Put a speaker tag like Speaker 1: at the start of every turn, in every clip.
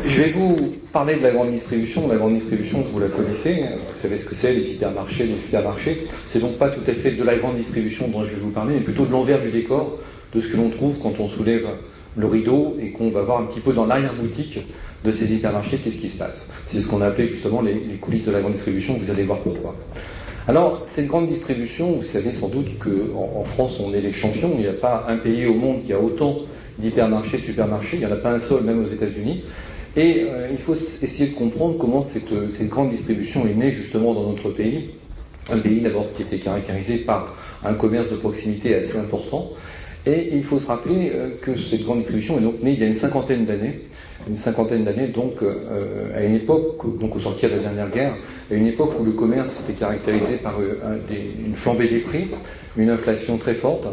Speaker 1: Je vais vous parler de la grande distribution. La grande distribution, vous la connaissez, vous savez ce que c'est, les hypermarchés, les supermarchés. C'est donc pas tout à fait de la grande distribution dont je vais vous parler, mais plutôt de l'envers du décor, de ce que l'on trouve quand on soulève le rideau et qu'on va voir un petit peu dans l'arrière-boutique de ces hypermarchés, qu'est-ce qui se passe. C'est ce qu'on a appelé justement les coulisses de la grande distribution, vous allez voir pourquoi. Alors, cette grande distribution, vous savez sans doute qu'en France, on est les champions. Il n'y a pas un pays au monde qui a autant d'hypermarchés, de supermarchés. Il n'y en a pas un seul, même aux États-Unis. Et il faut essayer de comprendre comment cette grande distribution est née justement dans notre pays. Un pays d'abord qui était caractérisé par un commerce de proximité assez important. Et il faut se rappeler que cette grande distribution est donc née il y a une cinquantaine d'années, donc à une époque, donc au sortir de la dernière guerre, à une époque où le commerce était caractérisé par une flambée des prix, une inflation très forte,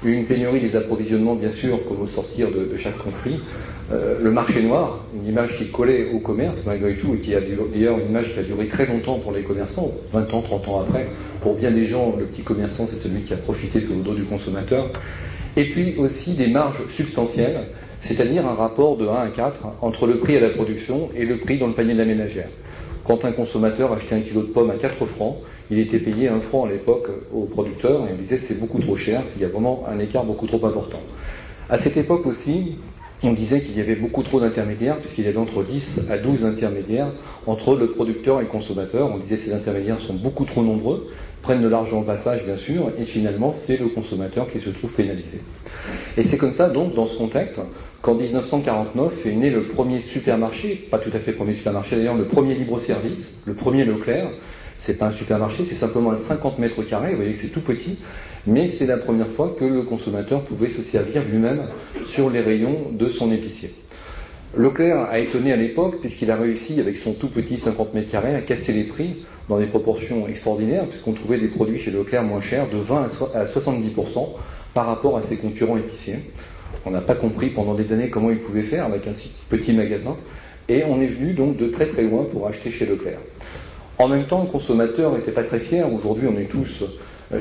Speaker 1: une pénurie des approvisionnements bien sûr, comme au sortir de chaque conflit, le marché noir, une image qui collait au commerce malgré tout, et qui a d'ailleurs une image qui a duré très longtemps pour les commerçants, 20 ans, 30 ans après. Pour bien des gens, le petit commerçant, c'est celui qui a profité sur le dos du consommateur. Et puis aussi des marges substantielles, c'est-à-dire un rapport de 1 à 4 entre le prix à la production et le prix dans le panier de la ménagère. Quand un consommateur achetait un kilo de pommes à 4 francs, il était payé 1 franc à l'époque au producteur, et on disait c'est beaucoup trop cher, il y a vraiment un écart beaucoup trop important. À cette époque aussi, on disait qu'il y avait beaucoup trop d'intermédiaires, puisqu'il y avait entre 10 à 12 intermédiaires entre le producteur et le consommateur. On disait que ces intermédiaires sont beaucoup trop nombreux, prennent de l'argent au passage bien sûr, et finalement c'est le consommateur qui se trouve pénalisé. Et c'est comme ça donc, dans ce contexte, qu'en 1949 est né le premier supermarché, pas tout à fait le premier supermarché d'ailleurs, le premier libre-service, le premier Leclerc. C'est pas un supermarché, c'est simplement un 50 mètres carrés, vous voyez que c'est tout petit, mais c'est la première fois que le consommateur pouvait se servir lui-même sur les rayons de son épicier. Leclerc a étonné à l'époque, puisqu'il a réussi, avec son tout petit 50 mètres carrés, à casser les prix dans des proportions extraordinaires, puisqu'on trouvait des produits chez Leclerc moins chers, de 20 à 70% par rapport à ses concurrents épiciers. On n'a pas compris pendant des années comment il pouvait faire avec un si petit magasin, et on est venu donc de très très loin pour acheter chez Leclerc. En même temps, le consommateur n'était pas très fier. Aujourd'hui, on est tous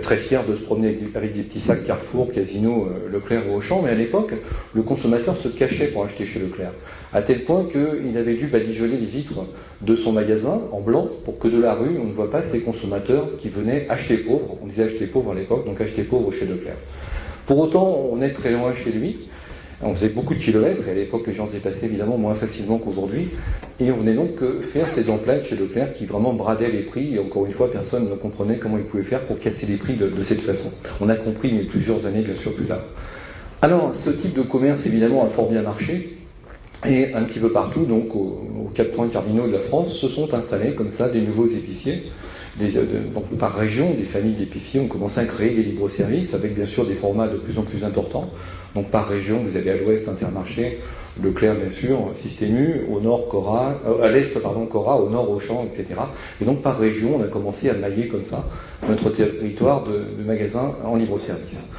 Speaker 1: très fiers de se promener avec des petits sacs Carrefour, Casino, Leclerc ou Auchan, mais à l'époque, le consommateur se cachait pour acheter chez Leclerc, à tel point qu'il avait dû badigeonner les vitres de son magasin en blanc pour que de la rue, on ne voit pas ces consommateurs qui venaient acheter pauvres. On disait acheter pauvre à l'époque, donc acheter pauvre chez Leclerc. Pour autant, on est très loin chez lui. On faisait beaucoup de kilomètres, et à l'époque, les gens se déplaçaient évidemment moins facilement qu'aujourd'hui. Et on venait donc faire ces emplettes chez Leclerc qui vraiment bradaient les prix. Et encore une fois, personne ne comprenait comment ils pouvaient faire pour casser les prix de cette façon. On a compris, mais plusieurs années, bien sûr, plus tard. Alors, ce type de commerce, évidemment, a fort bien marché. Et un petit peu partout, donc aux 4 points cardinaux de la France, se sont installés comme ça des nouveaux épiciers. Donc par région, des familles d'épiciers ont commencé à créer des libres-services avec bien sûr des formats de plus en plus importants. Donc par région, vous avez à l'ouest Intermarché, Leclerc bien sûr, Système U, au nord Cora, à l'est Cora, au nord Auchan, etc. Et donc par région, on a commencé à mailler comme ça notre territoire de magasins en libre-service.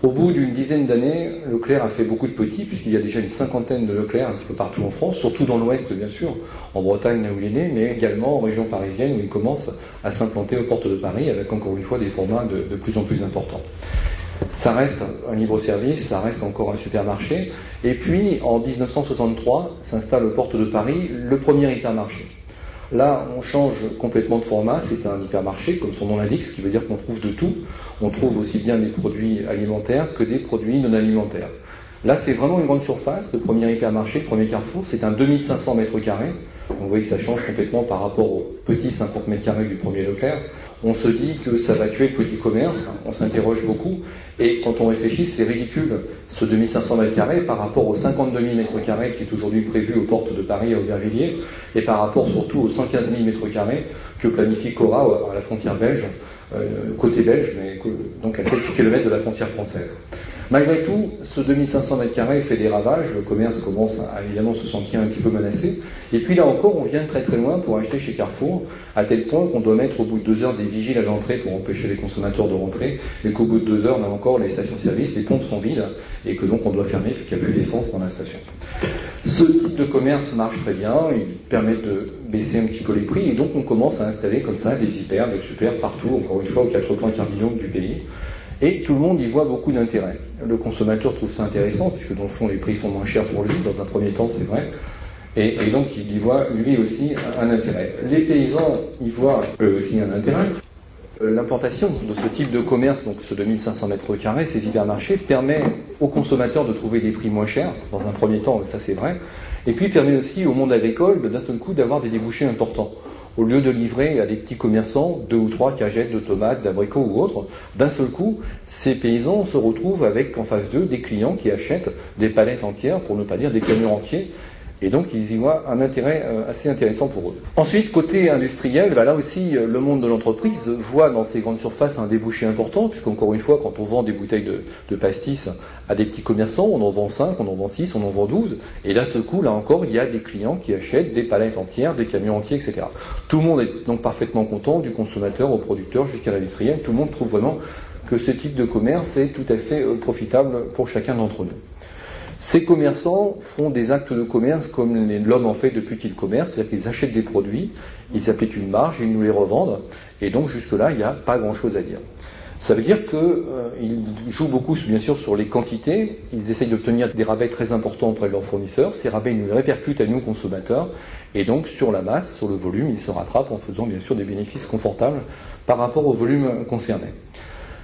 Speaker 1: Au bout d'une dizaine d'années, Leclerc a fait beaucoup de petits, puisqu'il y a déjà une cinquantaine de Leclerc un petit peu partout en France, surtout dans l'Ouest bien sûr, en Bretagne là où il est né, mais également en région parisienne où il commence à s'implanter aux portes de Paris, avec encore une fois des formats de plus en plus importants. Ça reste un libre-service, ça reste encore un supermarché, et puis en 1963 s'installe aux portes de Paris le premier hypermarché. Là, on change complètement de format, c'est un hypermarché, comme son nom l'indique, ce qui veut dire qu'on trouve de tout. On trouve aussi bien des produits alimentaires que des produits non alimentaires. Là, c'est vraiment une grande surface, le premier hypermarché, le premier Carrefour, c'est un 2500 mètres carrés. On voit que ça change complètement par rapport au petit 50 mètres carrés du premier Leclerc. On se dit que ça va tuer le petit commerce, on s'interroge beaucoup, et quand on réfléchit, c'est ridicule, ce 2500 mètres carrés par rapport aux 52 000 mètres carrés qui est aujourd'hui prévu aux portes de Paris à Aubervilliers, et par rapport surtout aux 115 000 mètres carrés que planifie Cora à la frontière belge, côté belge, mais donc à quelques kilomètres de la frontière française. Malgré tout, ce 2500 mètres carrés fait des ravages, le commerce commence à évidemment se sentir un petit peu menacé, et puis là encore, on vient de très très loin pour acheter chez Carrefour, à tel point qu'on doit mettre au bout de 2 heures des vigiles à l'entrée pour empêcher les consommateurs de rentrer, et qu'au bout de 2 heures, là encore, les stations-service, les pompes sont vides, et que donc on doit fermer puisqu'il n'y a plus d'essence dans la station. Ce type de commerce marche très bien, il permet de baisser un petit peu les prix, et donc on commence à installer comme ça des hyper, des super partout, encore une fois, aux 4 points cardinaux du pays. Et tout le monde y voit beaucoup d'intérêt. Le consommateur trouve ça intéressant, puisque dans le fond, les prix sont moins chers pour lui, dans un premier temps, c'est vrai. Et donc il y voit lui aussi un intérêt. Les paysans y voient eux aussi un intérêt. L'implantation de ce type de commerce, donc ce 2500 mètres carrés, ces hypermarchés, permet aux consommateurs de trouver des prix moins chers, dans un premier temps, ça c'est vrai, et puis permet aussi au monde agricole, d'un seul coup, d'avoir des débouchés importants. Au lieu de livrer à des petits commerçants 2 ou 3 cagettes de tomates, d'abricots ou autres, d'un seul coup, ces paysans se retrouvent avec en face d'eux des clients qui achètent des palettes entières, pour ne pas dire des camions entiers, et donc ils y voient un intérêt assez intéressant pour eux. Ensuite, côté industriel, là aussi, le monde de l'entreprise voit dans ces grandes surfaces un débouché important, puisqu'encore une fois, quand on vend des bouteilles de pastis à des petits commerçants, on en vend 5, on en vend 6, on en vend 12, et là, ce coup, là encore, il y a des clients qui achètent des palettes entières, des camions entiers, etc. Tout le monde est donc parfaitement content, du consommateur au producteur jusqu'à l'industriel, tout le monde trouve vraiment que ce type de commerce est tout à fait profitable pour chacun d'entre nous. Ces commerçants font des actes de commerce comme l'homme en fait depuis qu'il commerce, c'est-à-dire qu'ils achètent des produits, ils appliquent une marge et ils nous les revendent, et donc jusque-là, il n'y a pas grand-chose à dire. Ça veut dire qu'ils jouent beaucoup, bien sûr, sur les quantités, ils essayent d'obtenir des rabais très importants auprès de leurs fournisseurs, ces rabais, ils nous les répercutent à nous, consommateurs, et donc sur la masse, sur le volume, ils se rattrapent en faisant, bien sûr, des bénéfices confortables par rapport au volume concerné.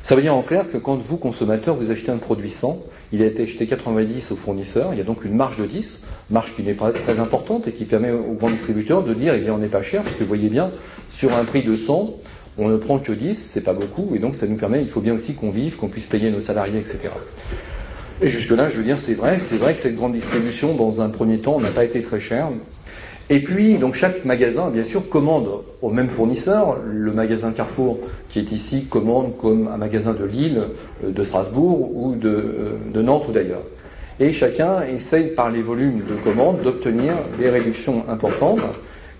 Speaker 1: Ça veut dire en clair que quand vous, consommateur, vous achetez un produit 100, il a été acheté 90 au fournisseur, il y a donc une marge de 10, marge qui n'est pas très importante et qui permet aux grands distributeurs de dire, eh bien, on n'est pas cher, parce que vous voyez bien, sur un prix de 100, on ne prend que 10, c'est pas beaucoup, et donc ça nous permet, il faut bien aussi qu'on vive, qu'on puisse payer nos salariés, etc. Et jusque-là, je veux dire, c'est vrai que cette grande distribution, dans un premier temps, n'a pas été très chère. Et puis, donc chaque magasin, bien sûr, commande au même fournisseur. Le magasin Carrefour, qui est ici, commande comme un magasin de Lille, de Strasbourg ou de Nantes ou d'ailleurs. Et chacun essaye, par les volumes de commandes, d'obtenir des réductions importantes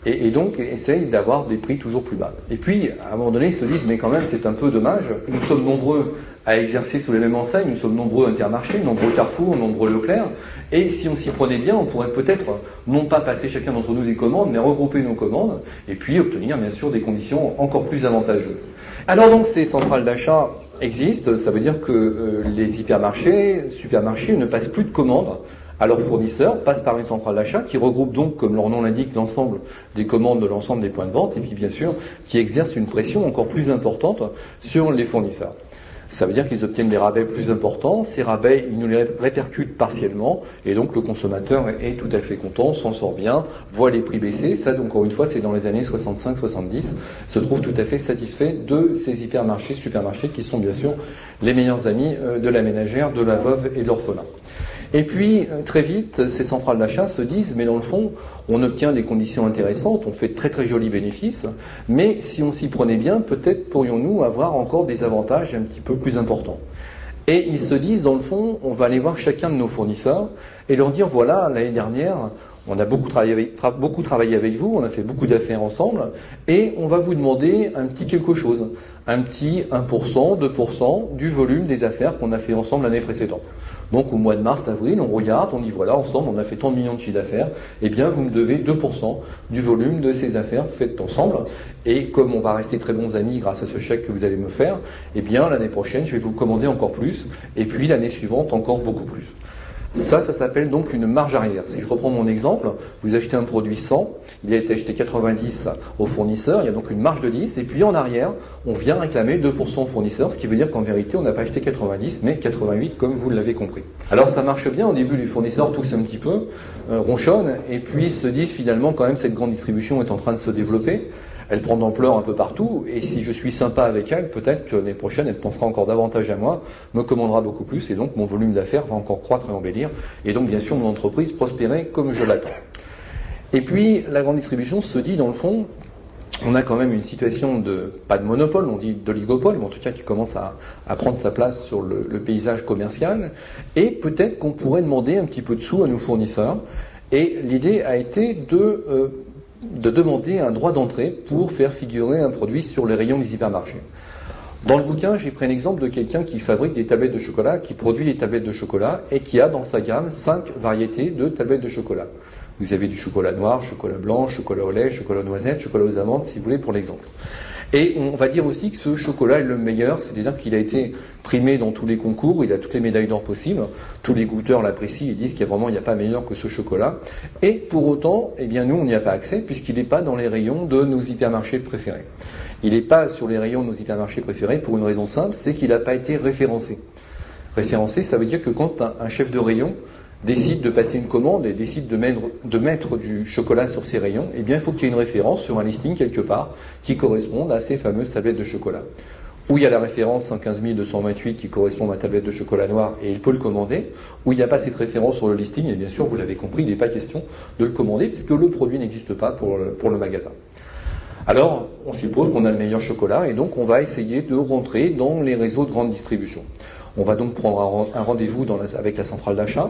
Speaker 1: et donc essaye d'avoir des prix toujours plus bas. Et puis, à un moment donné, ils se disent, mais quand même, c'est un peu dommage. Nous sommes nombreux à exercer sous les mêmes enseignes, nous sommes nombreux Intermarché, nombreux Carrefour, nombreux Leclerc, et si on s'y prenait bien, on pourrait peut-être non pas passer chacun d'entre nous des commandes, mais regrouper nos commandes, et puis obtenir bien sûr des conditions encore plus avantageuses. Alors donc ces centrales d'achat existent, ça veut dire que les hypermarchés, supermarchés ne passent plus de commandes à leurs fournisseurs, passent par une centrale d'achat qui regroupe donc, comme leur nom l'indique, l'ensemble des commandes de l'ensemble des points de vente, et puis bien sûr qui exerce une pression encore plus importante sur les fournisseurs. Ça veut dire qu'ils obtiennent des rabais plus importants, ces rabais, ils nous les répercutent partiellement, et donc le consommateur est tout à fait content, s'en sort bien, voit les prix baisser, ça encore une fois c'est dans les années 65-70, se trouve tout à fait satisfait de ces hypermarchés, supermarchés qui sont bien sûr les meilleurs amis de la ménagère, de la veuve et de l'orphelin. Et puis, très vite, ces centrales d'achat se disent, mais dans le fond, on obtient des conditions intéressantes, on fait de très très jolis bénéfices, mais si on s'y prenait bien, peut-être pourrions-nous avoir encore des avantages un petit peu plus importants. Et ils se disent, dans le fond, on va aller voir chacun de nos fournisseurs et leur dire, voilà, l'année dernière, on a beaucoup travaillé avec vous, on a fait beaucoup d'affaires ensemble, et on va vous demander un petit quelque chose, un petit 1%, 2% du volume des affaires qu'on a fait ensemble l'année précédente. Donc au mois de mars, avril, on regarde, on dit voilà, ensemble, on a fait tant de millions de chiffres d'affaires, eh bien vous me devez 2% du volume de ces affaires faites ensemble, et comme on va rester très bons amis grâce à ce chèque que vous allez me faire, eh bien l'année prochaine, je vais vous commander encore plus, et puis l'année suivante, encore beaucoup plus. Ça s'appelle donc une marge arrière. Si je reprends mon exemple, vous achetez un produit 100, il a été acheté 90 au fournisseur, il y a donc une marge de 10, et puis en arrière, on vient réclamer 2% au fournisseur, ce qui veut dire qu'en vérité, on n'a pas acheté 90, mais 88, comme vous l'avez compris. Alors ça marche bien, au début, les fournisseurs toussent un petit peu, ronchonnent, et puis se disent finalement, quand même, cette grande distribution est en train de se développer. Elle prend d'ampleur un peu partout, et si je suis sympa avec elle, peut-être que l'année prochaine, elle pensera encore davantage à moi, me commandera beaucoup plus, et donc mon volume d'affaires va encore croître et embellir, et donc bien sûr mon entreprise prospérer comme je l'attends. Et puis la grande distribution se dit dans le fond, on a quand même une situation de, pas de monopole, on dit d'oligopole, mais en tout cas qui commence à prendre sa place sur le paysage commercial, et peut-être qu'on pourrait demander un petit peu de sous à nos fournisseurs, et l'idée a été de demander un droit d'entrée pour faire figurer un produit sur les rayons des hypermarchés. Dans le bouquin, j'ai pris un exemple de quelqu'un qui fabrique des tablettes de chocolat, qui produit des tablettes de chocolat et qui a dans sa gamme 5 variétés de tablettes de chocolat. Vous avez du chocolat noir, chocolat blanc, chocolat au lait, chocolat aux noisettes, chocolat aux amandes, si vous voulez, pour l'exemple. Et on va dire aussi que ce chocolat est le meilleur, c'est-à-dire qu'il a été primé dans tous les concours, il a toutes les médailles d'or possibles, tous les goûteurs l'apprécient et disent qu'il n'y a pas meilleur que ce chocolat. Et pour autant, eh bien nous, on n'y a pas accès puisqu'il n'est pas dans les rayons de nos hypermarchés préférés. Il n'est pas sur les rayons de nos hypermarchés préférés pour une raison simple, c'est qu'il n'a pas été référencé. Référencé, ça veut dire que quand un chef de rayon décide de passer une commande et décide de mettre du chocolat sur ses rayons, eh bien il faut qu'il y ait une référence sur un listing quelque part qui corresponde à ces fameuses tablettes de chocolat. Où il y a la référence 115 228 qui correspond à ma tablette de chocolat noir et il peut le commander, où il n'y a pas cette référence sur le listing, et bien sûr vous l'avez compris, il n'est pas question de le commander puisque le produit n'existe pas pour le magasin. Alors on suppose qu'on a le meilleur chocolat et donc on va essayer de rentrer dans les réseaux de grande distribution. On va donc prendre un rendez-vous avec la centrale d'achat,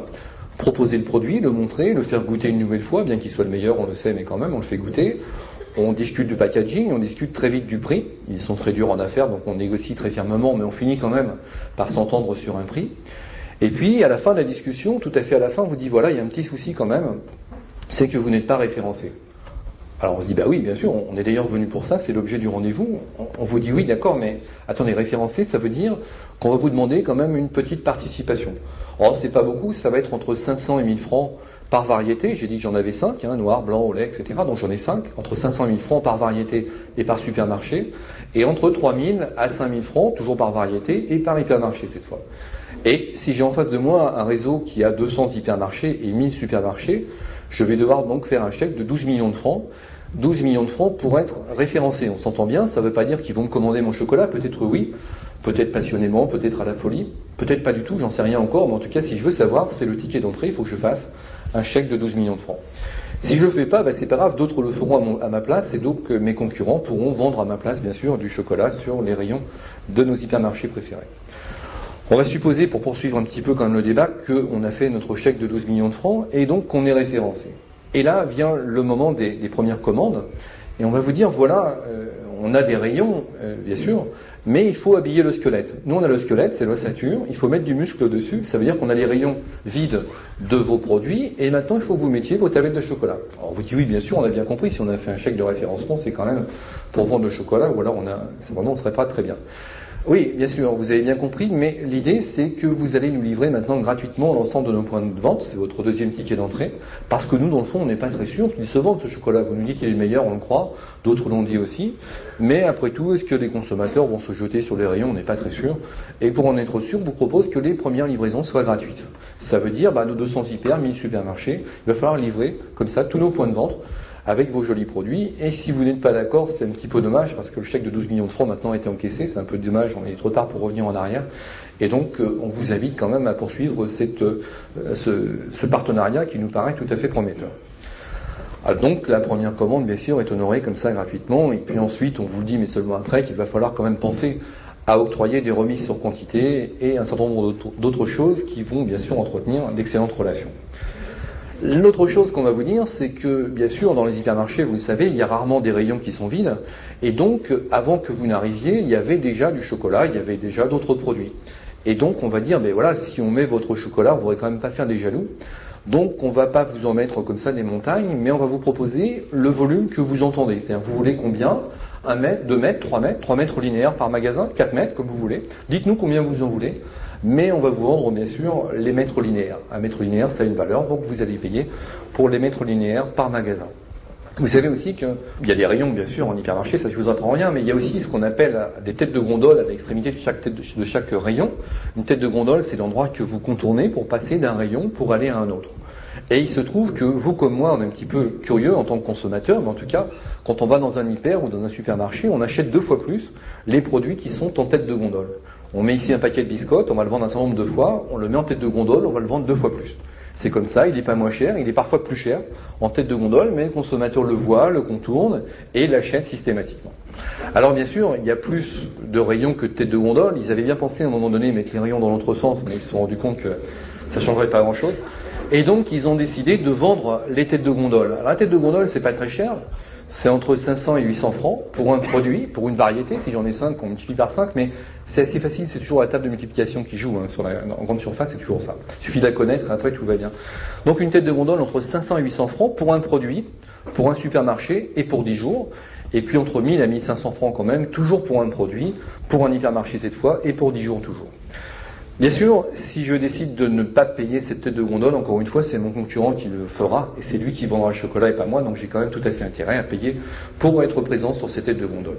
Speaker 1: proposer le produit, le montrer, le faire goûter une nouvelle fois, bien qu'il soit le meilleur, on le sait, mais quand même, on le fait goûter. On discute du packaging, on discute très vite du prix. Ils sont très durs en affaires, donc on négocie très fermement, mais on finit quand même par s'entendre sur un prix. Et puis, à la fin de la discussion, tout à fait à la fin, on vous dit, voilà, il y a un petit souci quand même, c'est que vous n'êtes pas référencé. Alors on se dit, bah oui, bien sûr, on est d'ailleurs venu pour ça, c'est l'objet du rendez-vous. On vous dit, oui, d'accord, mais attendez, référencé, ça veut dire qu'on va vous demander quand même une petite participation. Or, c'est pas beaucoup, ça va être entre 500 et 1000 francs par variété. J'ai dit que j'en avais 5, noir, blanc, au lait, etc. Donc j'en ai 5, entre 500 et 1000 francs par variété et par supermarché, et entre 3000 à 5000 francs, toujours par variété, et par hypermarché cette fois. Et si j'ai en face de moi un réseau qui a 200 hypermarchés et 1000 supermarchés, je vais devoir donc faire un chèque de 12 millions de francs. 12 millions de francs pour être référencé. On s'entend bien, ça ne veut pas dire qu'ils vont me commander mon chocolat, peut-être oui, peut-être passionnément, peut-être à la folie, peut-être pas du tout, j'en sais rien encore, mais en tout cas, si je veux savoir, c'est le ticket d'entrée, il faut que je fasse un chèque de 12 millions de francs. Si je ne le fais pas, c'est pas grave, d'autres le feront à ma place, et donc mes concurrents pourront vendre à ma place, bien sûr, du chocolat sur les rayons de nos hypermarchés préférés. On va supposer, pour poursuivre un petit peu quand même le débat, qu'on a fait notre chèque de 12 millions de francs, et donc qu'on est référencé. Et là vient le moment des premières commandes, et on va vous dire, voilà, on a des rayons, bien sûr, mais il faut habiller le squelette. Nous, on a le squelette, c'est l'ossature, il faut mettre du muscle dessus, ça veut dire qu'on a les rayons vides de vos produits, et maintenant, il faut que vous mettiez vos tablettes de chocolat. Alors, on vous dit, oui, bien sûr, on a bien compris, si on a fait un chèque de référencement, c'est quand même pour vendre le chocolat, ou alors on ne serait pas très bien. Oui, bien sûr, vous avez bien compris, mais l'idée c'est que vous allez nous livrer maintenant gratuitement l'ensemble de nos points de vente, c'est votre deuxième ticket d'entrée, parce que nous, dans le fond, on n'est pas très sûr qu'il se vende ce chocolat. Vous nous dites qu'il est le meilleur, on le croit, d'autres l'ont dit aussi, mais après tout, est-ce que les consommateurs vont se jeter sur les rayons? On n'est pas très sûr, et pour en être sûr, on vous propose que les premières livraisons soient gratuites. Ça veut dire, nos 200 hyper, 1000 supermarchés, il va falloir livrer comme ça tous nos points de vente, avec vos jolis produits, et si vous n'êtes pas d'accord, c'est un petit peu dommage, parce que le chèque de 12 millions de francs maintenant a été encaissé, c'est un peu dommage, on est trop tard pour revenir en arrière, et donc on vous invite quand même à poursuivre ce partenariat qui nous paraît tout à fait prometteur. Alors donc la première commande, bien sûr, est honorée comme ça gratuitement, et puis ensuite on vous le dit, mais seulement après, qu'il va falloir quand même penser à octroyer des remises sur quantité, et un certain nombre d'autres choses qui vont bien sûr entretenir d'excellentes relations. L'autre chose qu'on va vous dire, c'est que, bien sûr, dans les hypermarchés, vous le savez, il y a rarement des rayons qui sont vides, et donc, avant que vous n'arriviez, il y avait déjà du chocolat, il y avait déjà d'autres produits. Et donc, on va dire, voilà, si on met votre chocolat, vous ne pourrez quand même pas faire des jaloux, donc on ne va pas vous en mettre comme ça des montagnes, mais on va vous proposer le volume que vous entendez. C'est-à-dire, vous voulez combien? 1 mètre, 2 mètres, 3 mètres linéaires par magasin, 4 mètres, comme vous voulez. Dites-nous combien vous en voulez. Mais on va vous vendre, bien sûr, les mètres linéaires. Un mètre linéaire, ça a une valeur, donc vous allez payer pour les mètres linéaires par magasin. Vous savez aussi qu'il y a des rayons, bien sûr, en hypermarché, ça je vous apprends rien, mais il y a aussi ce qu'on appelle des têtes de gondole à l'extrémité de chaque rayon. Une tête de gondole, c'est l'endroit que vous contournez pour passer d'un rayon pour aller à un autre. Et il se trouve que vous comme moi, on est un petit peu curieux en tant que consommateur, mais en tout cas, quand on va dans un hyper ou dans un supermarché, on achète 2 fois plus les produits qui sont en tête de gondole. On met ici un paquet de biscottes, on va le vendre un certain nombre de fois, on le met en tête de gondole, on va le vendre 2 fois plus. C'est comme ça, il n'est pas moins cher, il est parfois plus cher en tête de gondole, mais le consommateur le voit, le contourne et l'achète systématiquement. Alors bien sûr, il y a plus de rayons que de têtes de gondole. Ils avaient bien pensé à un moment donné mettre les rayons dans l'autre sens, mais ils se sont rendus compte que ça ne changerait pas grand-chose. Et donc, ils ont décidé de vendre les têtes de gondole. Alors, la tête de gondole, c'est pas très cher. C'est entre 500 et 800 francs pour un produit, pour une variété. Si j'en ai 5, on multiplie par 5, mais c'est assez facile, c'est toujours la table de multiplication qui joue. En grande surface, c'est toujours ça. Il suffit de la connaître, après tout va bien. Donc une tête de gondole entre 500 et 800 francs pour un produit, pour un supermarché et pour 10 jours. et puis entre 1000 à 1500 francs quand même, toujours pour un produit, pour un hypermarché cette fois, et pour 10 jours toujours. Bien sûr, si je décide de ne pas payer cette tête de gondole, encore une fois, c'est mon concurrent qui le fera, et c'est lui qui vendra le chocolat et pas moi, donc j'ai quand même tout à fait intérêt à payer pour être présent sur cette tête de gondole.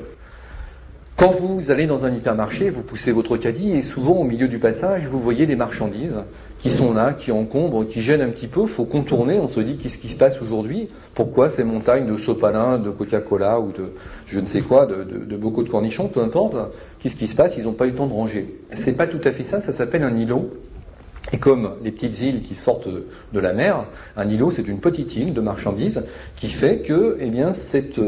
Speaker 1: Quand vous allez dans un hypermarché, vous poussez votre caddie et souvent au milieu du passage, vous voyez des marchandises qui sont là, qui encombrent, qui gênent un petit peu. Il faut contourner, on se dit qu'est-ce qui se passe aujourd'hui? Pourquoi ces montagnes de sopalin, de Coca-Cola ou de je ne sais quoi, de bocaux de cornichons, peu importe. Qu'est-ce qui se passe? Ils n'ont pas eu le temps de ranger. C'est pas tout à fait ça, ça s'appelle un îlot. Et comme les petites îles qui sortent de la mer, un îlot c'est une petite île de marchandises qui fait que eh bien, cette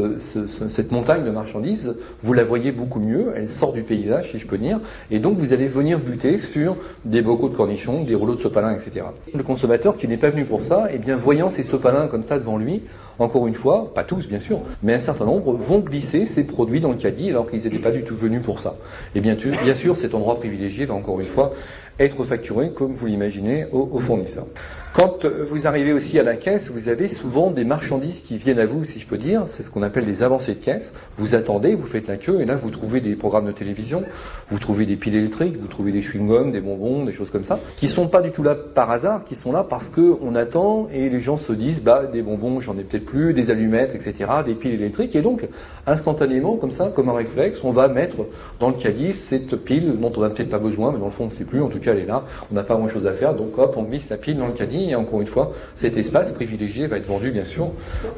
Speaker 1: montagne de marchandises, vous la voyez beaucoup mieux, elle sort du paysage si je peux dire, et donc vous allez venir buter sur des bocaux de cornichons, des rouleaux de sopalin, etc. Le consommateur qui n'est pas venu pour ça, eh bien, voyant ces sopalins comme ça devant lui, encore une fois, pas tous bien sûr, mais un certain nombre vont glisser ces produits dans le caddie alors qu'ils n'étaient pas du tout venus pour ça. Et bien sûr cet endroit privilégié va encore une fois être facturé, comme vous l'imaginez, aux fournisseurs. Quand vous arrivez aussi à la caisse, vous avez souvent des marchandises qui viennent à vous, si je peux dire, c'est ce qu'on appelle des avancées de caisse. Vous attendez, vous faites la queue, et là vous trouvez des programmes de télévision, vous trouvez des piles électriques, vous trouvez des chewing-gums, des bonbons, des choses comme ça, qui sont pas du tout là par hasard, qui sont là parce que on attend, et les gens se disent, des bonbons, j'en ai peut-être plus, des allumettes, etc., des piles électriques, et donc, instantanément, comme ça, comme un réflexe, on va mettre dans le caddie cette pile dont on n'a peut-être pas besoin, mais dans le fond on ne sait plus, en tout cas elle est là, on n'a pas grand chose à faire, donc hop, on glisse la pile dans le caddie, et encore une fois, cet espace privilégié va être vendu bien sûr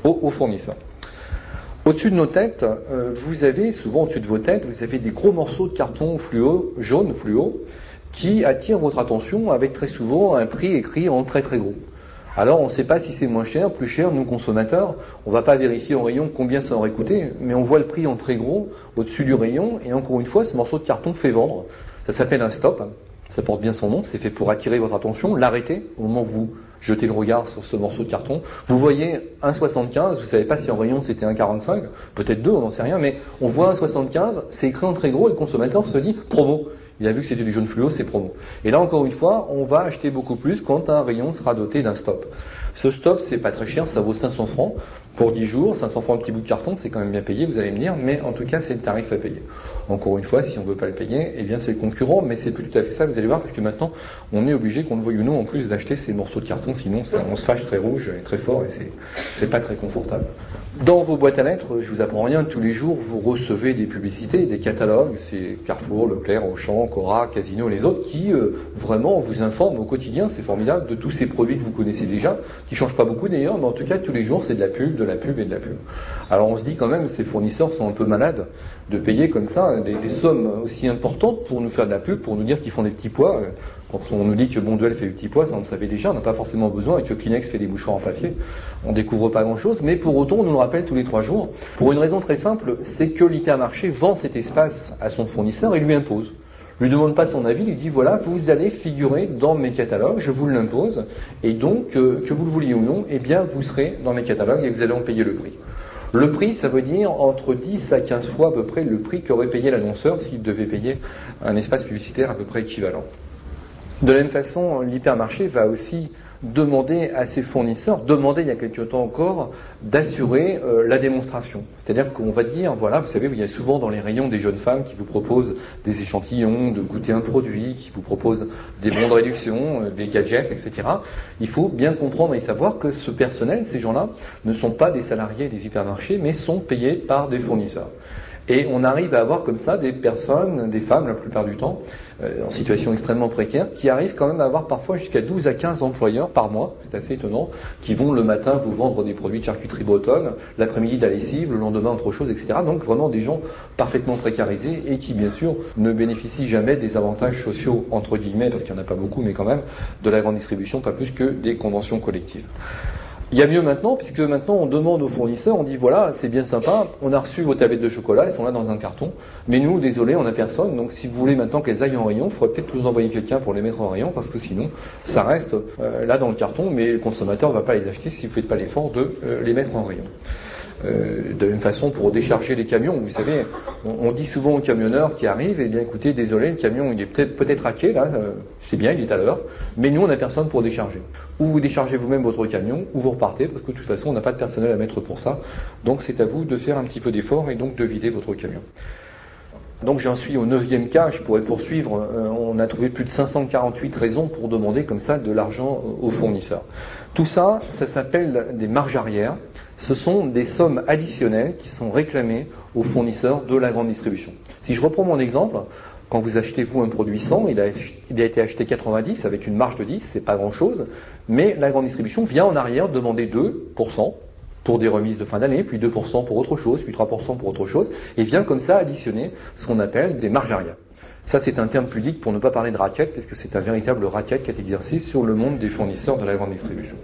Speaker 1: aux fournisseurs. Au-dessus de nos têtes, vous avez, souvent au-dessus de vos têtes, vous avez des gros morceaux de carton fluo, jaune fluo, qui attirent votre attention avec très souvent un prix écrit en très très gros. Alors on ne sait pas si c'est moins cher, plus cher, nous consommateurs, on ne va pas vérifier au rayon combien ça aurait coûté, mais on voit le prix en très gros au-dessus du rayon, et encore une fois, ce morceau de carton fait vendre. Ça s'appelle un stop. Ça porte bien son nom, c'est fait pour attirer votre attention, l'arrêter au moment où vous jetez le regard sur ce morceau de carton. Vous voyez 1,75, vous ne savez pas si en rayon c'était 1,45, peut-être 2, on n'en sait rien, mais on voit 1,75, c'est écrit en très gros et le consommateur se dit promo. Il a vu que c'était du jaune fluo, c'est promo. Et là encore une fois, on va acheter beaucoup plus quand un rayon sera doté d'un stop. Ce stop, c'est pas très cher, ça vaut 500 francs pour 10 jours, 500 francs un petit bout de carton, c'est quand même bien payé, vous allez me dire, mais en tout cas, c'est le tarif à payer. Encore une fois, si on ne veut pas le payer, eh bien c'est le concurrent, mais c'est plus tout à fait ça, vous allez voir, parce que maintenant, on est obligé, qu'on le veuille ou non, en plus d'acheter ces morceaux de carton, sinon on se fâche très rouge et très fort, et c'est pas très confortable. Dans vos boîtes à lettres, je vous apprends rien, tous les jours, vous recevez des publicités, des catalogues, c'est Carrefour, Leclerc, Auchan, Cora, Casino, les autres, qui vraiment vous informent au quotidien, c'est formidable, de tous ces produits que vous connaissez déjà, qui changent pas beaucoup d'ailleurs, mais en tout cas, tous les jours, c'est de la pub et de la pub. Alors on se dit quand même, ces fournisseurs sont un peu malades de payer comme ça des sommes aussi importantes pour nous faire de la pub, pour nous dire qu'ils font des petits pois. Quand on nous dit que Bonduelle fait du petit pois, ça on le savait déjà, on n'a pas forcément besoin, et que Kleenex fait des mouchoirs en papier, on découvre pas grand-chose, mais pour autant on nous le rappelle tous les 3 jours, pour une raison très simple, c'est que l'hypermarché vend cet espace à son fournisseur et lui impose. Lui demande pas son avis, lui dit voilà, vous allez figurer dans mes catalogues, je vous l'impose, et donc, que vous le vouliez ou non, eh bien vous serez dans mes catalogues et vous allez en payer le prix. Le prix, ça veut dire entre 10 à 15 fois à peu près le prix qu'aurait payé l'annonceur s'il devait payer un espace publicitaire à peu près équivalent. De la même façon, l'hypermarché va aussi demander à ses fournisseurs, il y a quelque temps encore, d'assurer la démonstration. C'est-à-dire qu'on va dire, voilà, vous savez, il y a souvent dans les rayons des jeunes femmes qui vous proposent des échantillons, de goûter un produit, qui vous proposent des bons de réduction, des gadgets, etc. Il faut bien comprendre et savoir que ce personnel, ces gens-là, ne sont pas des salariés des hypermarchés, mais sont payés par des fournisseurs. Et on arrive à avoir comme ça des personnes, des femmes la plupart du temps, en situation extrêmement précaire, qui arrivent quand même à avoir parfois jusqu'à 12 à 15 employeurs par mois, c'est assez étonnant, qui vont le matin vous vendre des produits de charcuterie bretonne, l'après-midi de la lessive, le lendemain autre chose, etc. Donc vraiment des gens parfaitement précarisés et qui bien sûr ne bénéficient jamais des avantages sociaux, entre guillemets, parce qu'il n'y en a pas beaucoup, mais quand même, de la grande distribution, pas plus que des conventions collectives. Il y a mieux maintenant, puisque maintenant on demande aux fournisseurs, on dit voilà, c'est bien sympa, on a reçu vos tablettes de chocolat, elles sont là dans un carton, mais nous, désolé, on n'a personne, donc si vous voulez maintenant qu'elles aillent en rayon, il faudrait peut-être nous envoyer quelqu'un pour les mettre en rayon, parce que sinon, ça reste là dans le carton, mais le consommateur ne va pas les acheter si vous ne faites pas l'effort de les mettre en rayon. De la même façon, pour décharger les camions, vous savez, on dit souvent aux camionneurs qui arrivent, eh bien écoutez, désolé, le camion il est peut-être raqué, là, c'est bien, il est à l'heure, mais nous on n'a personne pour décharger. Ou vous déchargez vous-même votre camion, ou vous repartez, parce que de toute façon on n'a pas de personnel à mettre pour ça. Donc c'est à vous de faire un petit peu d'effort et donc de vider votre camion. Donc j'en suis au 9e cas, je pourrais poursuivre, on a trouvé plus de 548 raisons pour demander comme ça de l'argent aux fournisseurs. Tout ça, ça s'appelle des marges arrière, ce sont des sommes additionnelles qui sont réclamées aux fournisseurs de la grande distribution. Si je reprends mon exemple, quand vous achetez vous un produit 100, il a été acheté 90 avec une marge de 10, c'est pas grand chose, mais la grande distribution vient en arrière demander 2%, pour des remises de fin d'année, puis 2% pour autre chose, puis 3% pour autre chose, et vient comme ça additionner ce qu'on appelle des marges arrière. Ça, c'est un terme pudique pour ne pas parler de racket, parce que c'est un véritable racket qui est exercé sur le monde des fournisseurs de la grande distribution.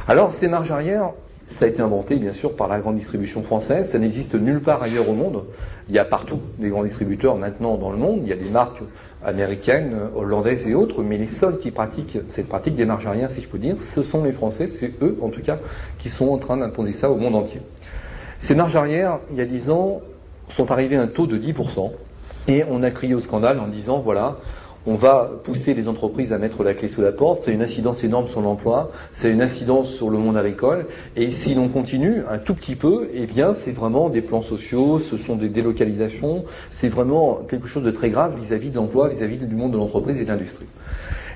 Speaker 1: Alors, ces marges arrière, ça a été inventé, bien sûr, par la grande distribution française, ça n'existe nulle part ailleurs au monde. Il y a partout des grands distributeurs maintenant dans le monde, il y a des marques américaines, hollandaises et autres, mais les seuls qui pratiquent cette pratique des marges arrière, si je peux dire, ce sont les Français, c'est eux, en tout cas, qui sont en train d'imposer ça au monde entier. Ces marges arrière, il y a 10 ans, sont arrivées à un taux de 10%, et on a crié au scandale en disant, voilà, on va pousser les entreprises à mettre la clé sous la porte, c'est une incidence énorme sur l'emploi, c'est une incidence sur le monde agricole, et si l'on continue un tout petit peu, eh bien c'est vraiment des plans sociaux, ce sont des délocalisations, c'est vraiment quelque chose de très grave vis-à-vis de l'emploi, vis-à-vis du monde de l'entreprise et de l'industrie.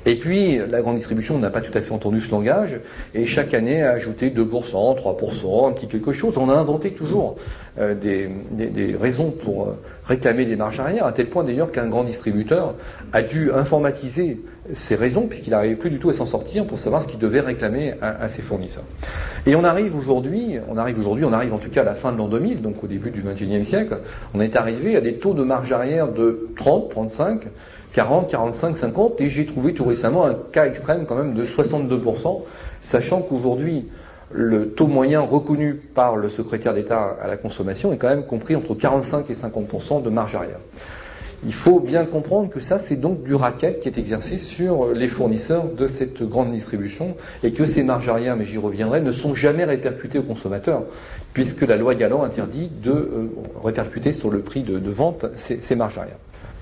Speaker 1: Et puis, la grande distribution n'a pas tout à fait entendu ce langage, et chaque année a ajouté 2%, 3%, un petit quelque chose. On a inventé toujours des raisons pour réclamer des marges arrière, à tel point d'ailleurs qu'un grand distributeur a dû informatiser ces raisons, puisqu'il n'arrivait plus du tout à s'en sortir pour savoir ce qu'il devait réclamer à ses fournisseurs. Et on arrive en tout cas à la fin de l'an 2000, donc au début du XXIe siècle, on est arrivé à des taux de marge arrière de 30, 35, 40, 45, 50, et j'ai trouvé tout récemment un cas extrême quand même de 62%, sachant qu'aujourd'hui, le taux moyen reconnu par le secrétaire d'État à la consommation est quand même compris entre 45 et 50% de marge arrière. Il faut bien comprendre que ça, c'est donc du racket qui est exercé sur les fournisseurs de cette grande distribution, et que ces marges arrière, mais j'y reviendrai, ne sont jamais répercutées aux consommateurs, puisque la loi Galland interdit de répercuter sur le prix de vente ces marges arrière.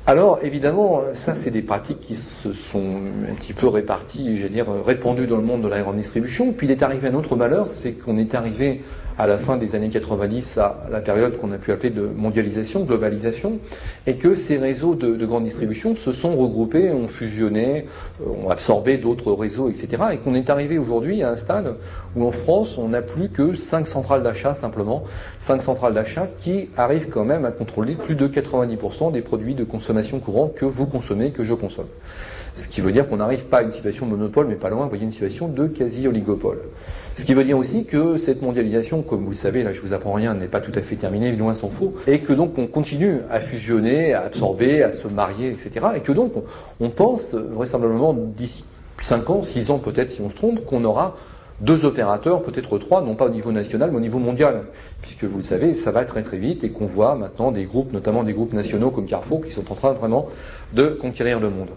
Speaker 1: Alors, évidemment, ça, c'est des pratiques qui se sont un petit peu réparties, j'allais dire, répandues dans le monde de la grande distribution. Puis il est arrivé un autre malheur, c'est qu'on est arrivé à la fin des années 90 à la période qu'on a pu appeler de mondialisation, globalisation, et que ces réseaux de grande distribution se sont regroupés, ont fusionné, ont absorbé d'autres réseaux, etc. Et qu'on est arrivé aujourd'hui à un stade où en France, on n'a plus que 5 centrales d'achat simplement, 5 centrales d'achat qui arrivent quand même à contrôler plus de 90% des produits de consommation courante que vous consommez, que je consomme. Ce qui veut dire qu'on n'arrive pas à une situation de monopole, mais pas loin, vous voyez, une situation de quasi-oligopole. Ce qui veut dire aussi que cette mondialisation, comme vous le savez, là je vous apprends rien, n'est pas tout à fait terminée, loin s'en faut, et que donc on continue à fusionner, à absorber, à se marier, etc. Et que donc on pense vraisemblablement d'ici 5 ans, 6 ans peut-être si on se trompe, qu'on aura 2 opérateurs, peut-être 3, non pas au niveau national, mais au niveau mondial. Puisque vous le savez, ça va très très vite et qu'on voit maintenant des groupes, notamment des groupes nationaux comme Carrefour, qui sont en train vraiment de conquérir le monde.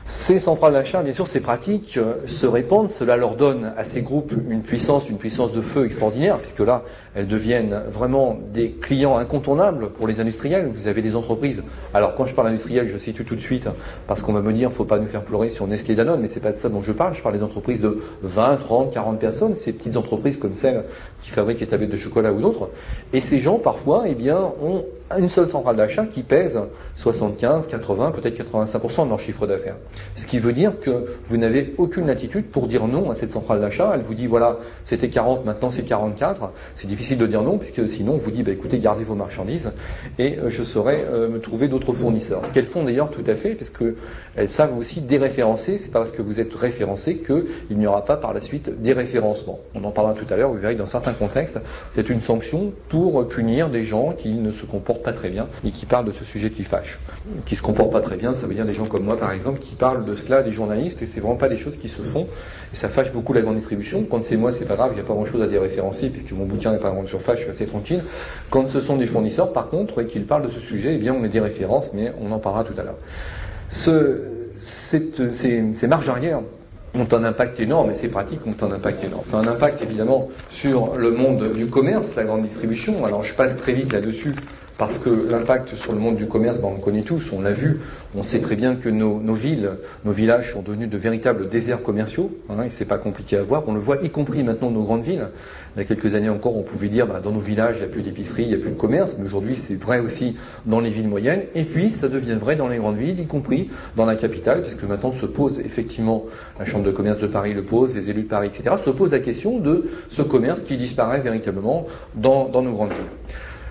Speaker 1: Ces centrales d'achat, bien sûr, ces pratiques se répandent, cela leur donne à ces groupes une puissance de feu extraordinaire, puisque là, elles deviennent vraiment des clients incontournables pour les industriels. Vous avez des entreprises, alors quand je parle industriel, je situe tout de suite, parce qu'on va me dire, faut pas nous faire pleurer sur Nestlé Danone, mais c'est pas de ça dont je parle des entreprises de 20, 30, 40 personnes, ces petites entreprises comme celles qui fabriquent les tablettes de chocolat ou d'autres, et ces gens, parfois, eh bien, ont une seule centrale d'achat qui pèse 75, 80, peut-être 85% de leur chiffre d'affaires. Ce qui veut dire que vous n'avez aucune latitude pour dire non à cette centrale d'achat. Elle vous dit, voilà, c'était 40, maintenant c'est 44. C'est difficile de dire non, puisque sinon on vous dit, bah, écoutez, gardez vos marchandises et je saurai me trouver d'autres fournisseurs. Ce qu'elles font d'ailleurs tout à fait, parce qu'elles savent aussi déréférencer. C'est pas parce que vous êtes référencé qu'il n'y aura pas par la suite déréférencement. On en parlera tout à l'heure, vous verrez que dans certains contextes, c'est une sanction pour punir des gens qui ne se comportent pas très bien et qui parlent de ce sujet qui fâche. Qui se comportent pas très bien, ça veut dire des gens comme moi par exemple qui parlent de cela, des journalistes, et c'est vraiment pas des choses qui se font, et ça fâche beaucoup la grande distribution. Quand c'est moi, c'est pas grave, il n'y a pas grand chose à déréférencer puisque mon bouquin n'est pas en grande surface, je suis assez tranquille. Quand ce sont des fournisseurs par contre et qu'ils parlent de ce sujet, eh bien on les déréférence, mais on en parlera tout à l'heure. Ces marges arrière, ont un impact énorme, et ces pratiques ont un impact énorme. Ça a un impact évidemment sur le monde du commerce, la grande distribution. Alors je passe très vite là-dessus, parce que l'impact sur le monde du commerce, on le connaît tous, on l'a vu, on sait très bien que nos villes, nos villages sont devenus de véritables déserts commerciaux, et c'est pas compliqué à voir, on le voit y compris maintenant dans nos grandes villes. Il y a quelques années encore, on pouvait dire, dans nos villages, il n'y a plus d'épicerie, il n'y a plus de commerce, mais aujourd'hui c'est vrai aussi dans les villes moyennes, et puis ça devient vrai dans les grandes villes, y compris dans la capitale, puisque maintenant se pose effectivement, la Chambre de commerce de Paris le pose, les élus de Paris, etc., se pose la question de ce commerce qui disparaît véritablement dans nos grandes villes.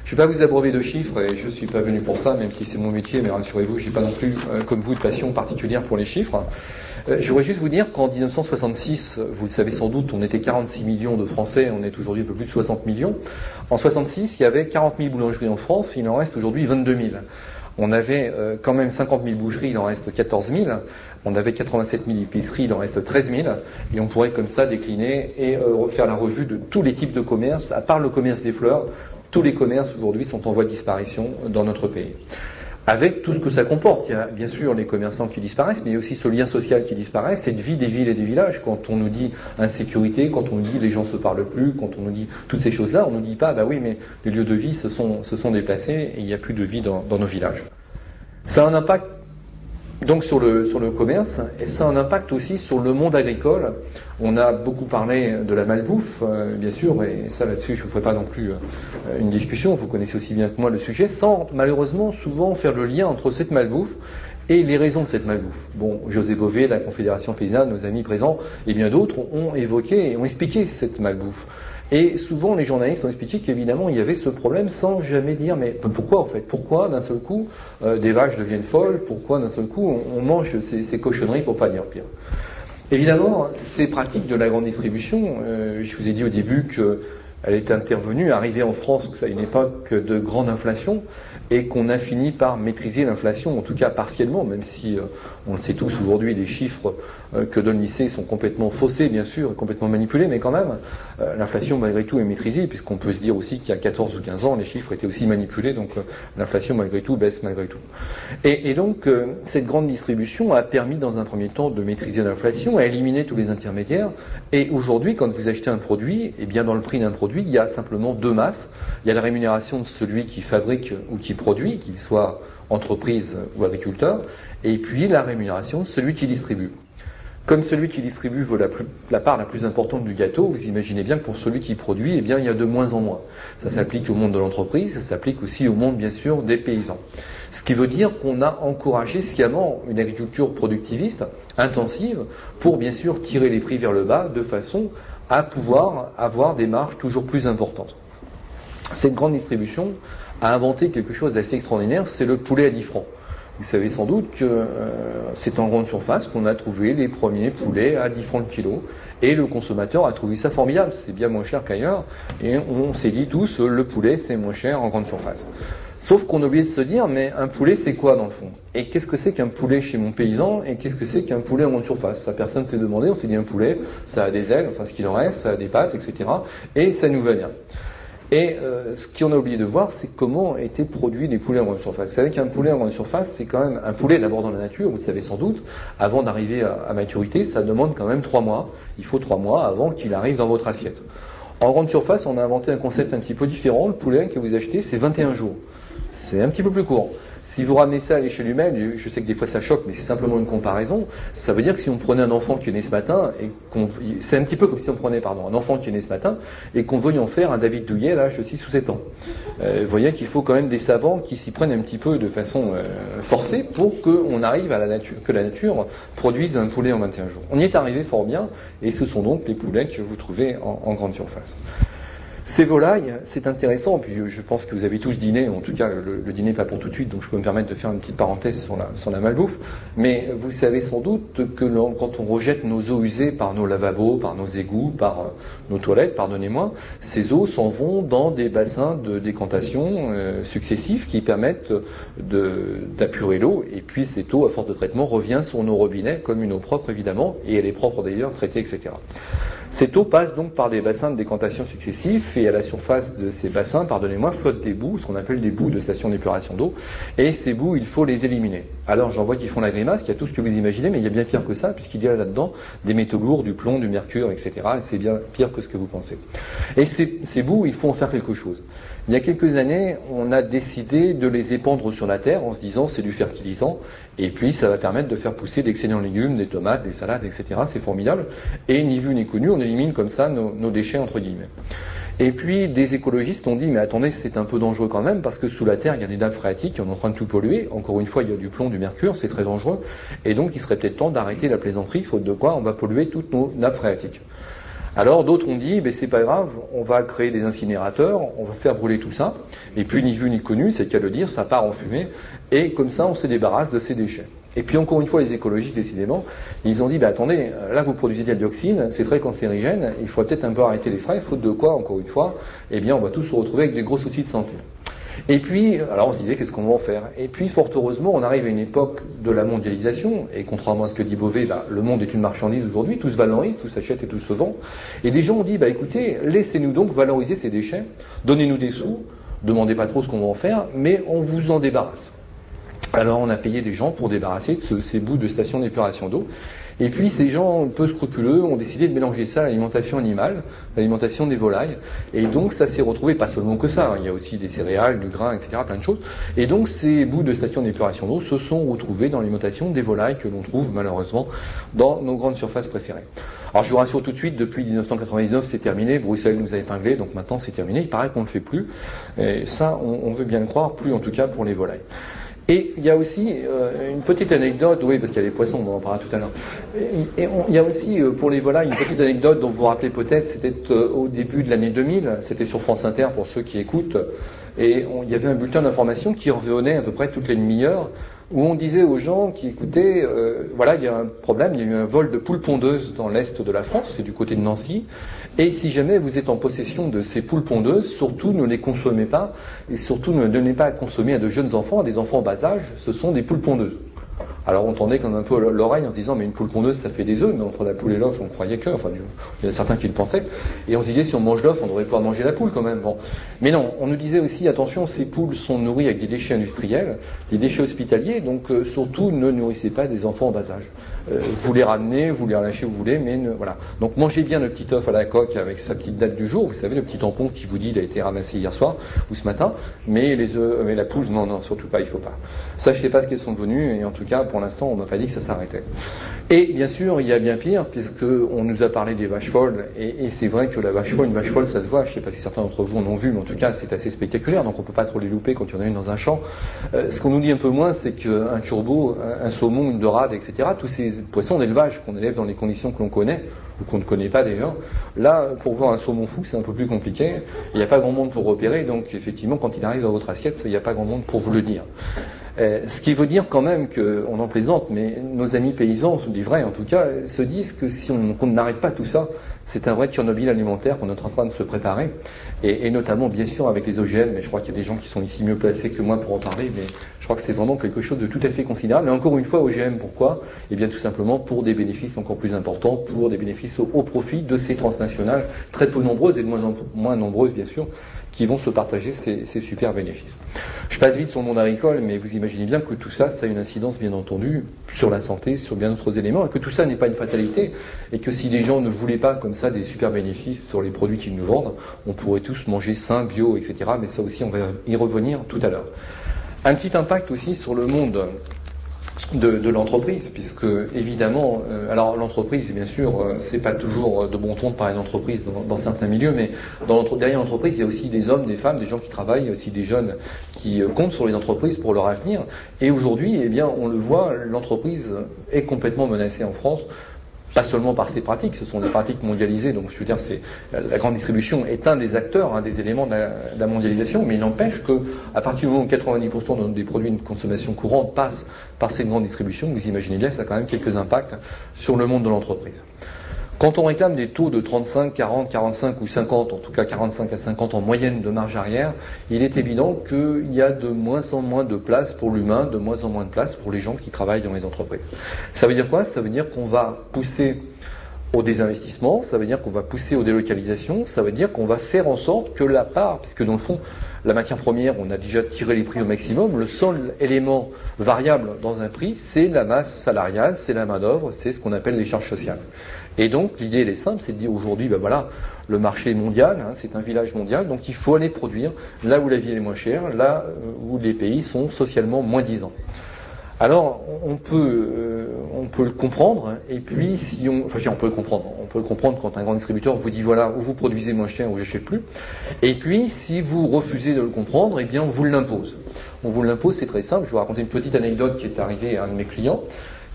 Speaker 1: Je ne vais pas vous abreuver de chiffres, et je ne suis pas venu pour ça, même si c'est mon métier, mais rassurez-vous, je n'ai pas non plus, comme vous, de passion particulière pour les chiffres. Je voudrais juste vous dire qu'en 1966, vous le savez sans doute, on était 46 millions de Français, on est aujourd'hui un peu plus de 60 millions. En 66, il y avait 40 000 boulangeries en France, il en reste aujourd'hui 22 000. On avait quand même 50 000 boucheries, il en reste 14 000. On avait 87 000 épiceries, il en reste 13 000. Et on pourrait comme ça décliner et refaire la revue de tous les types de commerces, à part le commerce des fleurs. Tous les commerces aujourd'hui sont en voie de disparition dans notre pays. Avec tout ce que ça comporte. Il y a bien sûr les commerçants qui disparaissent, mais il y a aussi ce lien social qui disparaît, cette vie des villes et des villages. Quand on nous dit insécurité, quand on nous dit les gens se parlent plus, quand on nous dit toutes ces choses-là, on ne nous dit pas, oui, mais les lieux de vie se sont déplacés et il n'y a plus de vie dans nos villages. Ça a un impact donc sur le commerce, et ça a un impact aussi sur le monde agricole. On a beaucoup parlé de la malbouffe, bien sûr, et ça là-dessus je ne vous ferai pas non plus une discussion, vous connaissez aussi bien que moi le sujet, sans malheureusement souvent faire le lien entre cette malbouffe et les raisons de cette malbouffe. Bon, José Bové, la Confédération paysanne, nos amis présents, et bien d'autres ont évoqué et ont expliqué cette malbouffe. Et souvent, les journalistes ont expliqué qu'évidemment, il y avait ce problème sans jamais dire, mais pourquoi en fait? Pourquoi d'un seul coup, des vaches deviennent folles? Pourquoi d'un seul coup, on mange ces cochonneries pour pas dire pire? Évidemment, ces pratiques de la grande distribution, je vous ai dit au début qu'elle est intervenue, arrivée en France à une époque de grande inflation, et qu'on a fini par maîtriser l'inflation, en tout cas partiellement, même si on le sait tous aujourd'hui, les chiffres que donne l'INSEE sont complètement faussés, bien sûr, et complètement manipulés, mais quand même, l'inflation malgré tout est maîtrisée, puisqu'on peut se dire aussi qu'il y a 14 ou 15 ans, les chiffres étaient aussi manipulés, donc l'inflation malgré tout baisse malgré tout. Et donc, cette grande distribution a permis dans un premier temps de maîtriser l'inflation, à éliminer tous les intermédiaires, et aujourd'hui, quand vous achetez un produit, eh bien dans le prix d'un produit, il y a simplement deux masses. Il y a la rémunération de celui qui fabrique ou qui produit, qu'il soit entreprise ou agriculteur, et puis la rémunération de celui qui distribue. Comme celui qui distribue veut la part la plus importante du gâteau, vous imaginez bien que pour celui qui produit, eh bien, il y a de moins en moins. Ça s'applique au monde de l'entreprise, ça s'applique aussi au monde, bien sûr, des paysans. Ce qui veut dire qu'on a encouragé sciemment une agriculture productiviste, intensive, pour bien sûr tirer les prix vers le bas, de façon à pouvoir avoir des marges toujours plus importantes. Cette grande distribution a inventé quelque chose d'assez extraordinaire, c'est le poulet à 10 francs. Vous savez sans doute que c'est en grande surface qu'on a trouvé les premiers poulets à 10 francs le kilo, et le consommateur a trouvé ça formidable, c'est bien moins cher qu'ailleurs, et on s'est dit tous, le poulet c'est moins cher en grande surface. Sauf qu'on a oublié de se dire, mais un poulet c'est quoi dans le fond? Et qu'est-ce que c'est qu'un poulet chez mon paysan, et qu'est-ce que c'est qu'un poulet en grande surface? Ça, personne s'est demandé, on s'est dit un poulet, ça a des ailes, enfin ce qu'il en reste, ça a des pattes, etc. Et ça nous va bien. Et ce qu'on a oublié de voir, c'est comment étaient produits les poulets en grande surface. Vous savez qu'un poulet en grande surface, c'est quand même un poulet d'abord dans la nature, vous le savez sans doute, avant d'arriver à maturité, ça demande quand même 3 mois. Il faut 3 mois avant qu'il arrive dans votre assiette. En grande surface, on a inventé un concept un petit peu différent. Le poulet que vous achetez, c'est 21 jours. C'est un petit peu plus court. Si vous ramenez ça à l'échelle humaine, je sais que des fois ça choque, mais c'est simplement une comparaison, ça veut dire que si on prenait un enfant qui est né ce matin, c'est un petit peu comme si on prenait un enfant qui est né ce matin, et qu'on veuille en faire un David Douillet à l'âge de 6 ou 7 ans. Vous voyez qu'il faut quand même des savants qui s'y prennent un petit peu de façon forcée pour qu'on arrive à la nature, que la nature produise un poulet en 21 jours. On y est arrivé fort bien, et ce sont donc les poulets que vous trouvez en grande surface. Ces volailles, c'est intéressant, puis je pense que vous avez tous dîné, en tout cas le dîner pas pour tout de suite, donc je peux me permettre de faire une petite parenthèse sur la malbouffe, mais vous savez sans doute que quand on rejette nos eaux usées par nos lavabos, par nos égouts, par nos toilettes, pardonnez-moi, ces eaux s'en vont dans des bassins de décantation successifs qui permettent d'apurer l'eau, et puis cette eau, à force de traitement, revient sur nos robinets comme une eau propre évidemment, et elle est propre d'ailleurs, traitée, etc. Cette eau passe donc par des bassins de décantation successifs et à la surface de ces bassins, pardonnez-moi, flottent des boues, ce qu'on appelle des boues de station d'épuration d'eau. Et ces boues, il faut les éliminer. Alors j'en vois qui font la grimace, il y a tout ce que vous imaginez, mais il y a bien pire que ça, puisqu'il y a là-dedans des métaux lourds, du plomb, du mercure, etc. Et c'est bien pire que ce que vous pensez. Et ces boues, il faut en faire quelque chose. Il y a quelques années, on a décidé de les épandre sur la terre en se disant c'est du fertilisant et puis ça va permettre de faire pousser d'excellents légumes, des tomates, des salades, etc. C'est formidable. Et ni vu ni connu, on élimine comme ça nos déchets entre guillemets. Et puis des écologistes ont dit mais attendez, c'est un peu dangereux quand même parce que sous la terre il y a des nappes phréatiques qui sont en train de tout polluer. Encore une fois, il y a du plomb, du mercure, c'est très dangereux. Et donc il serait peut-être temps d'arrêter la plaisanterie, faute de quoi on va polluer toutes nos nappes phréatiques. Alors d'autres ont dit, c'est pas grave, on va créer des incinérateurs, on va faire brûler tout ça, et puis ni vu ni connu, c'est le cas de le dire, ça part en fumée, et comme ça on se débarrasse de ces déchets. Et puis encore une fois, les écologistes, décidément, ils ont dit, attendez, là vous produisez de la dioxine, c'est très cancérigène, il faut peut-être un peu arrêter les frais, faute de quoi, encore une fois, on va tous se retrouver avec des gros soucis de santé. Et puis, alors on se disait, qu'est-ce qu'on va en faire? Et puis, fort heureusement, on arrive à une époque de la mondialisation, et contrairement à ce que dit Beauvais, le monde est une marchandise aujourd'hui, tout se valorise, tout s'achète et tout se vend. Et des gens ont dit, écoutez, laissez-nous donc valoriser ces déchets, donnez-nous des sous, demandez pas trop ce qu'on va en faire, mais on vous en débarrasse. Alors on a payé des gens pour débarrasser de ces bouts de stations d'épuration d'eau. Et puis ces gens peu scrupuleux ont décidé de mélanger ça à l'alimentation animale, l'alimentation des volailles. Et donc ça s'est retrouvé, pas seulement que ça, il y a aussi des céréales, du grain, etc., plein de choses. Et donc ces bouts de stations d'épuration d'eau se sont retrouvés dans l'alimentation des volailles que l'on trouve malheureusement dans nos grandes surfaces préférées. Alors je vous rassure tout de suite, depuis 1999 c'est terminé, Bruxelles nous a épinglés, donc maintenant c'est terminé, il paraît qu'on ne le fait plus. Et ça on veut bien le croire, plus en tout cas pour les volailles. Et il y a aussi une petite anecdote, oui, parce qu'il y a les poissons, on en parlera tout à l'heure. Il y a aussi pour les volailles une petite anecdote dont vous vous rappelez peut-être, c'était au début de l'année 2000, c'était sur France Inter pour ceux qui écoutent, et il y avait un bulletin d'information qui revenait à peu près toutes les demi-heures, où on disait aux gens qui écoutaient, il y a un problème, il y a eu un vol de poules pondeuses dans l'est de la France, c'est du côté de Nancy, et si jamais vous êtes en possession de ces poules pondeuses, surtout ne les consommez pas, et surtout ne donnez pas à consommer à de jeunes enfants, à des enfants en bas âge, ce sont des poules pondeuses. Alors on tendait comme un peu l'oreille en disant mais une poule pondeuse ça fait des œufs, mais entre la poule et l'œuf on croyait que, il y en a certains qui le pensaient, et on se disait si on mange l'œuf on devrait pouvoir manger la poule quand même. Bon. Mais non, on nous disait aussi attention, ces poules sont nourries avec des déchets industriels, des déchets hospitaliers, donc surtout ne nourrissez pas des enfants en bas âge. Vous les ramenez, vous les relâchez où vous voulez, mais voilà. Donc mangez bien le petit œuf à la coque avec sa petite date du jour, vous savez le petit tampon qui vous dit il a été ramassé hier soir ou ce matin, mais les œufs, mais la poule non surtout pas, il faut pas. Ça je sais pas ce qu'elles sont devenues, et en tout cas pour l'instant on m'a pas dit que ça s'arrêtait. Et bien sûr il y a bien pire, puisque on nous a parlé des vaches folles, et c'est vrai que la vache folle, une vache folle ça se voit, je sais pas si certains d'entre vous en ont vu, mais en tout cas c'est assez spectaculaire, donc on peut pas trop les louper quand il y en a une dans un champ. Ce qu'on nous dit un peu moins, c'est qu'un turbo, un saumon, une dorade, etc., tous ces poissons d'élevage qu'on élève dans les conditions que l'on connaît, ou qu'on ne connaît pas d'ailleurs, là, pour voir un saumon fou, c'est un peu plus compliqué, il n'y a pas grand monde pour repérer, donc effectivement, quand il arrive dans votre assiette, il n'y a pas grand monde pour vous le dire. Ce qui veut dire quand même qu'on en plaisante, mais nos amis paysans, des vrais en tout cas, se disent que si on n'arrête pas tout ça, c'est un vrai Tchernobyl alimentaire qu'on est en train de se préparer, et notamment bien sûr avec les OGM, mais je crois qu'il y a des gens qui sont ici mieux placés que moi pour en parler, mais je crois que c'est vraiment quelque chose de tout à fait considérable. Et encore une fois, OGM, pourquoi? Eh bien tout simplement pour des bénéfices encore plus importants, pour des bénéfices au profit de ces transnationales, très peu nombreuses et de moins en moins nombreuses bien sûr, qui vont se partager ces super bénéfices. Je passe vite sur le monde agricole, mais vous imaginez bien que tout ça, ça a une incidence bien entendu sur la santé, sur bien d'autres éléments, et que tout ça n'est pas une fatalité, et que si les gens ne voulaient pas comme ça des super bénéfices sur les produits qu'ils nous vendent, on pourrait tous manger sain, bio, etc. Mais ça aussi, on va y revenir tout à l'heure. Un petit impact aussi sur le monde de l'entreprise, puisque évidemment, alors l'entreprise, bien sûr, c'est pas toujours de bon ton de parler d'entreprise dans certains milieux, mais derrière l'entreprise, il y a aussi des hommes, des femmes, des gens qui travaillent, il y a aussi des jeunes qui comptent sur les entreprises pour leur avenir. Et aujourd'hui, eh bien, on le voit, l'entreprise est complètement menacée en France. Pas seulement par ces pratiques, ce sont des pratiques mondialisées, donc je veux dire, la grande distribution est un des acteurs, des éléments de la mondialisation, mais il n'empêche qu'à partir du moment où 90% des produits de consommation courante passent par cette grande distribution, vous imaginez bien que ça a quand même quelques impacts sur le monde de l'entreprise. Quand on réclame des taux de 35, 40, 45 ou 50, en tout cas 45 à 50 en moyenne de marge arrière, il est évident qu'il y a de moins en moins de place pour l'humain, de moins en moins de place pour les gens qui travaillent dans les entreprises. Ça veut dire quoi? Ça veut dire qu'on va pousser au désinvestissement, ça veut dire qu'on va pousser aux délocalisations, ça veut dire qu'on va faire en sorte que la part, puisque dans le fond, la matière première, on a déjà tiré les prix au maximum, le seul élément variable dans un prix, c'est la masse salariale, c'est la main-d'œuvre, c'est ce qu'on appelle les charges sociales. Et donc, l'idée, elle est simple, c'est de dire aujourd'hui, ben voilà, le marché est mondial, hein, c'est un village mondial, donc il faut aller produire là où la vie est moins chère, là où les pays sont socialement moins disants. Alors, on peut le comprendre, et puis si on peut le comprendre quand un grand distributeur vous dit voilà, ou vous produisez moins cher ou j'achète plus, et puis si vous refusez de le comprendre, eh bien on vous l'impose. On vous l'impose, c'est très simple, je vais vous raconter une petite anecdote qui est arrivée à un de mes clients,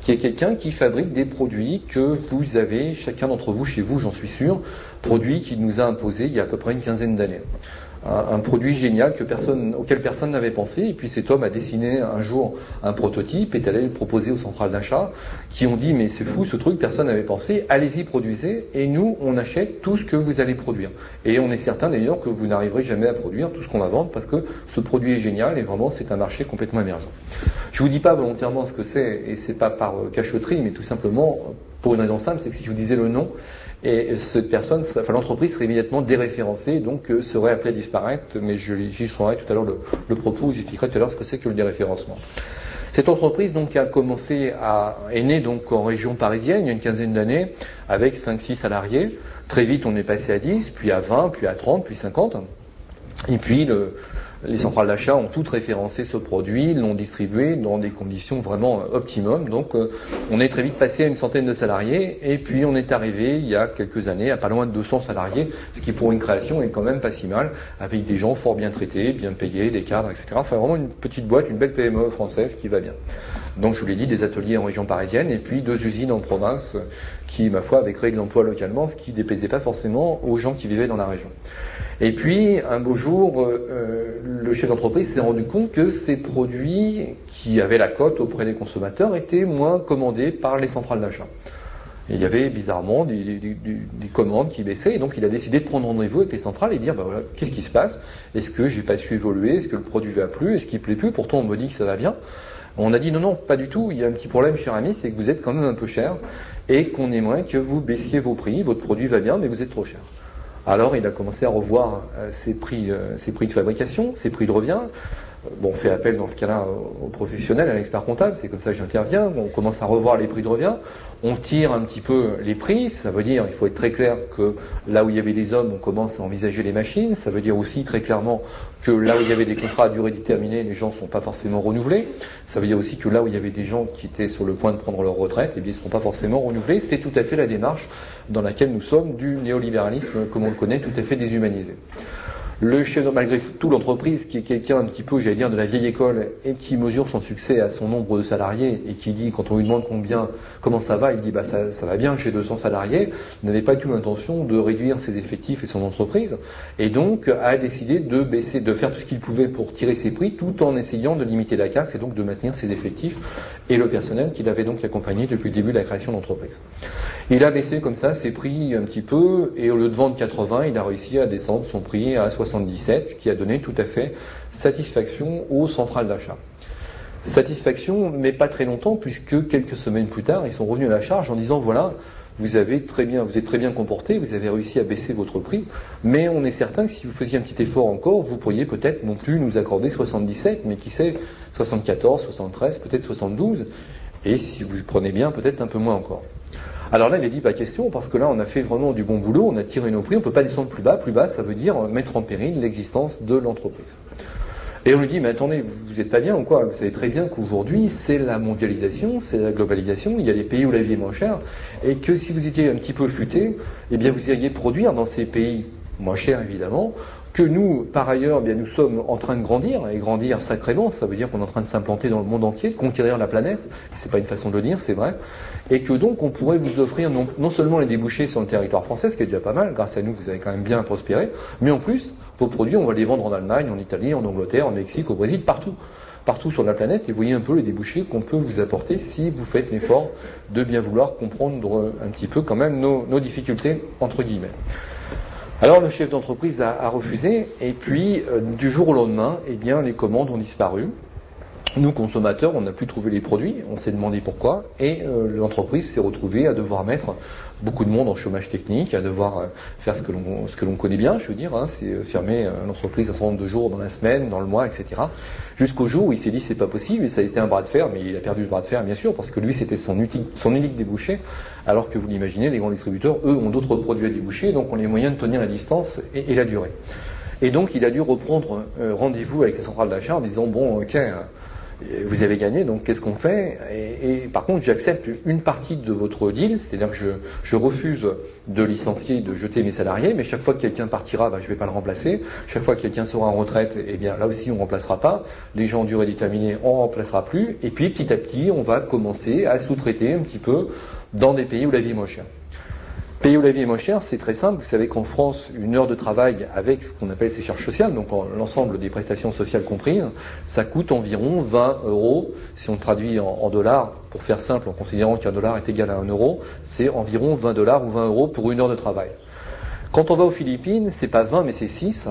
Speaker 1: qui est quelqu'un qui fabrique des produits que vous avez, chacun d'entre vous, chez vous, j'en suis sûr, produits qu'il nous a imposés il y a à peu près une quinzaine d'années. Un produit génial auquel personne n'avait pensé, et puis cet homme a dessiné un jour un prototype, est allé le proposer aux centrales d'achat, qui ont dit mais c'est fou ce truc, personne n'avait pensé, allez-y produisez, et nous on achète tout ce que vous allez produire. Et on est certain d'ailleurs que vous n'arriverez jamais à produire tout ce qu'on va vendre, parce que ce produit est génial, et vraiment c'est un marché complètement émergent. Je vous dis pas volontairement ce que c'est, et c'est pas par cachotterie, mais tout simplement pour une raison simple, c'est que si je vous disais le nom, et cette personne, l'entreprise serait immédiatement déréférencée, donc serait appelée à disparaître, mais j'illustrerai tout à l'heure le propos, j'expliquerai tout à l'heure ce que c'est que le déréférencement. Cette entreprise donc est née donc en région parisienne il y a une quinzaine d'années, avec 5-6 salariés. Très vite on est passé à 10, puis à 20, puis à 30, puis 50. Et puis les centrales d'achat ont toutes référencé ce produit, l'ont distribué dans des conditions vraiment optimum. Donc on est très vite passé à une centaine de salariés, et puis on est arrivé il y a quelques années à pas loin de 200 salariés, ce qui pour une création est quand même pas si mal, avec des gens fort bien traités, bien payés, des cadres, etc. Enfin vraiment une petite boîte, une belle PME française qui va bien. Donc je vous l'ai dit, des ateliers en région parisienne, et puis 2 usines en province qui, ma foi, avaient créé de l'emploi localement, ce qui ne déplaisait pas forcément aux gens qui vivaient dans la région. Et puis, un beau jour, le chef d'entreprise s'est rendu compte que ces produits qui avaient la cote auprès des consommateurs étaient moins commandés par les centrales d'achat. Et il y avait bizarrement des commandes qui baissaient, et donc il a décidé de prendre rendez-vous avec les centrales et dire bah voilà, qu'est-ce qui se passe? Est-ce que j'ai pas su évoluer? Est-ce que le produit va plus? Est-ce qu'il plaît plus? Pourtant on me dit que ça va bien. On a dit non, pas du tout, il y a un petit problème, cher ami, c'est que vous êtes quand même un peu cher et qu'on aimerait que vous baissiez vos prix, votre produit va bien mais vous êtes trop cher. Alors il a commencé à revoir ses prix de fabrication, ses prix de revient. Bon, on fait appel dans ce cas-là aux professionnels, à l'expert comptable, c'est comme ça que j'interviens. On commence à revoir les prix de revient, on tire un petit peu les prix, ça veut dire, il faut être très clair que là où il y avait des hommes, on commence à envisager les machines, ça veut dire aussi très clairement que là où il y avait des contrats à durée déterminée, les gens ne sont pas forcément renouvelés, ça veut dire aussi que là où il y avait des gens qui étaient sur le point de prendre leur retraite, eh bien, ils ne seront pas forcément renouvelés, c'est tout à fait la démarche dans laquelle nous sommes du néolibéralisme, comme on le connaît, tout à fait déshumanisé. Le chef, malgré tout, l'entreprise, qui est quelqu'un un petit peu, j'allais dire, de la vieille école, et qui mesure son succès à son nombre de salariés, et qui dit, quand on lui demande comment ça va, il dit, bah, ça va bien, j'ai 200 salariés, n'avait pas du tout l'intention de réduire ses effectifs et son entreprise, et donc a décidé de baisser, de faire tout ce qu'il pouvait pour tirer ses prix, tout en essayant de limiter la casse, et donc de maintenir ses effectifs et le personnel qu'il avait donc accompagné depuis le début de la création de l'entreprise. Il a baissé comme ça ses prix un petit peu, et au lieu de vendre 80, il a réussi à descendre son prix à 77, ce qui a donné tout à fait satisfaction aux centrales d'achat. Satisfaction, mais pas très longtemps, puisque quelques semaines plus tard, ils sont revenus à la charge en disant voilà, vous êtes très bien comporté, vous avez réussi à baisser votre prix, mais on est certain que si vous faisiez un petit effort encore, vous pourriez peut-être non plus nous accorder 77, mais qui sait, 74, 73, peut-être 72, et si vous prenez bien, peut-être un peu moins encore. Alors là, il a dit pas question, parce que là, on a fait vraiment du bon boulot, on a tiré nos prix, on ne peut pas descendre plus bas. Plus bas, ça veut dire mettre en péril l'existence de l'entreprise. Et on lui dit, mais attendez, vous êtes pas bien ou quoi? Vous savez très bien qu'aujourd'hui, c'est la mondialisation, c'est la globalisation, il y a des pays où la vie est moins chère, et que si vous étiez un petit peu futé, eh bien vous iriez produire dans ces pays moins chers, évidemment, que nous, par ailleurs, eh bien, nous sommes en train de grandir, et grandir sacrément, ça veut dire qu'on est en train de s'implanter dans le monde entier, de conquérir la planète, c'est pas une façon de le dire, c'est vrai, et que donc on pourrait vous offrir non seulement les débouchés sur le territoire français, ce qui est déjà pas mal, grâce à nous vous avez quand même bien prospéré, mais en plus, vos produits, on va les vendre en Allemagne, en Italie, en Angleterre, en Mexique, au Brésil, partout sur la planète, et vous voyez un peu les débouchés qu'on peut vous apporter si vous faites l'effort de bien vouloir comprendre un petit peu quand même nos difficultés, entre guillemets. Alors le chef d'entreprise a refusé, et puis du jour au lendemain, eh bien les commandes ont disparu. Nous, consommateurs, on n'a plus trouvé les produits, on s'est demandé pourquoi, et l'entreprise s'est retrouvée à devoir mettre beaucoup de monde en chômage technique, à devoir faire ce que l'on connaît bien, je veux dire, c'est fermer l'entreprise un certain nombre de jours dans la semaine, dans le mois, etc. Jusqu'au jour où il s'est dit c'est pas possible, et ça a été un bras de fer, mais il a perdu le bras de fer, bien sûr, parce que lui, c'était son unique débouché, alors que vous l'imaginez, les grands distributeurs, eux, ont d'autres produits à déboucher, donc ont les moyens de tenir la distance et la durée. Et donc, il a dû reprendre rendez-vous avec la centrale d'achat en disant, bon, ok, vous avez gagné, donc qu'est-ce qu'on fait ? Et par contre, j'accepte une partie de votre deal, c'est-à-dire que je refuse de licencier, de jeter mes salariés, mais chaque fois que quelqu'un partira, je ne vais pas le remplacer. Chaque fois que quelqu'un sera en retraite, eh bien là aussi on ne remplacera pas. Les gens en durée déterminée, on ne remplacera plus. Et puis petit à petit, on va commencer à sous-traiter un petit peu dans des pays où la vie est moins chère. Pays où la vie est moins chère, c'est très simple. Vous savez qu'en France, une heure de travail avec ce qu'on appelle ces charges sociales, donc l'ensemble des prestations sociales comprises, ça coûte environ 20 €. Si on traduit en dollars, pour faire simple, en considérant qu'un dollar est égal à 1 euro, c'est environ 20 $ ou 20 € pour une heure de travail. Quand on va aux Philippines, c'est pas 20 mais c'est 6,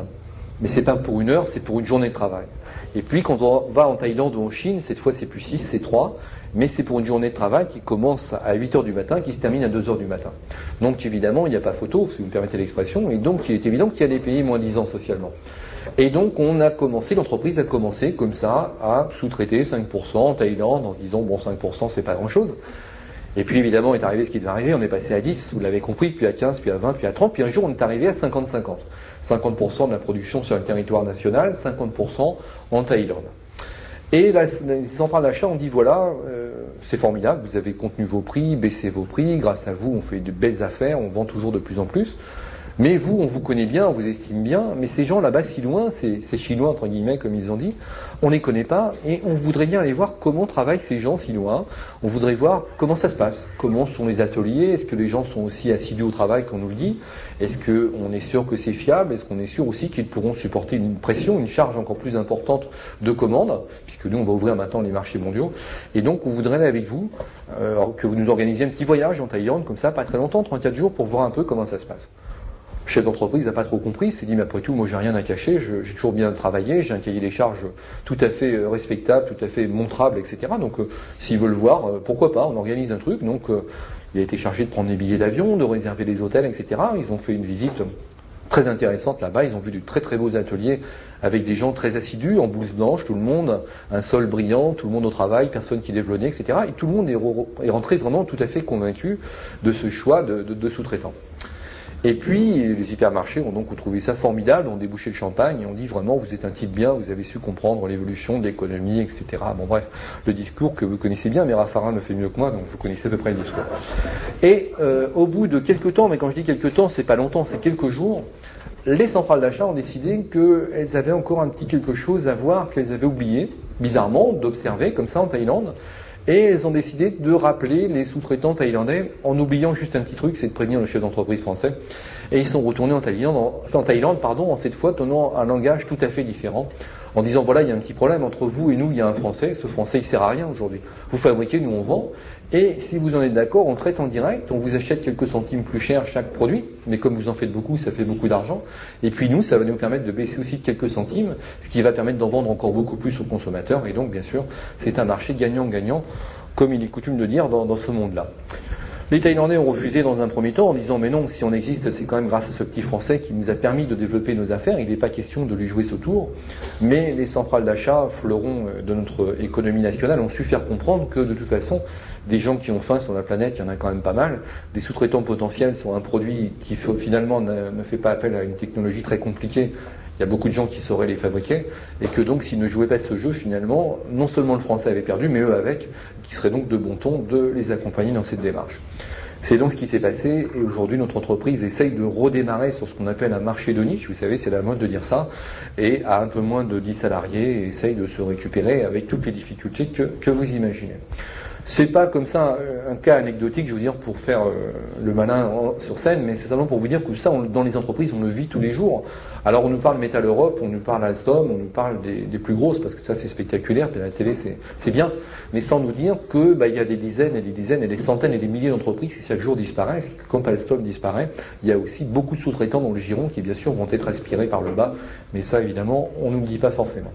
Speaker 1: mais c'est pas pour une heure, c'est pour une journée de travail. Et puis quand on va en Thaïlande ou en Chine, cette fois c'est plus 6, c'est 3, mais c'est pour une journée de travail qui commence à 8 h du matin, qui se termine à 2 h du matin. Donc évidemment, il n'y a pas photo, si vous me permettez l'expression, et donc il est évident qu'il y a des pays moins 10 ans socialement. Et donc l'entreprise a commencé comme ça à sous-traiter 5% en Thaïlande en se disant, bon 5% c'est pas grand-chose. Et puis évidemment est arrivé ce qui devait arriver, on est passé à 10, vous l'avez compris, puis à 15, puis à 20, puis à 30, puis un jour on est arrivé à 50-50. 50% de la production sur le territoire national, 50% en Thaïlande. Et les centrales d'achat ont dit voilà, c'est formidable, vous avez contenu vos prix, baissé vos prix, grâce à vous on fait de belles affaires, on vend toujours de plus en plus. Mais vous, on vous connaît bien, on vous estime bien, mais ces gens là-bas si loin, ces Chinois entre guillemets comme ils ont dit, on les connaît pas et on voudrait bien aller voir comment travaillent ces gens si loin. On voudrait voir comment ça se passe, comment sont les ateliers, est-ce que les gens sont aussi assidus au travail qu'on nous le dit, est-ce qu'on est sûr que c'est fiable, est-ce qu'on est sûr aussi qu'ils pourront supporter une pression, une charge encore plus importante de commandes, puisque nous on va ouvrir maintenant les marchés mondiaux, et donc on voudrait aller avec vous, que vous nous organisiez un petit voyage en Thaïlande, comme ça, pas très longtemps, 3-4 jours, pour voir un peu comment ça se passe. Le chef d'entreprise n'a pas trop compris, il s'est dit mais après tout moi j'ai rien à cacher, j'ai toujours bien travaillé, j'ai un cahier des charges tout à fait respectable, tout à fait montrable, etc. Donc s'ils veulent voir, pourquoi pas, on organise un truc. Donc il a été chargé de prendre les billets d'avion, de réserver les hôtels, etc. Ils ont fait une visite très intéressante là-bas, ils ont vu de très très beaux ateliers avec des gens très assidus, en blouse blanche, tout le monde, un sol brillant, tout le monde au travail, personne qui lève le nez, etc. Et tout le monde est rentré vraiment tout à fait convaincu de ce choix de sous-traitants. Et puis, les hypermarchés ont donc trouvé ça formidable, ont débouché le champagne et ont dit vraiment, vous êtes un type bien, vous avez su comprendre l'évolution de l'économie, etc. Bon bref, le discours que vous connaissez bien, mais Raffarin le fait mieux que moi, donc vous connaissez à peu près le discours. Et au bout de quelques temps, mais quand je dis quelques temps, c'est pas longtemps, c'est quelques jours, les centrales d'achat ont décidé qu'elles avaient encore un petit quelque chose à voir qu'elles avaient oublié, bizarrement, d'observer comme ça en Thaïlande. Et elles ont décidé de rappeler les sous-traitants thaïlandais en oubliant juste un petit truc, c'est de prévenir le chef d'entreprise français. Et ils sont retournés en Thaïlande, en cette fois tenant un langage tout à fait différent, en disant voilà, il y a un petit problème entre vous et nous, il y a un Français, ce Français il sert à rien aujourd'hui. Vous fabriquez, nous on vend, et si vous en êtes d'accord, on traite en direct, on vous achète quelques centimes plus cher chaque produit, mais comme vous en faites beaucoup, ça fait beaucoup d'argent, et puis nous, ça va nous permettre de baisser aussi de quelques centimes, ce qui va permettre d'en vendre encore beaucoup plus aux consommateurs, et donc bien sûr, c'est un marché gagnant-gagnant, comme il est coutume de dire dans ce monde-là. Les Thaïlandais ont refusé dans un premier temps en disant mais non, si on existe, c'est quand même grâce à ce petit Français qui nous a permis de développer nos affaires, il n'est pas question de lui jouer ce tour. Mais les centrales d'achat, fleurons de notre économie nationale, ont su faire comprendre que de toute façon, des gens qui ont faim sur la planète, il y en a quand même pas mal, des sous-traitants potentiels sur un produit qui finalement ne fait pas appel à une technologie très compliquée. Il y a beaucoup de gens qui sauraient les fabriquer, et que donc s'ils ne jouaient pas ce jeu, finalement, non seulement le français avait perdu, mais eux avec, qui serait donc de bon ton de les accompagner dans cette démarche. C'est donc ce qui s'est passé, et aujourd'hui notre entreprise essaye de redémarrer sur ce qu'on appelle un marché de niche, vous savez, c'est la mode de dire ça, et à un peu moins de 10 salariés, et essaye de se récupérer avec toutes les difficultés que vous imaginez. C'est pas comme ça un cas anecdotique, je veux dire, pour faire le malin sur scène, mais c'est simplement pour vous dire que ça, dans les entreprises, on le vit tous les jours. Alors on nous parle Metal Europe, on nous parle Alstom, on nous parle des plus grosses, parce que ça c'est spectaculaire, puis la télé c'est bien, mais sans nous dire que il y a des dizaines et des dizaines et des centaines et des milliers d'entreprises qui chaque jour disparaissent. Quand Alstom disparaît, il y a aussi beaucoup de sous-traitants dans le giron qui bien sûr vont être aspirés par le bas, mais ça évidemment on nous le dit pas forcément.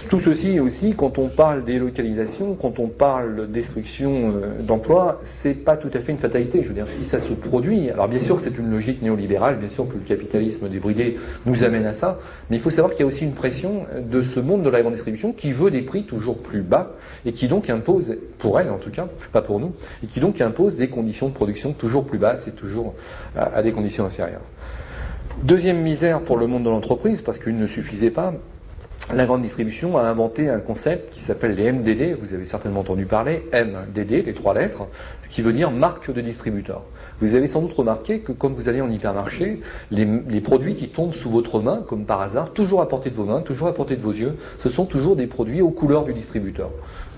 Speaker 1: Tout ceci aussi, quand on parle délocalisation, quand on parle de destruction d'emplois, c'est pas tout à fait une fatalité. Je veux dire, si ça se produit, alors bien sûr que c'est une logique néolibérale, bien sûr que le capitalisme débridé nous amène à ça, mais il faut savoir qu'il y a aussi une pression de ce monde de la grande distribution qui veut des prix toujours plus bas et qui donc impose, pour elle en tout cas, pas pour nous, et qui donc impose des conditions de production toujours plus basses et toujours à des conditions inférieures. Deuxième misère pour le monde de l'entreprise, parce qu'il ne suffisait pas, la grande distribution a inventé un concept qui s'appelle les MDD, vous avez certainement entendu parler, MDD, les 3 lettres, ce qui veut dire marque de distributeur. Vous avez sans doute remarqué que quand vous allez en hypermarché, les produits qui tombent sous votre main, comme par hasard, toujours à portée de vos mains, toujours à portée de vos yeux, ce sont toujours des produits aux couleurs du distributeur.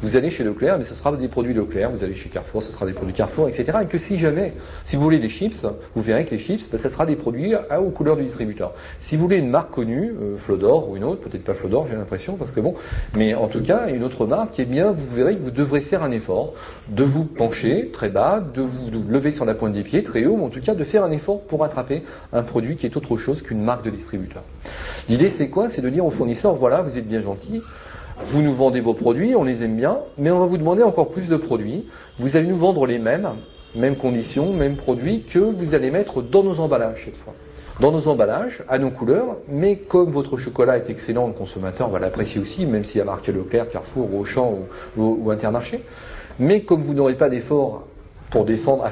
Speaker 1: Vous allez chez Leclerc, mais ce sera des produits Leclerc, vous allez chez Carrefour, ce sera des produits Carrefour, etc. Et que si vous voulez des chips, vous verrez que les chips, ça sera des produits aux couleurs du distributeur. Si vous voulez une marque connue, Flodor ou une autre, peut-être pas Flodor, j'ai l'impression, parce que bon, mais en tout cas, une autre marque, eh bien, vous verrez que vous devrez faire un effort, de vous pencher très bas, de vous lever sur la pointe des pieds très haut, mais en tout cas, de faire un effort pour attraper un produit qui est autre chose qu'une marque de distributeur. L'idée, c'est quoi? C'est de dire aux fournisseurs, voilà, vous êtes bien gentils, vous nous vendez vos produits, on les aime bien, mais on va vous demander encore plus de produits. Vous allez nous vendre les mêmes conditions, mêmes produits que vous allez mettre dans nos emballages cette fois. Dans nos emballages, à nos couleurs, mais comme votre chocolat est excellent, le consommateur va l'apprécier aussi, même s'il y a marqué Leclerc, Carrefour, Auchan ou Intermarché. Mais comme vous n'aurez pas d'effort pour défendre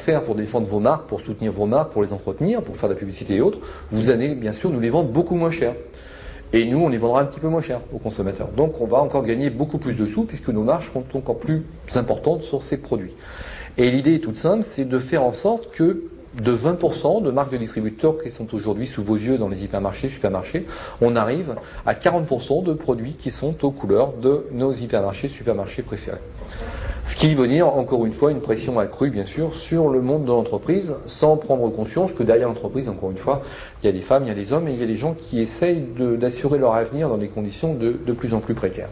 Speaker 1: vos marques, pour soutenir vos marques, pour les entretenir, pour faire de la publicité et autres, vous allez bien sûr nous les vendre beaucoup moins cher. Et nous, on les vendra un petit peu moins cher aux consommateurs. Donc, on va encore gagner beaucoup plus de sous puisque nos marges seront encore plus importantes sur ces produits. Et l'idée est toute simple, c'est de faire en sorte que de 20% de marques de distributeurs qui sont aujourd'hui sous vos yeux dans les hypermarchés, supermarchés, on arrive à 40% de produits qui sont aux couleurs de nos hypermarchés, supermarchés préférés. Ce qui veut dire, encore une fois, une pression accrue, bien sûr, sur le monde de l'entreprise, sans prendre conscience que derrière l'entreprise, encore une fois, il y a des femmes, il y a des hommes, et il y a des gens qui essayent d'assurer leur avenir dans des conditions de plus en plus précaires.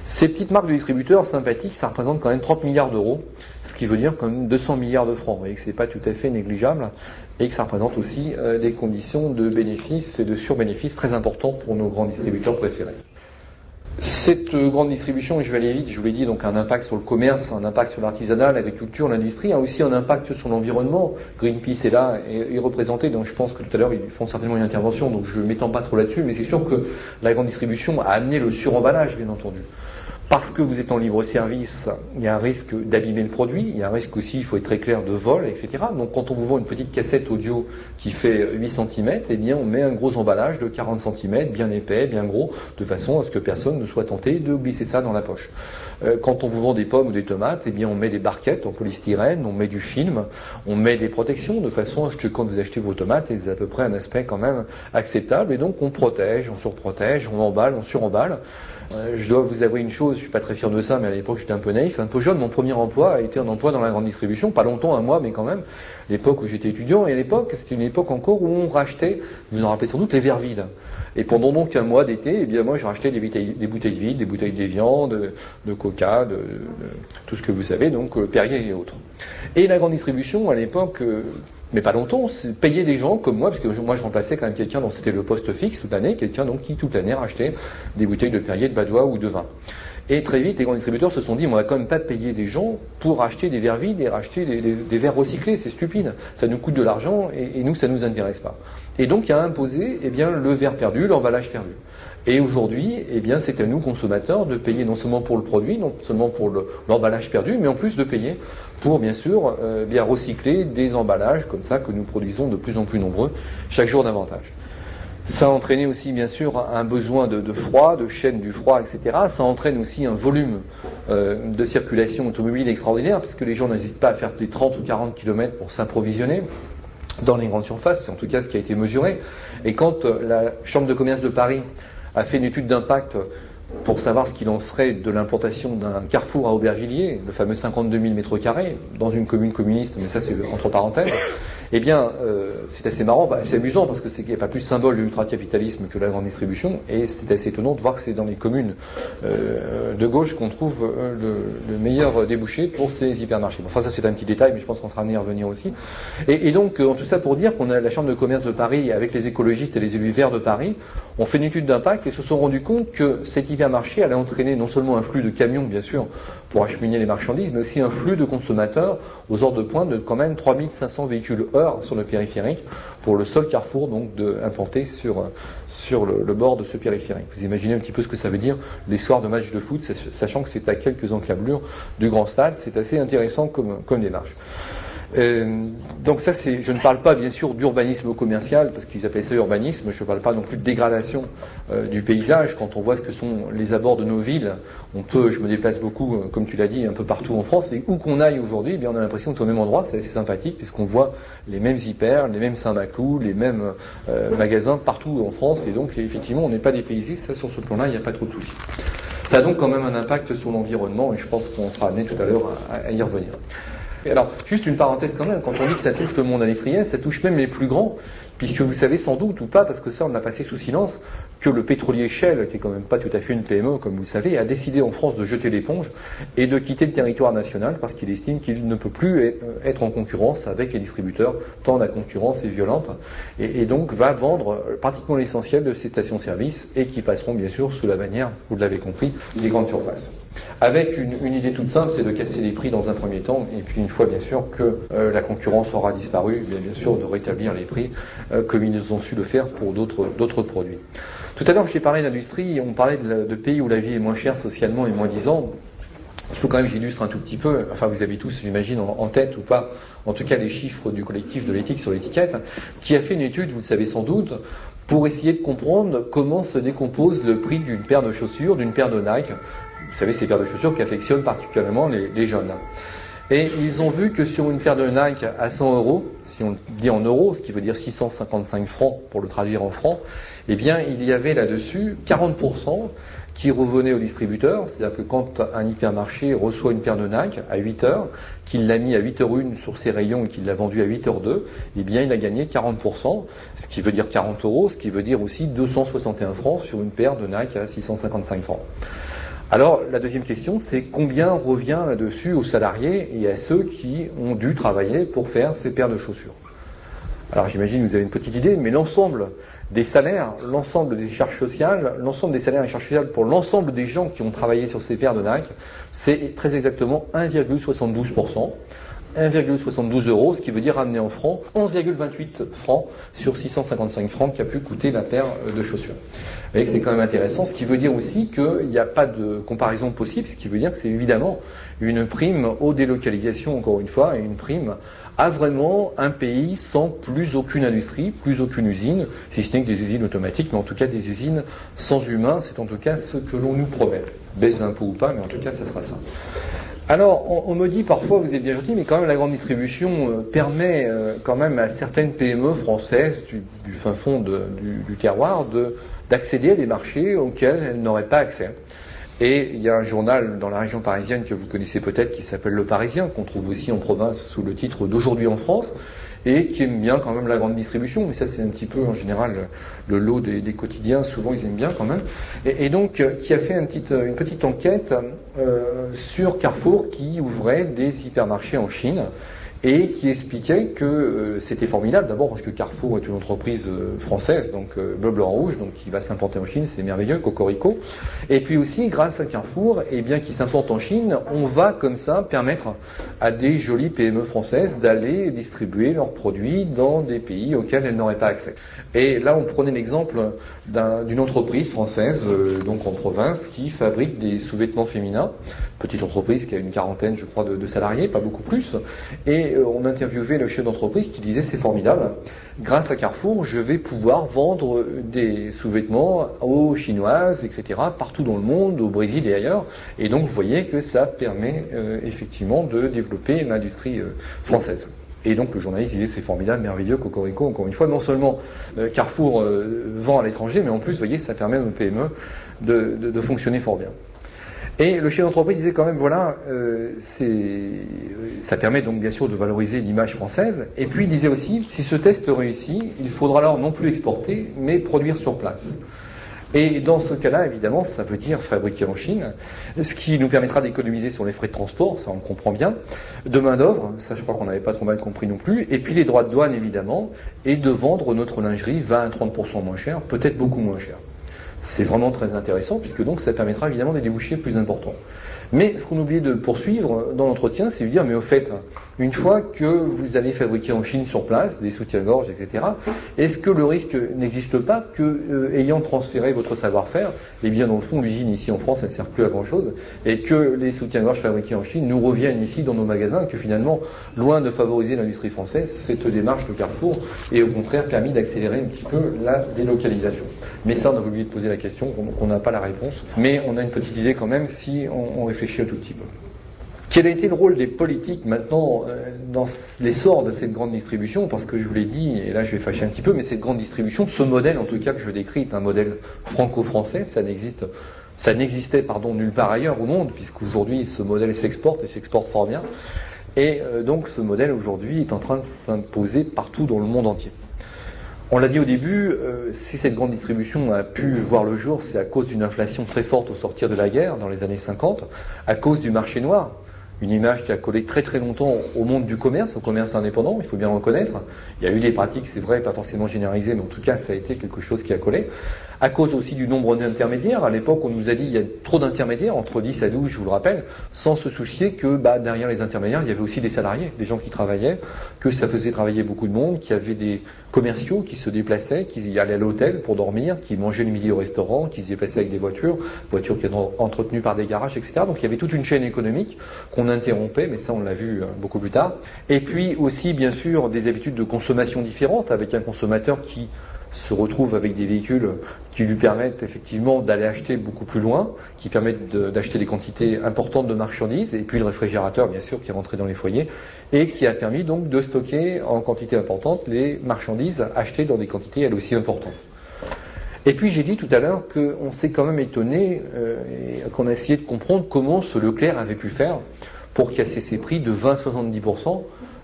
Speaker 1: Ces petites marques de distributeurs sympathiques, ça représente quand même 30 milliards d'euros, ce qui veut dire quand même 200 milliards de francs. Vous voyez que c'est pas tout à fait négligeable, et que ça représente aussi des conditions de bénéfices et de surbénéfices très importants pour nos grands distributeurs préférés. Cette grande distribution, et je vais aller vite, je vous l'ai dit, donc un impact sur le commerce, un impact sur l'artisanat, l'agriculture, l'industrie, a aussi un impact sur l'environnement. Greenpeace est là, est représenté, donc je pense que tout à l'heure ils font certainement une intervention, donc je ne m'étends pas trop là-dessus, mais c'est sûr que la grande distribution a amené le suremballage, bien entendu. Parce que vous êtes en libre service, il y a un risque d'abîmer le produit, il y a un risque aussi, il faut être très clair, de vol, etc. Donc quand on vous vend une petite cassette audio qui fait 8 cm, eh bien on met un gros emballage de 40 cm, bien épais, bien gros, de façon à ce que personne ne soit tenté de glisser ça dans la poche. Quand on vous vend des pommes ou des tomates, eh bien on met des barquettes en polystyrène, on met du film, on met des protections, de façon à ce que quand vous achetez vos tomates, elles aient à peu près un aspect quand même acceptable, et donc on protège, on surprotège, on emballe, on suremballe. Je dois vous avouer une chose, je suis pas très fier de ça, mais à l'époque j'étais un peu naïf, un peu jeune. Mon premier emploi a été un emploi dans la grande distribution, pas longtemps, un mois, mais quand même. L'époque où j'étais étudiant, et à l'époque, c'était une époque encore où on rachetait, vous en rappelez sans doute, les verres vides. Et pendant donc un mois d'été, eh bien moi je rachetais des bouteilles vides, des bouteilles d'Évian, de Coca, de tout ce que vous savez, donc Perrier et autres. Et la grande distribution, à l'époque, mais pas longtemps, payer des gens comme moi, parce que moi je remplaçais quand même quelqu'un dont c'était le poste fixe toute l'année, quelqu'un donc qui toute l'année rachetait des bouteilles de Perrier, de Badois ou de vin. Et très vite, les grands distributeurs se sont dit, on va quand même pas payer des gens pour acheter des verres vides et racheter des verres recyclés, c'est stupide, ça nous coûte de l'argent et nous ça nous intéresse pas. Et donc il a imposé le verre perdu, l'emballage perdu. Et aujourd'hui, c'est à nous consommateurs de payer non seulement pour le produit, non seulement pour l'emballage perdu, mais en plus de payer pour bien sûr recycler des emballages comme ça que nous produisons de plus en plus nombreux chaque jour davantage. Ça a entraîné aussi bien sûr un besoin de froid, de chaîne du froid, etc. Ça entraîne aussi un volume de circulation automobile extraordinaire, parce que les gens n'hésitent pas à faire des 30 ou 40 km pour s'approvisionner dans les grandes surfaces, c'est en tout cas ce qui a été mesuré. Et quand la Chambre de commerce de Paris a fait une étude d'impact pour savoir ce qu'il en serait de l'implantation d'un carrefour à Aubervilliers, le fameux 52 000 m², dans une commune communiste, mais ça c'est entre parenthèses, Eh bien, c'est assez marrant, c'est amusant parce que c'est qu'il n'y a pas plus symbole de l'ultracapitalisme que la grande distribution, et c'est assez étonnant de voir que c'est dans les communes de gauche qu'on trouve le meilleur débouché pour ces hypermarchés. Enfin, ça c'est un petit détail, mais je pense qu'on sera amené à revenir aussi. Et donc, tout ça pour dire qu'on a la Chambre de commerce de Paris, avec les écologistes et les élus verts de Paris, ont fait une étude d'impact et se sont rendus compte que cet hypermarché allait entraîner non seulement un flux de camions, bien sûr, pour acheminer les marchandises, mais aussi un flux de consommateurs aux heures de pointe de quand même 3500 véhicules heure sur le périphérique, pour le seul carrefour donc implanté sur le bord de ce périphérique. Vous imaginez un petit peu ce que ça veut dire les soirs de matchs de foot, sachant que c'est à quelques encablures du grand stade. C'est assez intéressant comme démarche. Donc ça, je ne parle pas bien sûr d'urbanisme commercial, parce qu'ils appellent ça urbanisme, je ne parle pas non plus de dégradation du paysage. Quand on voit ce que sont les abords de nos villes, je me déplace beaucoup, comme tu l'as dit, un peu partout en France, et où qu'on aille aujourd'hui, eh bien on a l'impression que au même endroit, c'est assez sympathique, puisqu'on voit les mêmes hyper, les mêmes Saint-Maclou, les mêmes magasins partout en France, et donc effectivement on n'est pas dépaysé, ça sur ce plan-là, il n'y a pas trop de soucis. Ça a donc quand même un impact sur l'environnement, et je pense qu'on sera amené tout à l'heure à y revenir. Alors, juste une parenthèse quand même, quand on dit que ça touche le monde industriel, ça touche même les plus grands, puisque vous savez sans doute, ou pas, parce que ça on l'a passé sous silence, que le pétrolier Shell, qui est quand même pas tout à fait une PME, comme vous le savez, a décidé en France de jeter l'éponge et de quitter le territoire national, parce qu'il estime qu'il ne peut plus être en concurrence avec les distributeurs, tant la concurrence est violente, et donc va vendre pratiquement l'essentiel de ces stations-service, et qui passeront bien sûr sous la bannière, vous l'avez compris, des grandes surfaces. Avec une idée toute simple, c'est de casser les prix dans un premier temps, et puis une fois bien sûr que la concurrence aura disparu, bien sûr de rétablir les prix comme ils ont su le faire pour d'autres produits. Tout à l'heure, je t'ai parlé d'industrie, on parlait de pays où la vie est moins chère socialement et moins disant. Il faut quand même que j'illustre un tout petit peu, enfin vous avez tous, j'imagine, en tête ou pas, en tout cas les chiffres du collectif de l'éthique sur l'étiquette, qui a fait une étude, vous le savez sans doute, pour essayer de comprendre comment se décompose le prix d'une paire de chaussures, d'une paire de Nike. Vous savez, ces paires de chaussures qui affectionnent particulièrement les jeunes. Et ils ont vu que sur une paire de Nike à 100 euros, si on le dit en euros, ce qui veut dire 655 francs pour le traduire en francs, eh bien il y avait là-dessus 40% qui revenait au distributeur, c'est-à-dire que quand un hypermarché reçoit une paire de Nike à 8 heures, qu'il l'a mis à 8h01 sur ses rayons et qu'il l'a vendu à 8h02, eh bien il a gagné 40%, ce qui veut dire 40 euros, ce qui veut dire aussi 261 francs sur une paire de Nike à 655 francs. Alors, la deuxième question, c'est combien revient là-dessus aux salariés et à ceux qui ont dû travailler pour faire ces paires de chaussures. Alors, j'imagine que vous avez une petite idée, mais l'ensemble des salaires, l'ensemble des charges sociales, l'ensemble des salaires et charges sociales pour l'ensemble des gens qui ont travaillé sur ces paires de Nike, c'est très exactement 1,72%. 1,72 euros, ce qui veut dire ramener en francs 11,28 francs sur 655 francs qu'a pu coûter la paire de chaussures. Vous voyez que c'est quand même intéressant, ce qui veut dire aussi qu'il n'y a pas de comparaison possible, ce qui veut dire que c'est évidemment une prime aux délocalisations, encore une fois, et une prime à vraiment un pays sans plus aucune industrie, plus aucune usine, si ce n'est que des usines automatiques, mais en tout cas des usines sans humains, c'est en tout cas ce que l'on nous promet. Baisse d'impôt ou pas, mais en tout cas ça sera ça. Alors, on me dit parfois, vous êtes bien gentil, mais quand même la grande distribution permet quand même à certaines PME françaises du fin fond du terroir d'accéder à des marchés auxquels elles n'auraient pas accès. Et il y a un journal dans la région parisienne que vous connaissez peut-être qui s'appelle Le Parisien, qu'on trouve aussi en province sous le titre d'Aujourd'hui en France, et qui aime bien quand même la grande distribution, mais ça c'est un petit peu en général le lot des quotidiens, souvent ils aiment bien quand même, et donc qui a fait une petite enquête sur Carrefour qui ouvrait des hypermarchés en Chine, et qui expliquait que c'était formidable, d'abord parce que Carrefour est une entreprise française, donc bleu, blanc, rouge, donc qui va s'implanter en Chine, c'est merveilleux, cocorico, et puis aussi grâce à Carrefour, et bien qui s'implante en Chine, on va comme ça permettre à des jolies PME françaises d'aller distribuer leurs produits dans des pays auxquels elles n'auraient pas accès. Et là on prenait l'exemple d'une entreprise française, donc en province, qui fabrique des sous-vêtements féminins, petite entreprise qui a une quarantaine, je crois, de salariés, pas beaucoup plus, et on interviewait le chef d'entreprise qui disait c'est formidable, grâce à Carrefour, je vais pouvoir vendre des sous-vêtements aux Chinoises, etc., partout dans le monde, au Brésil et ailleurs, et donc vous voyez que ça permet effectivement de développer l'industrie française. Et donc le journaliste disait c'est formidable, merveilleux, cocorico, encore une fois, non seulement Carrefour vend à l'étranger, mais en plus, vous voyez, ça permet à nos PME de fonctionner fort bien. Et le chef d'entreprise disait quand même, voilà, ça permet donc bien sûr de valoriser l'image française. Et puis il disait aussi, si ce test réussit, il faudra alors non plus exporter, mais produire sur place. Et dans ce cas-là, évidemment, ça veut dire fabriquer en Chine, ce qui nous permettra d'économiser sur les frais de transport, ça on le comprend bien, de main-d'œuvre, ça je crois qu'on n'avait pas trop mal compris non plus, et puis les droits de douane évidemment, et de vendre notre lingerie 20 à 30% moins cher, peut-être beaucoup moins cher. C'est vraiment très intéressant, puisque donc ça permettra évidemment des débouchés plus importants. Mais ce qu'on oublie de poursuivre dans l'entretien, c'est de dire, mais au fait, une fois que vous allez fabriquer en Chine sur place, des soutiens-gorge, etc., est-ce que le risque n'existe pas que, ayant transféré votre savoir-faire, eh bien dans le fond, l'usine ici en France, elle ne sert plus à grand-chose, et que les soutiens-gorge fabriqués en Chine nous reviennent ici dans nos magasins, que finalement, loin de favoriser l'industrie française, cette démarche de Carrefour est au contraire permis d'accélérer un petit peu la délocalisation. Mais ça, on a oublié de poser la question, donc on n'a pas la réponse, mais on a une petite idée quand même si on réfléchit un tout petit peu. Quel a été le rôle des politiques maintenant dans l'essor de cette grande distribution? Parce que je vous l'ai dit, et là je vais fâcher un petit peu, mais cette grande distribution, ce modèle en tout cas que je décris est un modèle franco-français, ça n'existait nulle part ailleurs au monde, puisqu'aujourd'hui ce modèle s'exporte et s'exporte fort bien. Et donc ce modèle aujourd'hui est en train de s'imposer partout dans le monde entier. On l'a dit au début, si cette grande distribution a pu voir le jour, c'est à cause d'une inflation très forte au sortir de la guerre, dans les années 50, à cause du marché noir, une image qui a collé très très longtemps au monde du commerce, au commerce indépendant, il faut bien le reconnaître. Il y a eu des pratiques, c'est vrai, pas forcément généralisées, mais en tout cas ça a été quelque chose qui a collé. À cause aussi du nombre d'intermédiaires, à l'époque on nous a dit il y a trop d'intermédiaires, entre 10 à 12 je vous le rappelle, sans se soucier que derrière les intermédiaires il y avait aussi des salariés, des gens qui travaillaient, que ça faisait travailler beaucoup de monde, qu'il y avait des commerciaux qui se déplaçaient, qui allaient à l'hôtel pour dormir, qui mangeaient le midi au restaurant, qui se déplaçaient avec des voitures qui étaient entretenues par des garages, etc. Donc il y avait toute une chaîne économique qu'on interrompait, mais ça on l'a vu beaucoup plus tard. Et puis aussi bien sûr des habitudes de consommation différentes, avec un consommateur qui se retrouve avec des véhicules qui lui permettent effectivement d'aller acheter beaucoup plus loin, qui permettent d'acheter des quantités importantes de marchandises, et puis le réfrigérateur bien sûr qui est rentré dans les foyers, et qui a permis donc de stocker en quantité importante les marchandises achetées dans des quantités elles aussi importantes. Et puis j'ai dit tout à l'heure qu'on s'est quand même étonné, et qu'on a essayé de comprendre comment ce Leclerc avait pu faire pour casser ses prix de 20-70%,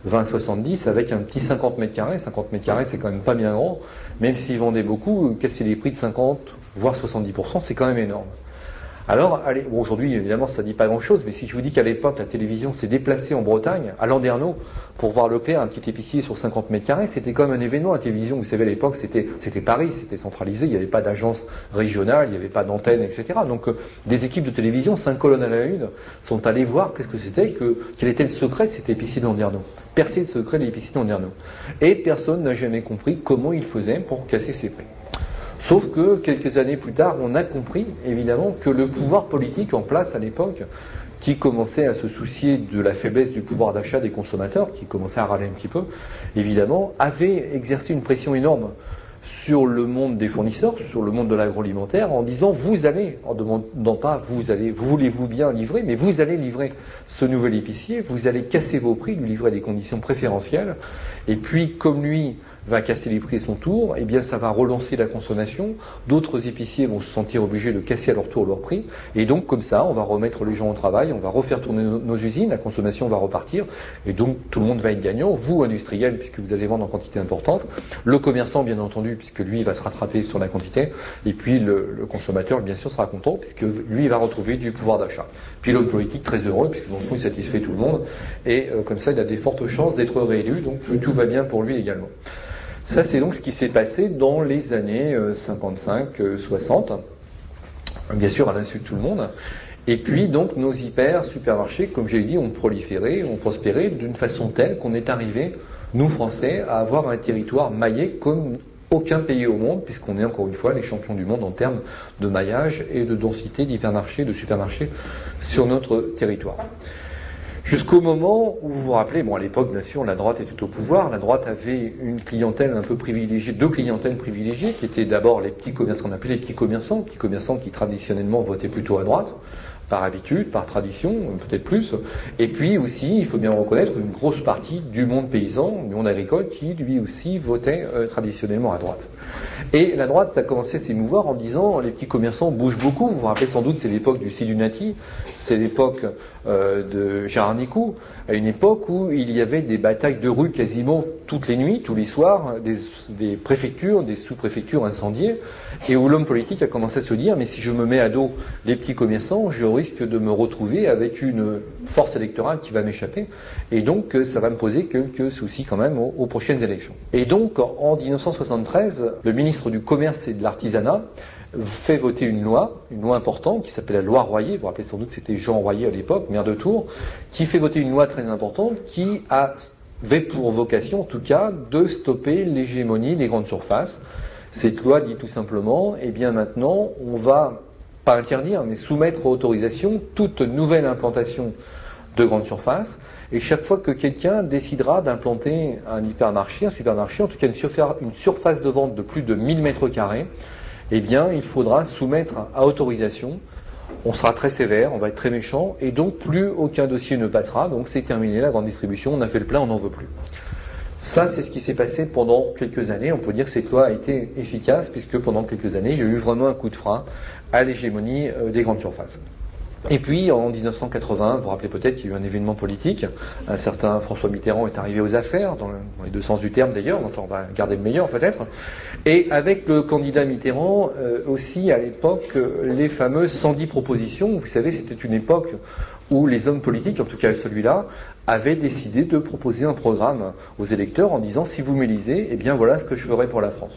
Speaker 1: 20-70 avec un petit 50 mètres carrés. 50 mètres carrés, c'est quand même pas bien grand. Même s'ils vendaient beaucoup, casser les prix de 50, voire 70%, c'est quand même énorme. Alors, allez, bon, aujourd'hui, évidemment, ça ne dit pas grand-chose, mais si je vous dis qu'à l'époque, la télévision s'est déplacée en Bretagne, à Landerneau, pour voir Leclerc, un petit épicier sur 50 mètres carrés, c'était quand même un événement. La télévision, vous savez, à l'époque, c'était Paris, c'était centralisé, il n'y avait pas d'agence régionale, il n'y avait pas d'antenne, etc. Donc, des équipes de télévision, 5 colonnes à la une, sont allées voir qu'est-ce que c'était, quel était le secret de cet épicier de Landerneau. Percer le secret de l'épicier de Landerneau. Et personne n'a jamais compris comment il faisait pour casser ses prix. Sauf que, quelques années plus tard, on a compris, évidemment, que le pouvoir politique en place à l'époque, qui commençait à se soucier de la faiblesse du pouvoir d'achat des consommateurs, qui commençait à râler un petit peu, évidemment, avait exercé une pression énorme sur le monde des fournisseurs, sur le monde de l'agroalimentaire, en disant vous allez, en demandant pas vous allez, voulez-vous bien livrer, mais vous allez livrer ce nouvel épicier, vous allez casser vos prix, lui livrer à des conditions préférentielles, et puis comme lui va casser les prix à son tour, eh bien ça va relancer la consommation, d'autres épiciers vont se sentir obligés de casser à leur tour leurs prix, et donc comme ça on va remettre les gens au travail, on va refaire tourner nos usines, la consommation va repartir, et donc tout le monde va être gagnant, vous industriels puisque vous allez vendre en quantité importante, le commerçant bien entendu puisque lui va se rattraper sur la quantité, et puis le consommateur bien sûr sera content puisque lui va retrouver du pouvoir d'achat. Puis l'homme politique très heureux puisque dans le fond il satisfait tout le monde, et comme ça il a des fortes chances d'être réélu, donc tout va bien pour lui également. Ça, c'est donc ce qui s'est passé dans les années 55-60, bien sûr à l'insu de tout le monde. Et puis, donc, nos hyper-supermarchés, comme j'ai dit, ont proliféré, ont prospéré d'une façon telle qu'on est arrivé, nous Français, à avoir un territoire maillé comme aucun pays au monde, puisqu'on est encore une fois les champions du monde en termes de maillage et de densité d'hypermarchés, de supermarchés sur notre territoire. Jusqu'au moment où vous vous rappelez, bon à l'époque bien sûr la droite était au pouvoir, la droite avait une clientèle un peu privilégiée, deux clientèles privilégiées qui étaient d'abord les petits commerçants, qu'on appelait les petits commerçants qui traditionnellement votaient plutôt à droite, par habitude, par tradition, peut-être plus, et puis aussi, il faut bien reconnaître, une grosse partie du monde paysan, du monde agricole qui lui aussi votait traditionnellement à droite.
Speaker 2: Et la droite a commencé à s'émouvoir en disant les petits commerçants bougent beaucoup. Vous vous rappelez sans doute, c'est l'époque du Silunati, c'est l'époque de Gérard Nicou, à une époque où il y avait des batailles de rue quasiment toutes les nuits, tous les soirs, des préfectures, des sous-préfectures incendiées, et où l'homme politique a commencé à se dire mais si je me mets à dos les petits commerçants, je risque de me retrouver avec une force électorale qui va m'échapper, et donc ça va me poser quelques soucis quand même aux prochaines élections. Et donc en 1973, le ministre du Commerce et de l'Artisanat fait voter une loi importante qui s'appelle la loi Royer. Vous vous rappelez sans doute que c'était Jean Royer à l'époque, maire de Tours, qui fait voter une loi très importante qui avait pour vocation en tout cas de stopper l'hégémonie des grandes surfaces. Cette loi dit tout simplement, eh bien maintenant on va pas interdire mais soumettre à autorisation toute nouvelle implantation de grandes surfaces, et chaque fois que quelqu'un décidera d'implanter un hypermarché, un supermarché, en tout cas une surface de vente de plus de 1000 mètres carrés, eh bien, il faudra soumettre à autorisation. On sera très sévère, on va être très méchant, et donc plus aucun dossier ne passera. Donc c'est terminé, la grande distribution, on a fait le plein, on n'en veut plus. Ça, c'est ce qui s'est passé pendant quelques années. On peut dire que cette loi a été efficace, puisque pendant quelques années, il y a eu vraiment un coup de frein à l'hégémonie des grandes surfaces. Et puis, en 1980, vous vous rappelez peut-être qu'il y a eu un événement politique. Un certain François Mitterrand est arrivé aux affaires, dans les deux sens du terme d'ailleurs, enfin on va garder le meilleur peut-être. Et avec le candidat Mitterrand, aussi à l'époque, les fameuses 110 propositions. Vous savez, c'était une époque où les hommes politiques, en tout cas celui-là, avaient décidé de proposer un programme aux électeurs en disant « si vous m'élisez, eh bien voilà ce que je ferai pour la France ».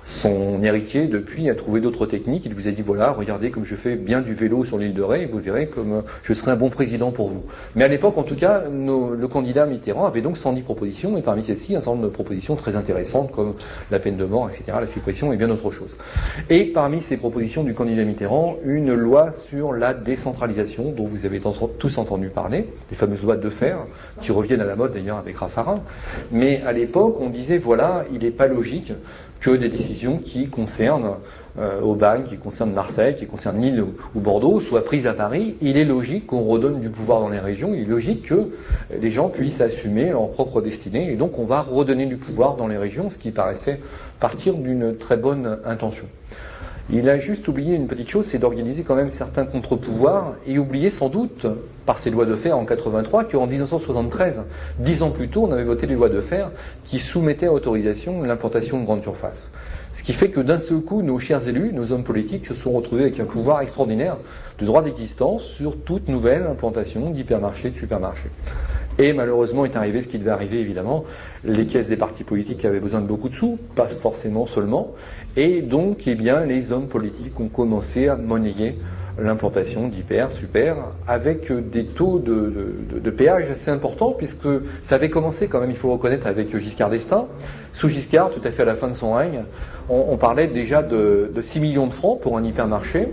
Speaker 2: Son héritier, depuis, a trouvé d'autres techniques. Il vous a dit, voilà, regardez comme je fais bien du vélo sur l'île de Ré, et vous verrez comme je serai un bon président pour vous. Mais à l'époque, en tout cas, le candidat Mitterrand avait donc 110 propositions, et parmi celles-ci, un certain nombre de propositions très intéressantes, comme la peine de mort, etc., la suppression, et bien d'autres choses. Et parmi ces propositions du candidat Mitterrand, une loi sur la décentralisation, dont vous avez tous entendu parler, les fameuses lois de fer, qui reviennent à la mode d'ailleurs avec Raffarin. Mais à l'époque, on disait, voilà, il n'est pas logique que des décisions qui concernent Aubagne, qui concernent Marseille, qui concernent Lille ou Bordeaux soient prises à Paris. Il est logique qu'on redonne du pouvoir dans les régions, il est logique que les gens puissent assumer leur propre destinée, et donc on va redonner du pouvoir dans les régions, ce qui paraissait partir d'une très bonne intention. Il a juste oublié une petite chose, c'est d'organiser quand même certains contre-pouvoirs, et oublié sans doute, par ces lois de fer en 83, qu'en 1973, 10 ans plus tôt, on avait voté les lois de fer qui soumettaient à autorisation l'implantation de grandes surfaces. Ce qui fait que d'un seul coup, nos chers élus, nos hommes politiques se sont retrouvés avec un pouvoir extraordinaire de droit d'existence sur toute nouvelle implantation d'hypermarchés, de supermarchés. Et malheureusement est arrivé ce qui devait arriver évidemment, les caisses des partis politiques avaient besoin de beaucoup de sous, pas forcément seulement, et donc eh bien, les hommes politiques ont commencé à monnayer l'implantation d'hyper, super, avec des taux de péage assez importants, puisque ça avait commencé quand même, il faut reconnaître, avec Giscard d'Estaing. Sous Giscard, tout à fait à la fin de son règne, on parlait déjà de 6 millions de francs pour un hypermarché.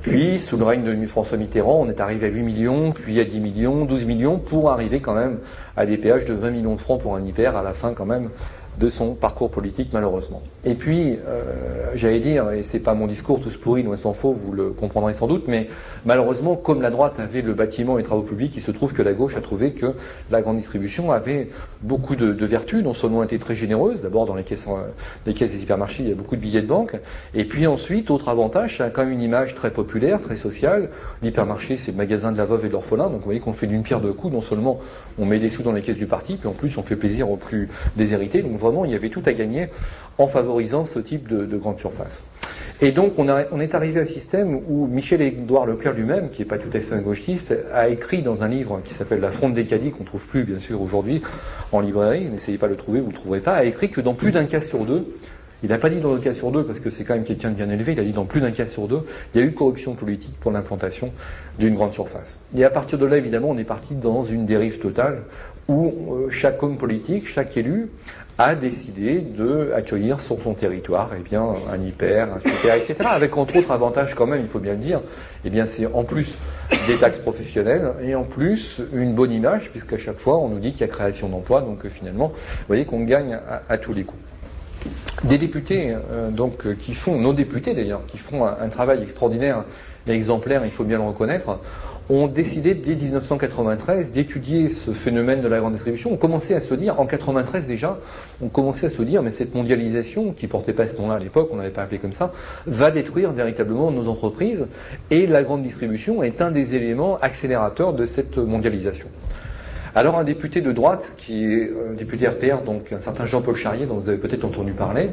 Speaker 2: Puis, sous le règne de François Mitterrand, on est arrivé à 8 millions, puis à 10 millions, 12 millions, pour arriver quand même à des péages de 20 millions de francs pour un hyper à la fin quand même de son parcours politique, malheureusement. Et puis, j'allais dire, et c'est pas mon discours tous pourri, loin s'en faut, vous le comprendrez sans doute, mais malheureusement, comme la droite avait le bâtiment et les travaux publics, il se trouve que la gauche a trouvé que la grande distribution avait beaucoup de vertus, non seulement était très généreuse, d'abord dans les caisses des hypermarchés, il y a beaucoup de billets de banque, et puis ensuite, autre avantage, ça a quand même une image très populaire, très sociale. L'hypermarché, c'est le magasin de la veuve et de l'orphelin, donc vous voyez qu'on fait d'une pierre deux coups, non seulement on met des sous dans les caisses du parti, puis en plus on fait plaisir aux plus déshérités, donc vraiment il y avait tout à gagner en favorisant ce type de grande surface. Et donc on est arrivé à un système où Michel-Édouard Leclerc lui-même, qui n'est pas tout à fait un gauchiste, a écrit dans un livre qui s'appelle La Fronde des caddies, qu'on ne trouve plus bien sûr aujourd'hui en librairie, n'essayez pas de le trouver, vous ne le trouverez pas, a écrit que dans plus d'un cas sur deux, il n'a pas dit dans un cas sur deux parce que c'est quand même quelqu'un de bien élevé, il a dit dans plus d'un cas sur deux, il y a eu corruption politique pour l'implantation d'une grande surface. Et à partir de là, évidemment, on est parti dans une dérive totale où chaque homme politique, chaque élu, a décidé d'accueillir sur son territoire eh bien, un hyper, un super, etc. Avec entre autres avantages quand même, il faut bien le dire, eh bien, c'est en plus des taxes professionnelles et en plus une bonne image, puisqu'à chaque fois on nous dit qu'il y a création d'emplois, donc finalement, vous voyez qu'on gagne à tous les coups. Des députés, nos députés d'ailleurs, qui font un travail extraordinaire et exemplaire, il faut bien le reconnaître, ont décidé dès 1993 d'étudier ce phénomène de la grande distribution. On commençait à se dire, en 93 déjà, on commençait à se dire, mais cette mondialisation, qui portait pas ce nom-là à l'époque, on n'avait pas appelé comme ça, va détruire véritablement nos entreprises, et la grande distribution est un des éléments accélérateurs de cette mondialisation. Alors un député de droite, qui est un député RPR, donc un certain Jean-Paul Charrier, dont vous avez peut-être entendu parler,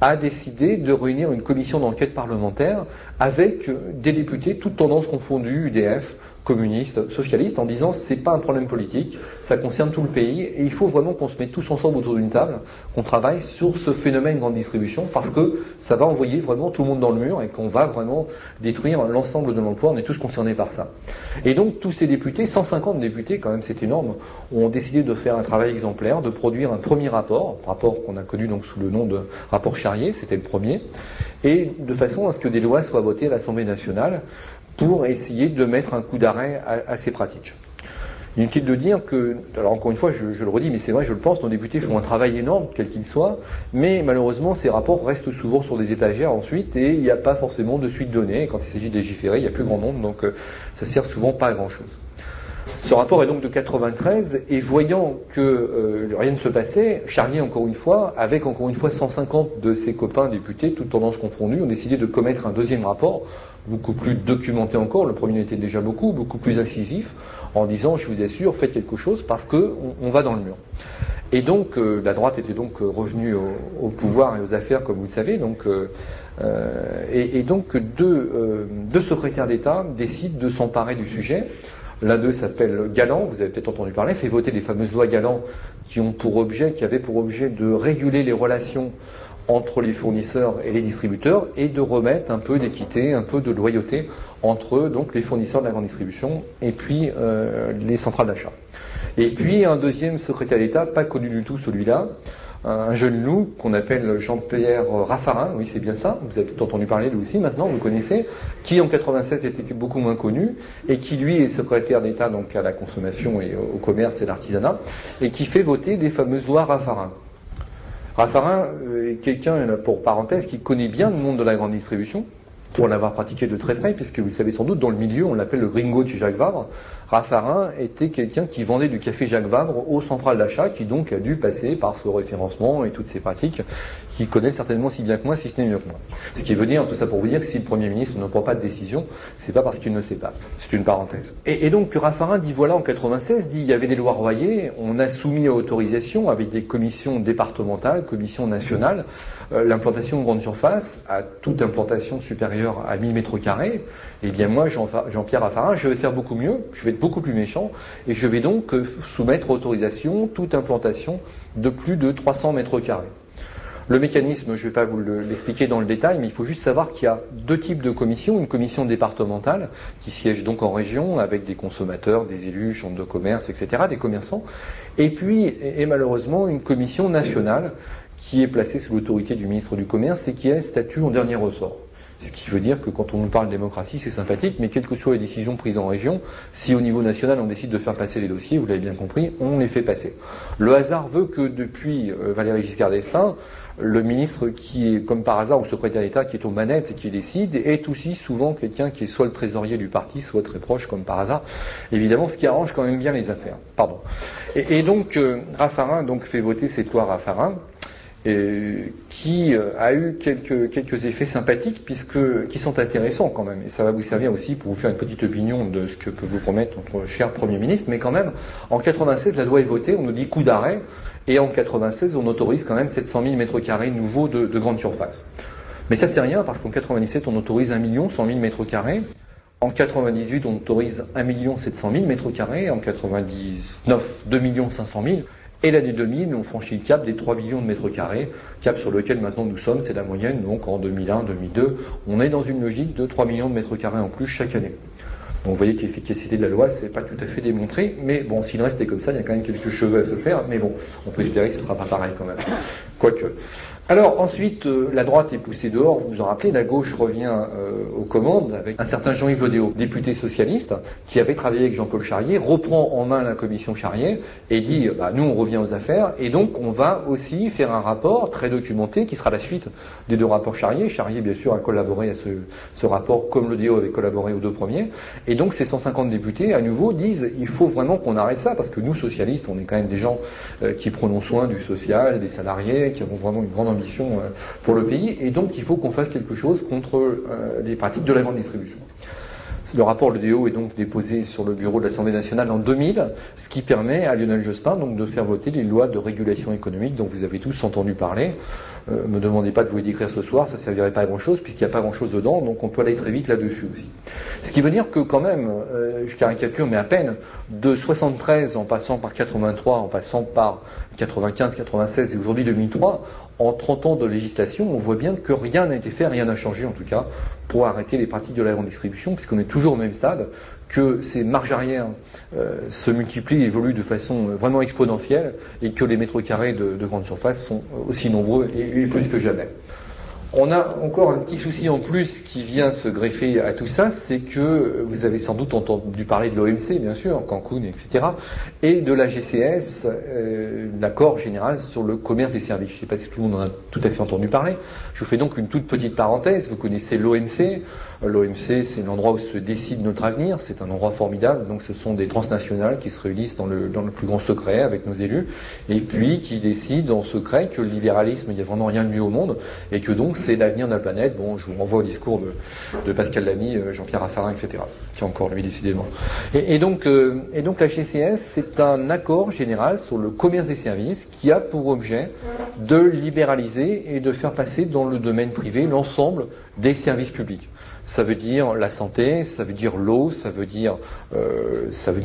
Speaker 2: a décidé de réunir une commission d'enquête parlementaire avec des députés, toutes tendances confondues, UDF, communistes, socialistes, en disant c'est pas un problème politique, ça concerne tout le pays et il faut vraiment qu'on se mette tous ensemble autour d'une table, qu'on travaille sur ce phénomène grande distribution parce que ça va envoyer vraiment tout le monde dans le mur et qu'on va vraiment détruire l'ensemble de l'emploi, on est tous concernés par ça. Et donc tous ces députés, 150 députés quand même, c'est énorme, ont décidé de faire un travail exemplaire, de produire un premier rapport qu'on a connu donc sous le nom de rapport Charrier, c'était le premier, et de façon à ce que des lois soient votées à l'Assemblée nationale pour essayer de mettre un coup d'arrêt à ces pratiques. Inutile de dire que, alors encore une fois, je le redis, mais c'est vrai, je le pense, nos députés font un travail énorme, quel qu'il soit, mais malheureusement, ces rapports restent souvent sur des étagères ensuite, et il n'y a pas forcément de suite donnée, et quand il s'agit de légiférer, il n'y a plus grand nombre, donc ça sert souvent pas à grand-chose. Ce rapport est donc de 93, et voyant que rien ne se passait, Charrier, encore une fois, avec encore une fois 150 de ses copains députés, toutes tendances confondues, ont décidé de commettre un deuxième rapport, beaucoup plus documenté encore, le premier était déjà beaucoup plus incisif, en disant, je vous assure, faites quelque chose parce qu'on va dans le mur. Et donc, la droite était donc revenue au pouvoir et aux affaires, comme vous le savez, donc, et donc deux secrétaires d'État décident de s'emparer du sujet. L'un d'eux s'appelle Galland, vous avez peut-être entendu parler, fait voter les fameuses lois Galland qui avaient pour objet de réguler les relations entre les fournisseurs et les distributeurs et de remettre un peu d'équité, un peu de loyauté entre donc les fournisseurs de la grande distribution et puis les centrales d'achat. Et puis un deuxième secrétaire d'État, pas connu du tout celui-là, un jeune loup qu'on appelle Jean-Pierre Raffarin, oui c'est bien ça, vous avez peut-être entendu parler de lui aussi maintenant, vous connaissez, qui en 96 était beaucoup moins connu et qui lui est secrétaire d'État donc à la consommation et au commerce et l'artisanat et qui fait voter les fameuses lois Raffarin. Raffarin est quelqu'un, pour parenthèse, qui connaît bien le monde de la grande distribution, pour l'avoir pratiqué de très près, puisque vous le savez sans doute, dans le milieu, on l'appelle le gringo de chez Jacques Vabre. Raffarin était quelqu'un qui vendait du café Jacques Vabre aux centrales d'achat, qui donc a dû passer par ce référencement et toutes ces pratiques, qu'il connaît certainement si bien que moi, si ce n'est mieux que moi. Ce qui veut dire, tout ça pour vous dire que si le Premier ministre ne prend pas de décision, c'est pas parce qu'il ne sait pas. C'est une parenthèse. Et donc Raffarin dit, voilà, en 96, il y avait des lois Royer, on a soumis à autorisation avec des commissions départementales, commissions nationales, l'implantation de grandes surfaces, à toute implantation supérieure à 1000 mètres carrés. Eh bien moi, Jean-Pierre Raffarin, je vais faire beaucoup mieux, je vais être beaucoup plus méchant, et je vais donc soumettre à autorisation toute implantation de plus de 300 mètres carrés. Le mécanisme, je ne vais pas vous l'expliquer dans le détail, mais il faut juste savoir qu'il y a deux types de commissions. Une commission départementale qui siège donc en région avec des consommateurs, des élus, chambres de commerce, etc., des commerçants. Et puis, et malheureusement, une commission nationale qui est placée sous l'autorité du ministre du Commerce et qui a un statut en dernier ressort. Ce qui veut dire que quand on nous parle de démocratie, c'est sympathique, mais quelles que soient les décisions prises en région, si au niveau national on décide de faire passer les dossiers, vous l'avez bien compris, on les fait passer. Le hasard veut que depuis Valéry Giscard d'Estaing, le ministre qui est, comme par hasard, ou secrétaire d'État qui est aux manettes et qui décide, est aussi souvent quelqu'un qui est soit le trésorier du parti, soit très proche, comme par hasard. Évidemment, ce qui arrange quand même bien les affaires. Pardon. Et donc, Raffarin donc, fait voter cette loi Raffarin, qui a eu quelques effets sympathiques qui sont intéressants quand même, et ça va vous servir aussi pour vous faire une petite opinion de ce que peut vous promettre notre cher Premier ministre, mais quand même, en 96, la loi est votée, on nous dit coup d'arrêt, et en 96, on autorise quand même 700 000 mètres carrés nouveaux de grande surface. Mais ça c'est rien, parce qu'en 97, on autorise 1 100 000 mètres carrés, en 98, on autorise 1 700 000 mètres carrés, en 99, 2 500 000, et l'année 2000, on franchit le cap des 3 millions de mètres carrés, cap sur lequel maintenant nous sommes, c'est la moyenne, donc en 2001, 2002, on est dans une logique de 3 millions de mètres carrés en plus chaque année. Donc vous voyez que l'efficacité de la loi, c'est pas tout à fait démontré, mais bon, s'il restait comme ça, il y a quand même quelques cheveux à se faire, mais bon, on peut espérer que ce sera pas pareil quand même. Quoique. Alors ensuite, la droite est poussée dehors, vous vous en rappelez, la gauche revient aux commandes avec un certain Jean-Yves Le Déaut, député socialiste, qui avait travaillé avec Jean-Paul Charrier, reprend en main la commission Charrier et dit nous on revient aux affaires et donc on va aussi faire un rapport très documenté qui sera la suite des deux rapports Charrier. Charrier bien sûr a collaboré à ce rapport comme Le Déaut avait collaboré aux deux premiers et donc ces 150 députés à nouveau disent il faut vraiment qu'on arrête ça parce que nous socialistes on est quand même des gens qui prenons soin du social, des salariés, qui avons vraiment une grande ambition pour le pays, et donc il faut qu'on fasse quelque chose contre les pratiques de la grande distribution. Le rapport Le Déaut est donc déposé sur le bureau de l'Assemblée nationale en 2000, ce qui permet à Lionel Jospin donc de faire voter les lois de régulation économique dont vous avez tous entendu parler. Me demandez pas de vous les décrire ce soir, ça ne servirait pas à grand chose puisqu'il n'y a pas grand chose dedans, donc on peut aller très vite là-dessus aussi. Ce qui veut dire que quand même, je caricature mais à peine, de 73 en passant par 83, en passant par 95, 96 et aujourd'hui 2003, en 30 ans de législation, on voit bien que rien n'a été fait, rien n'a changé en tout cas, pour arrêter les pratiques de la grande distribution, puisqu'on est toujours au même stade, que ces marges arrières se multiplient et évoluent de façon vraiment exponentielle, et que les mètres carrés de grande surface sont aussi nombreux et plus que jamais. On a encore un petit souci en plus qui vient se greffer à tout ça, c'est que vous avez sans doute entendu parler de l'OMC, bien sûr, Cancun, etc., et de la GCS, l'accord général sur le commerce des services. Je ne sais pas si tout le monde en a tout à fait entendu parler. Je vous fais donc une toute petite parenthèse. Vous connaissez l'OMC. L'OMC, c'est l'endroit où se décide notre avenir. C'est un endroit formidable. Donc, ce sont des transnationales qui se réunissent dans le plus grand secret avec nos élus, et puis qui décident en secret que le libéralisme, il n'y a vraiment rien de mieux au monde, et que donc c'est l'avenir de la planète. Bon, je vous renvoie au discours de Pascal Lamy, Jean-Pierre Raffarin, etc. Qui encore lui décidément. Et donc la GCS, c'est un accord général sur le commerce des services qui a pour objet de libéraliser et de faire passer dans le domaine privé l'ensemble des services publics. Ça veut dire la santé, ça veut dire l'eau, ça veut dire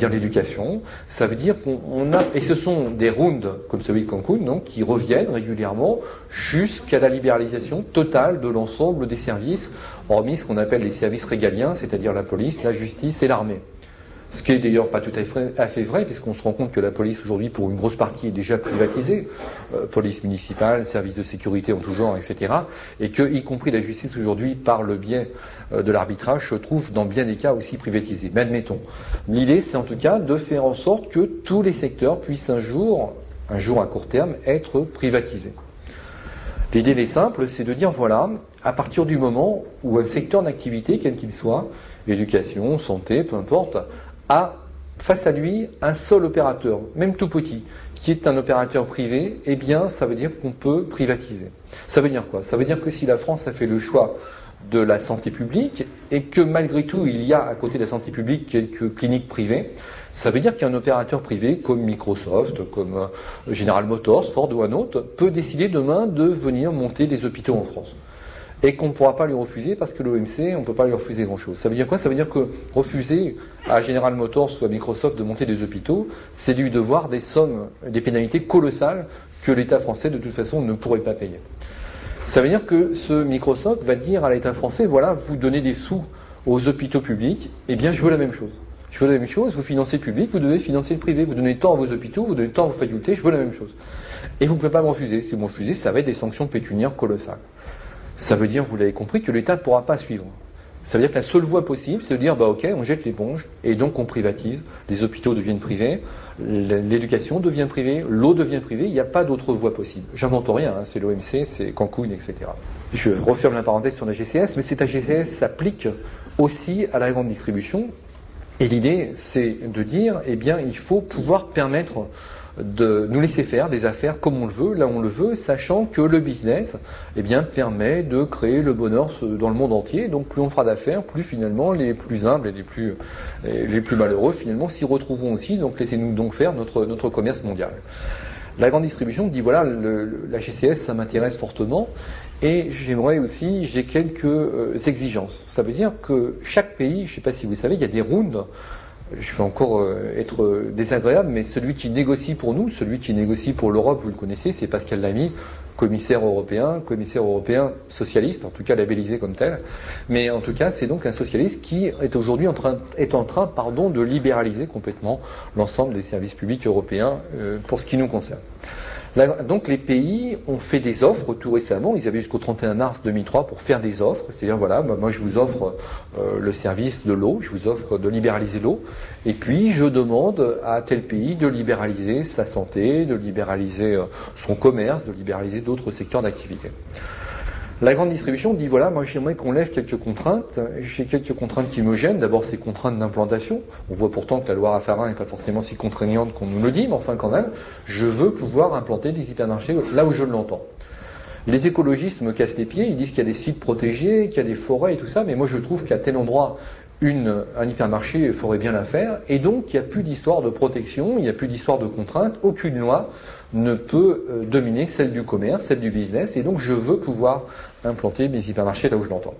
Speaker 2: l'éducation, ça veut dire qu'on a, et ce sont des rounds comme celui de Cancun, donc, qui reviennent régulièrement jusqu'à la libéralisation totale de l'ensemble des services, hormis ce qu'on appelle les services régaliens, c'est-à-dire la police, la justice et l'armée. Ce qui est d'ailleurs pas tout à fait vrai, puisqu'on se rend compte que la police aujourd'hui, pour une grosse partie, est déjà privatisée, police municipale, services de sécurité en tout genre, etc., et que, y compris la justice aujourd'hui, par le biais de l'arbitrage, se trouve dans bien des cas aussi privatisée. Mais admettons. L'idée, c'est en tout cas de faire en sorte que tous les secteurs puissent un jour à court terme, être privatisés. L'idée, elle est simple, c'est de dire, voilà, à partir du moment où un secteur d'activité, quel qu'il soit, éducation, santé, peu importe, a face à lui un seul opérateur, même tout petit, qui est un opérateur privé, eh bien ça veut dire qu'on peut privatiser. Ça veut dire quoi? Ça veut dire que si la France a fait le choix de la santé publique et que malgré tout il y a à côté de la santé publique quelques cliniques privées, ça veut dire qu'un opérateur privé comme Microsoft, comme General Motors, Ford ou un autre, peut décider demain de venir monter des hôpitaux en France. Et qu'on ne pourra pas lui refuser parce que l'OMC, on ne peut pas lui refuser grand-chose. Ça veut dire quoi? Ça veut dire que refuser à General Motors ou à Microsoft de monter des hôpitaux, c'est lui devoir des sommes, des pénalités colossales que l'État français, de toute façon, ne pourrait pas payer. Ça veut dire que ce Microsoft va dire à l'État français, voilà, vous donnez des sous aux hôpitaux publics, eh bien je veux la même chose. Je veux la même chose, vous financez le public, vous devez financer le privé, vous donnez tant à vos hôpitaux, vous donnez tant à vos facultés, je veux la même chose. Et vous ne pouvez pas me refuser. Si vous me refusez, ça va être des sanctions pécuniaires colossales. Ça veut dire, vous l'avez compris, que l'État ne pourra pas suivre. Ça veut dire que la seule voie possible, c'est de dire, ok, on jette l'éponge, et donc on privatise, les hôpitaux deviennent privés, l'éducation devient privée, l'eau devient privée, il n'y a pas d'autre voie possible. J'invente rien, c'est l'OMC, c'est Cancun, etc. Je referme la parenthèse sur la GCS, mais cette GCS s'applique aussi à la grande distribution, et l'idée, c'est de dire, eh bien, il faut pouvoir permettre de nous laisser faire des affaires comme on le veut, là où on le veut, sachant que le business permet de créer le bonheur dans le monde entier. Donc plus on fera d'affaires, plus finalement les plus humbles et les plus malheureux finalement s'y retrouveront aussi. Donc laissez-nous donc faire notre commerce mondial. La grande distribution dit voilà, la GCS ça m'intéresse fortement et j'aimerais aussi, j'ai quelques exigences. Ça veut dire que chaque pays, je ne sais pas si vous le savez, il y a des rounds. Je vais encore être désagréable, mais celui qui négocie pour nous, celui qui négocie pour l'Europe, vous le connaissez, c'est Pascal Lamy, commissaire européen socialiste, en tout cas labellisé comme tel. Mais en tout cas, c'est donc un socialiste qui est aujourd'hui en train de libéraliser complètement l'ensemble des services publics européens pour ce qui nous concerne. Donc les pays ont fait des offres tout récemment, ils avaient jusqu'au 31 mars 2003 pour faire des offres, c'est-à-dire voilà, moi je vous offre le service de l'eau, je vous offre de libéraliser l'eau, et puis je demande à tel pays de libéraliser sa santé, de libéraliser son commerce, de libéraliser d'autres secteurs d'activité. La grande distribution dit voilà, moi j'aimerais qu'on lève quelques contraintes. J'ai quelques contraintes qui me gênent. D'abord ces contraintes d'implantation. On voit pourtant que la loi Raffarin n'est pas forcément si contraignante qu'on nous le dit, mais enfin quand même, je veux pouvoir implanter des hypermarchés là où je l'entends. Les écologistes me cassent les pieds, ils disent qu'il y a des sites protégés, qu'il y a des forêts et tout ça, mais moi je trouve qu'à tel endroit, un hypermarché ferait bien l'affaire, et donc il n'y a plus d'histoire de protection, il n'y a plus d'histoire de contraintes, aucune loi ne peut dominer celle du commerce, celle du business, et donc je veux pouvoir implanter mes hypermarchés là où je l'entends.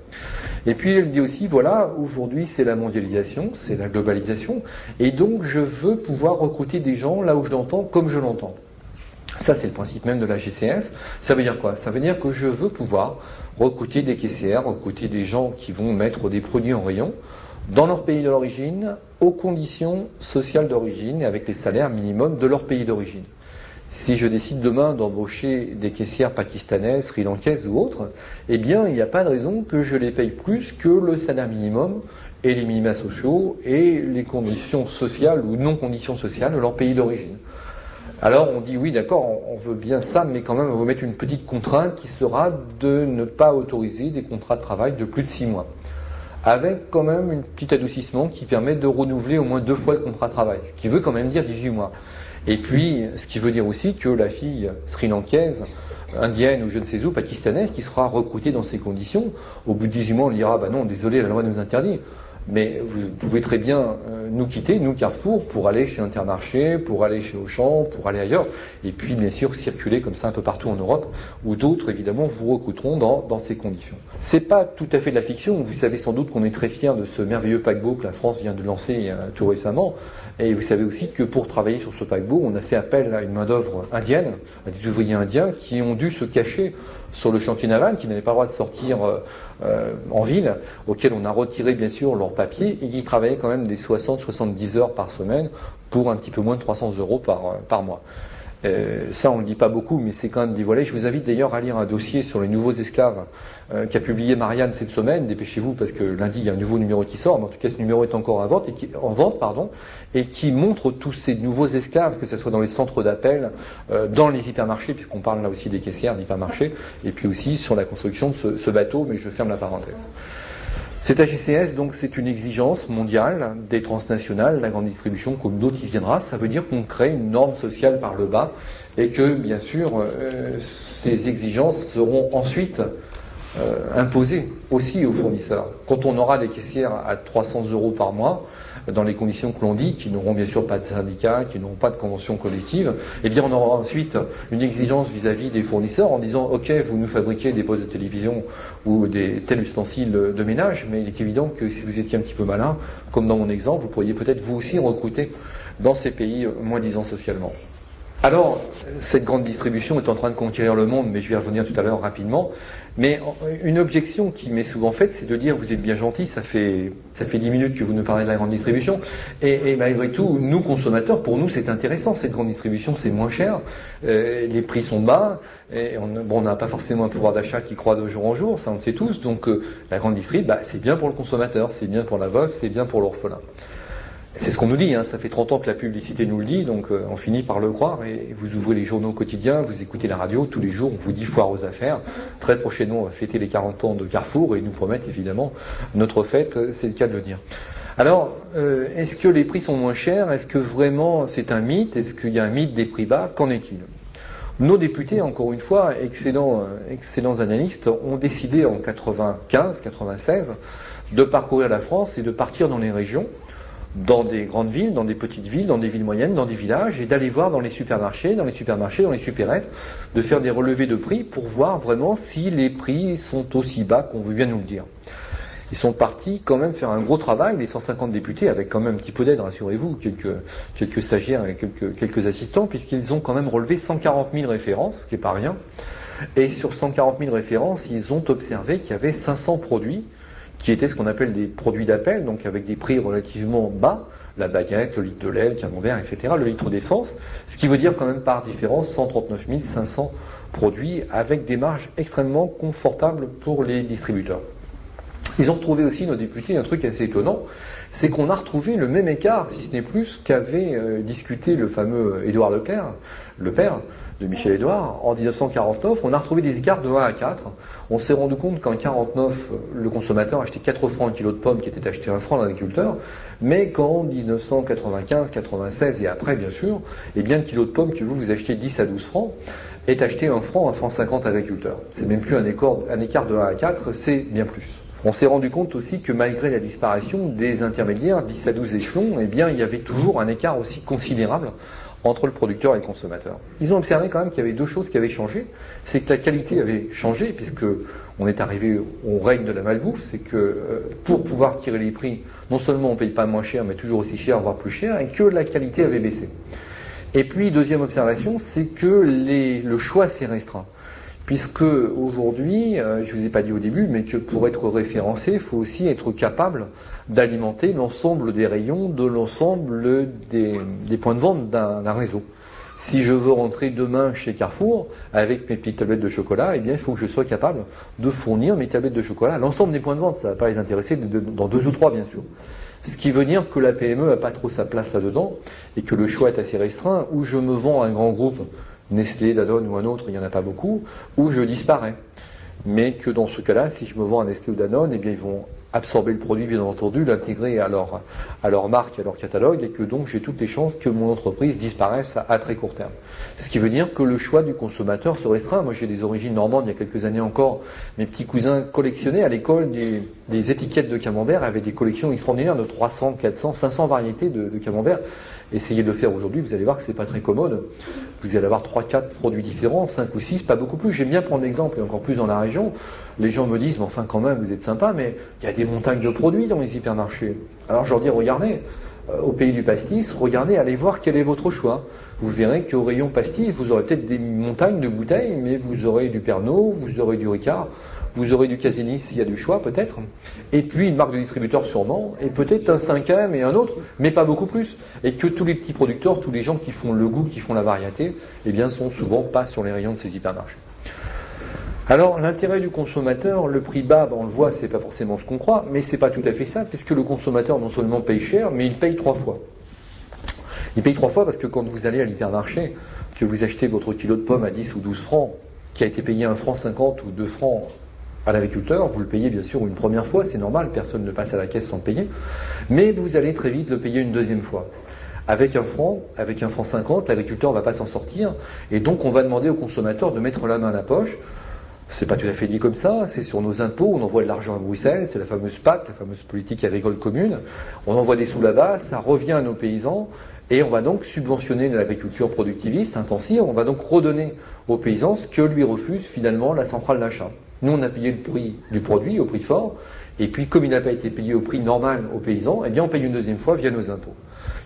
Speaker 2: Et puis elle dit aussi, voilà, aujourd'hui c'est la mondialisation, c'est la globalisation, et donc je veux pouvoir recruter des gens là où je l'entends, comme je l'entends. Ça c'est le principe même de la GCS. Ça veut dire quoi? Ça veut dire que je veux pouvoir recruter des caissières, recruter des gens qui vont mettre des produits en rayon, dans leur pays d'origine, aux conditions sociales d'origine et avec les salaires minimums de leur pays d'origine. Si je décide demain d'embaucher des caissières pakistanaises, sri-lankaises ou autres, eh bien, il n'y a pas de raison que je les paye plus que le salaire minimum et les minima sociaux et les conditions sociales ou non-conditions sociales de leur pays d'origine. Alors on dit oui, d'accord, on veut bien ça, mais quand même on veut mettre une petite contrainte qui sera de ne pas autoriser des contrats de travail de plus de 6 mois. Avec quand même un petit adoucissement qui permet de renouveler au moins 2 fois le contrat de travail, ce qui veut quand même dire 18 mois. Et puis, ce qui veut dire aussi que la fille sri-lankaise, indienne ou je ne sais où, pakistanaise, qui sera recrutée dans ces conditions, au bout de 18 mois, on dira, bah non, désolé, la loi nous interdit. Mais vous pouvez très bien nous quitter, nous Carrefour, pour aller chez Intermarché, pour aller chez Auchan, pour aller ailleurs, et puis bien sûr circuler comme ça un peu partout en Europe, où d'autres évidemment vous recruteront dans ces conditions. C'est pas tout à fait de la fiction, vous savez sans doute qu'on est très fiers de ce merveilleux paquebot que la France vient de lancer tout récemment, et vous savez aussi que pour travailler sur ce paquebot, on a fait appel à une main-d'œuvre indienne, à des ouvriers indiens qui ont dû se cacher sur le chantier naval, qui n'avaient pas le droit de sortir en ville, auxquels on a retiré bien sûr leurs papiers, et qui travaillaient quand même des 60-70 heures par semaine pour un petit peu moins de 300 € par mois. Ça on ne le dit pas beaucoup, mais c'est quand même dévoilé. Je vous invite d'ailleurs à lire un dossier sur les nouveaux esclaves qu'a publié Marianne cette semaine. Dépêchez-vous parce que lundi il y a un nouveau numéro qui sort, mais en tout cas ce numéro est encore en vente et qui montre tous ces nouveaux esclaves, que ce soit dans les centres d'appel, dans les hypermarchés, puisqu'on parle là aussi des caissières d'hypermarchés, et puis aussi sur la construction de ce bateau, mais je ferme la parenthèse. Cette HCS, donc, c'est une exigence mondiale des transnationales, la grande distribution, comme d'autres y viendra. Ça veut dire qu'on crée une norme sociale par le bas et que, bien sûr, ces exigences seront ensuite imposées aussi aux fournisseurs. Quand on aura des caissières à 300 € par mois, dans les conditions que l'on dit, qui n'auront bien sûr pas de syndicat, qui n'auront pas de convention collective, eh bien on aura ensuite une exigence vis-à-vis des fournisseurs en disant ok, vous nous fabriquez des postes de télévision ou des tels ustensiles de ménage, mais il est évident que si vous étiez un petit peu malin, comme dans mon exemple, vous pourriez peut-être vous aussi recruter dans ces pays moins disants socialement. Alors, cette grande distribution est en train de conquérir le monde, mais je vais y revenir tout à l'heure rapidement. Mais une objection qui m'est souvent faite, c'est de dire vous êtes bien gentil, ça fait 10 minutes que vous nous parlez de la grande distribution, et malgré tout, nous consommateurs, pour nous c'est intéressant, cette grande distribution c'est moins cher, les prix sont bas, et on n'a pas forcément un pouvoir d'achat qui croît de jour en jour, ça on le sait tous, donc la grande distrib, c'est bien pour le consommateur, c'est bien pour la veuve, c'est bien pour l'orphelin. C'est ce qu'on nous dit, ça fait 30 ans que la publicité nous le dit, donc on finit par le croire, et vous ouvrez les journaux quotidiens, vous écoutez la radio, tous les jours on vous dit foire aux affaires. Très prochainement on va fêter les 40 ans de Carrefour, et ils nous promettent évidemment notre fête, c'est le cas de le dire. Alors, est-ce que les prix sont moins chers? Est-ce que vraiment c'est un mythe? Est-ce qu'il y a un mythe des prix bas? Qu'en est-il? Nos députés, encore une fois, excellents analystes, ont décidé en 95-96 de parcourir la France et de partir dans les régions, dans des grandes villes, dans des petites villes, dans des villes moyennes, dans des villages, et d'aller voir dans les supermarchés, dans les supérettes, de faire des relevés de prix pour voir vraiment si les prix sont aussi bas qu'on veut bien nous le dire. Ils sont partis quand même faire un gros travail, les 150 députés, avec quand même un petit peu d'aide, rassurez-vous, quelques stagiaires et quelques assistants, puisqu'ils ont quand même relevé 140 000 références, ce qui n'est pas rien, et sur 140 000 références, ils ont observé qu'il y avait 500 produits qui étaient ce qu'on appelle des produits d'appel, donc avec des prix relativement bas, la baguette, le litre de lait, le camembert, etc., le litre d'essence, ce qui veut dire quand même par différence 139 500 produits avec des marges extrêmement confortables pour les distributeurs. Ils ont retrouvé aussi, nos députés, un truc assez étonnant, c'est qu'on a retrouvé le même écart, si ce n'est plus, qu'avait discuté le fameux Édouard Leclerc, le père de Michel Édouard, en 1949. On a retrouvé des écarts de 1 à 4. On s'est rendu compte qu'en 1949, le consommateur achetait 4 francs un kilo de pommes qui était acheté 1 franc à l'agriculteur, mais qu'en 1995, 96 et après, bien sûr, eh bien, le kilo de pommes que vous achetez 10 à 12 francs est acheté 1 franc, 1 franc 50 à l'agriculteur. C'est même plus un écart de 1 à 4, c'est bien plus. On s'est rendu compte aussi que malgré la disparition des intermédiaires, 10 à 12 échelons, eh bien, il y avait toujours un écart aussi considérable entre le producteur et le consommateur. Ils ont observé quand même qu'il y avait deux choses qui avaient changé. C'est que la qualité avait changé, puisque on est arrivé au règne de la malbouffe. C'est que pour pouvoir tirer les prix, non seulement on ne paye pas moins cher, mais toujours aussi cher, voire plus cher, et que la qualité avait baissé. Et puis, deuxième observation, c'est que le choix s'est restreint. Puisque aujourd'hui, je ne vous ai pas dit au début, mais que pour être référencé, il faut aussi être capable d'alimenter l'ensemble des rayons de l'ensemble des points de vente d'un réseau. Si je veux rentrer demain chez Carrefour avec mes petites tablettes de chocolat, eh bien il faut que je sois capable de fournir mes tablettes de chocolat à l'ensemble des points de vente. Ça ne va pas les intéresser dans 2 ou 3, bien sûr. Ce qui veut dire que la PME n'a pas trop sa place là-dedans et que le choix est assez restreint, où je me vends à un grand groupe, Nestlé, Danone ou un autre, il n'y en a pas beaucoup, où je disparais. Mais que dans ce cas-là, si je me vends à Nestlé ou Danone, eh bien ils vont absorber le produit, bien entendu, l'intégrer à leur marque, à leur catalogue, et que donc j'ai toutes les chances que mon entreprise disparaisse à très court terme. Ce qui veut dire que le choix du consommateur se restreint. Moi j'ai des origines normandes, il y a quelques années encore, mes petits cousins collectionnaient à l'école des étiquettes de camembert, avaient des collections extraordinaires de 300, 400, 500 variétés de camembert. Essayez de le faire aujourd'hui, vous allez voir que c'est pas très commode. Vous allez avoir 3-4 produits différents, 5 ou 6, pas beaucoup plus. J'aime bien prendre l'exemple, et encore plus dans la région. Les gens me disent, mais enfin quand même, vous êtes sympa, mais il y a des montagnes de produits dans les hypermarchés. Alors je leur dis, regardez, au pays du pastis, regardez, allez voir quel est votre choix. Vous verrez qu'au rayon pastis, vous aurez peut-être des montagnes de bouteilles, mais vous aurez du Pernod, vous aurez du Ricard, vous aurez du Casini s'il y a du choix peut-être, et puis une marque de distributeur sûrement, et peut-être un 5e et un autre, mais pas beaucoup plus. Et que tous les petits producteurs, tous les gens qui font le goût, qui font la variété, eh bien sont souvent pas sur les rayons de ces hypermarchés. Alors l'intérêt du consommateur, le prix bas, on le voit, c'est pas forcément ce qu'on croit, mais c'est pas tout à fait ça, puisque le consommateur non seulement paye cher, mais il paye 3 fois. Il paye 3 fois parce que quand vous allez à l'hypermarché, que vous achetez votre kilo de pommes à 10 ou 12 francs, qui a été payé 1 franc 50 ou 2 francs à l'agriculteur, vous le payez bien sûr une première fois, c'est normal, personne ne passe à la caisse sans le payer, mais vous allez très vite le payer une deuxième fois. Avec 1 franc 50, l'agriculteur ne va pas s'en sortir, et donc on va demander au consommateur de mettre la main à la poche. C'est pas tout à fait dit comme ça, c'est sur nos impôts, on envoie de l'argent à Bruxelles, c'est la fameuse PAC, la fameuse politique agricole commune, on envoie des sous là-bas, ça revient à nos paysans, et on va donc subventionner l'agriculture productiviste, intensive, on va donc redonner aux paysans ce que lui refuse finalement la centrale d'achat. Nous on a payé le prix du produit au prix fort, et puis comme il n'a pas été payé au prix normal aux paysans, eh bien on paye une deuxième fois via nos impôts.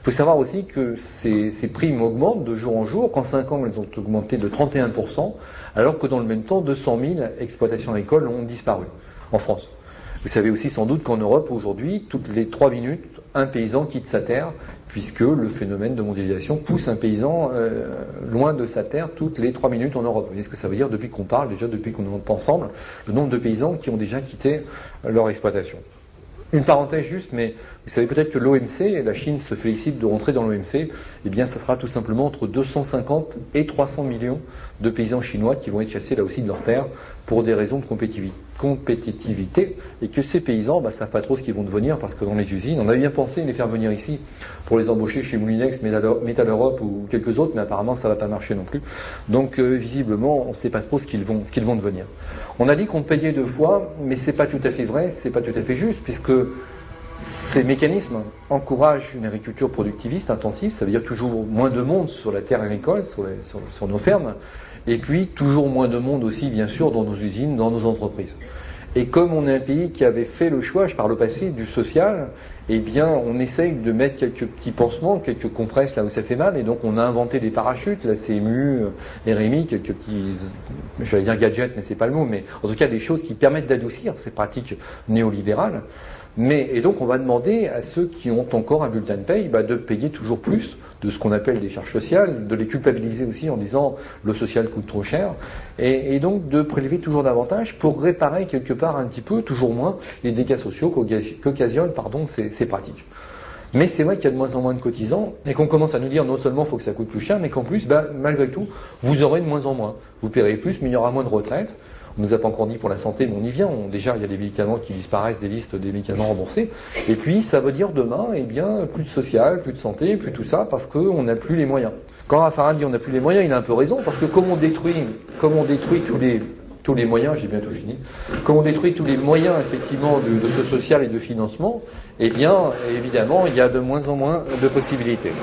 Speaker 2: Il faut savoir aussi que ces primes augmentent de jour en jour, qu'en 5 ans elles ont augmenté de 31%, alors que dans le même temps 200 000 exploitations agricoles ont disparu en France. Vous savez aussi sans doute qu'en Europe aujourd'hui, toutes les 3 minutes, un paysan quitte sa terre, puisque le phénomène de mondialisation pousse un paysan loin de sa terre toutes les 3 minutes en Europe. Vous voyez ce que ça veut dire depuis qu'on parle, déjà depuis qu'on est ensemble, le nombre de paysans qui ont déjà quitté leur exploitation. Une parenthèse juste, mais vous savez peut-être que l'OMC, la Chine se félicite de rentrer dans l'OMC, eh bien ça sera tout simplement entre 250 et 300 millions de paysans chinois qui vont être chassés là aussi de leurs terres pour des raisons de compétitivité, et que ces paysans ne savent pas trop ce qu'ils vont devenir, parce que dans les usines, on avait bien pensé les faire venir ici pour les embaucher chez Moulinex, Metal Europe ou quelques autres, mais apparemment ça ne va pas marcher non plus. Donc visiblement, on ne sait pas trop ce qu'ils vont devenir. On a dit qu'on payait 2 fois, mais c'est pas tout à fait vrai, c'est pas tout à fait juste, puisque ces mécanismes encouragent une agriculture productiviste, intensive, ça veut dire toujours moins de monde sur la terre agricole, sur nos fermes, et puis toujours moins de monde aussi, bien sûr, dans nos usines, dans nos entreprises. Et comme on est un pays qui avait fait le choix, par le passé, du social, eh bien, on essaye de mettre quelques petits pansements, quelques compresses là où ça fait mal, et donc on a inventé des parachutes, la CMU, RMI, quelques petits, j'allais dire gadgets, mais c'est pas le mot, mais en tout cas des choses qui permettent d'adoucir ces pratiques néolibérales. Et donc on va demander à ceux qui ont encore un bulletin de paye de payer toujours plus de ce qu'on appelle des charges sociales, de les culpabiliser aussi en disant le social coûte trop cher, et donc de prélever toujours davantage pour réparer quelque part un petit peu, toujours moins, les dégâts sociaux qu'occasionnent ces pratiques. Mais c'est vrai qu'il y a de moins en moins de cotisants, et qu'on commence à nous dire non seulement il faut que ça coûte plus cher, mais qu'en plus, malgré tout, vous aurez de moins en moins. Vous paierez plus, mais il y aura moins de retraite. On ne nous a pas encore dit pour la santé, mais on y vient. Déjà, il y a des médicaments qui disparaissent des listes des médicaments remboursés. Et puis, ça veut dire demain, plus de social, plus de santé, plus tout ça, parce qu'on n'a plus les moyens. Quand Raffarin dit on n'a plus les moyens, il a un peu raison, parce que comme on détruit tous les moyens, j'ai bientôt fini, comme on détruit tous les moyens, effectivement, de ce social et de financement, eh bien, évidemment, il y a de moins en moins de possibilités.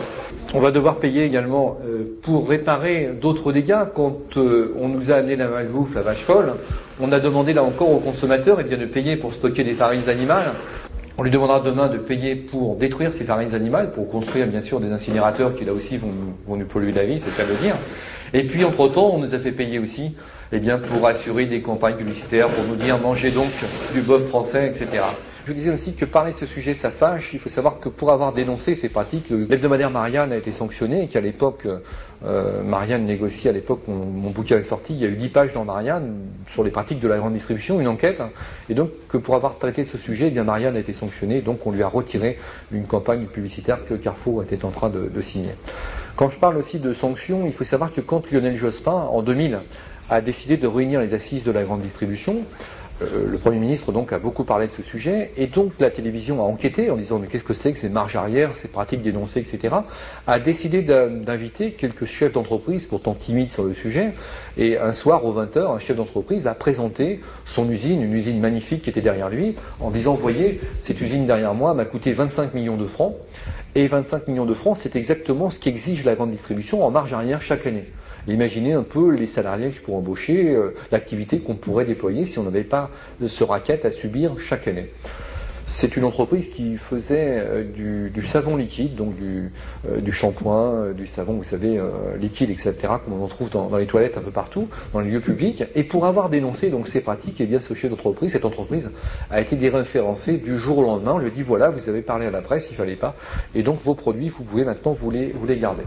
Speaker 2: On va devoir payer également pour réparer d'autres dégâts. Quand on nous a amené la malbouffe, la vache folle, on a demandé là encore aux consommateurs de payer pour stocker des farines animales. On lui demandera demain de payer pour détruire ces farines animales, pour construire bien sûr des incinérateurs qui là aussi vont nous polluer la vie, c'est le cas de le dire. Et puis entre-temps, on nous a fait payer aussi pour assurer des campagnes publicitaires, pour nous dire mangez donc du bœuf français, etc. Je vous disais aussi que parler de ce sujet, ça fâche. Il faut savoir que pour avoir dénoncé ces pratiques, l'hebdomadaire Marianne a été sanctionné et qu'à l'époque, Marianne négociait, à l'époque, mon bouquin est sorti, il y a eu 10 pages dans Marianne sur les pratiques de la grande distribution, une enquête. Et donc, que pour avoir traité de ce sujet, Marianne a été sanctionnée. Donc, on lui a retiré une campagne publicitaire que Carrefour était en train de signer. Quand je parle aussi de sanctions, il faut savoir que quand Lionel Jospin, en 2000, a décidé de réunir les assises de la grande distribution, le Premier ministre donc a beaucoup parlé de ce sujet, et donc la télévision a enquêté en disant mais qu'est-ce que c'est que ces marges arrière, ces pratiques dénoncées, etc. A décidé d'inviter quelques chefs d'entreprise, pourtant timides sur le sujet, et un soir aux 20h, un chef d'entreprise a présenté son usine, une usine magnifique qui était derrière lui, en disant voyez, cette usine derrière moi m'a coûté 25 millions de francs, et 25 millions de francs c'est exactement ce qu'exige la grande distribution en marge arrière chaque année. Imaginez un peu les salariés que je pourrais embaucher, l'activité qu'on pourrait déployer si on n'avait pas ce racket à subir chaque année. C'est une entreprise qui faisait du savon liquide, donc du shampoing, du savon, vous savez, liquide, etc., comme on en trouve dans les toilettes un peu partout, dans les lieux publics. Et pour avoir dénoncé donc ces pratiques, eh bien ce chef d'entreprise, cette entreprise a été déréférencée du jour au lendemain. On lui dit voilà, vous avez parlé à la presse, il fallait pas, et donc vos produits, vous pouvez maintenant vous les garder.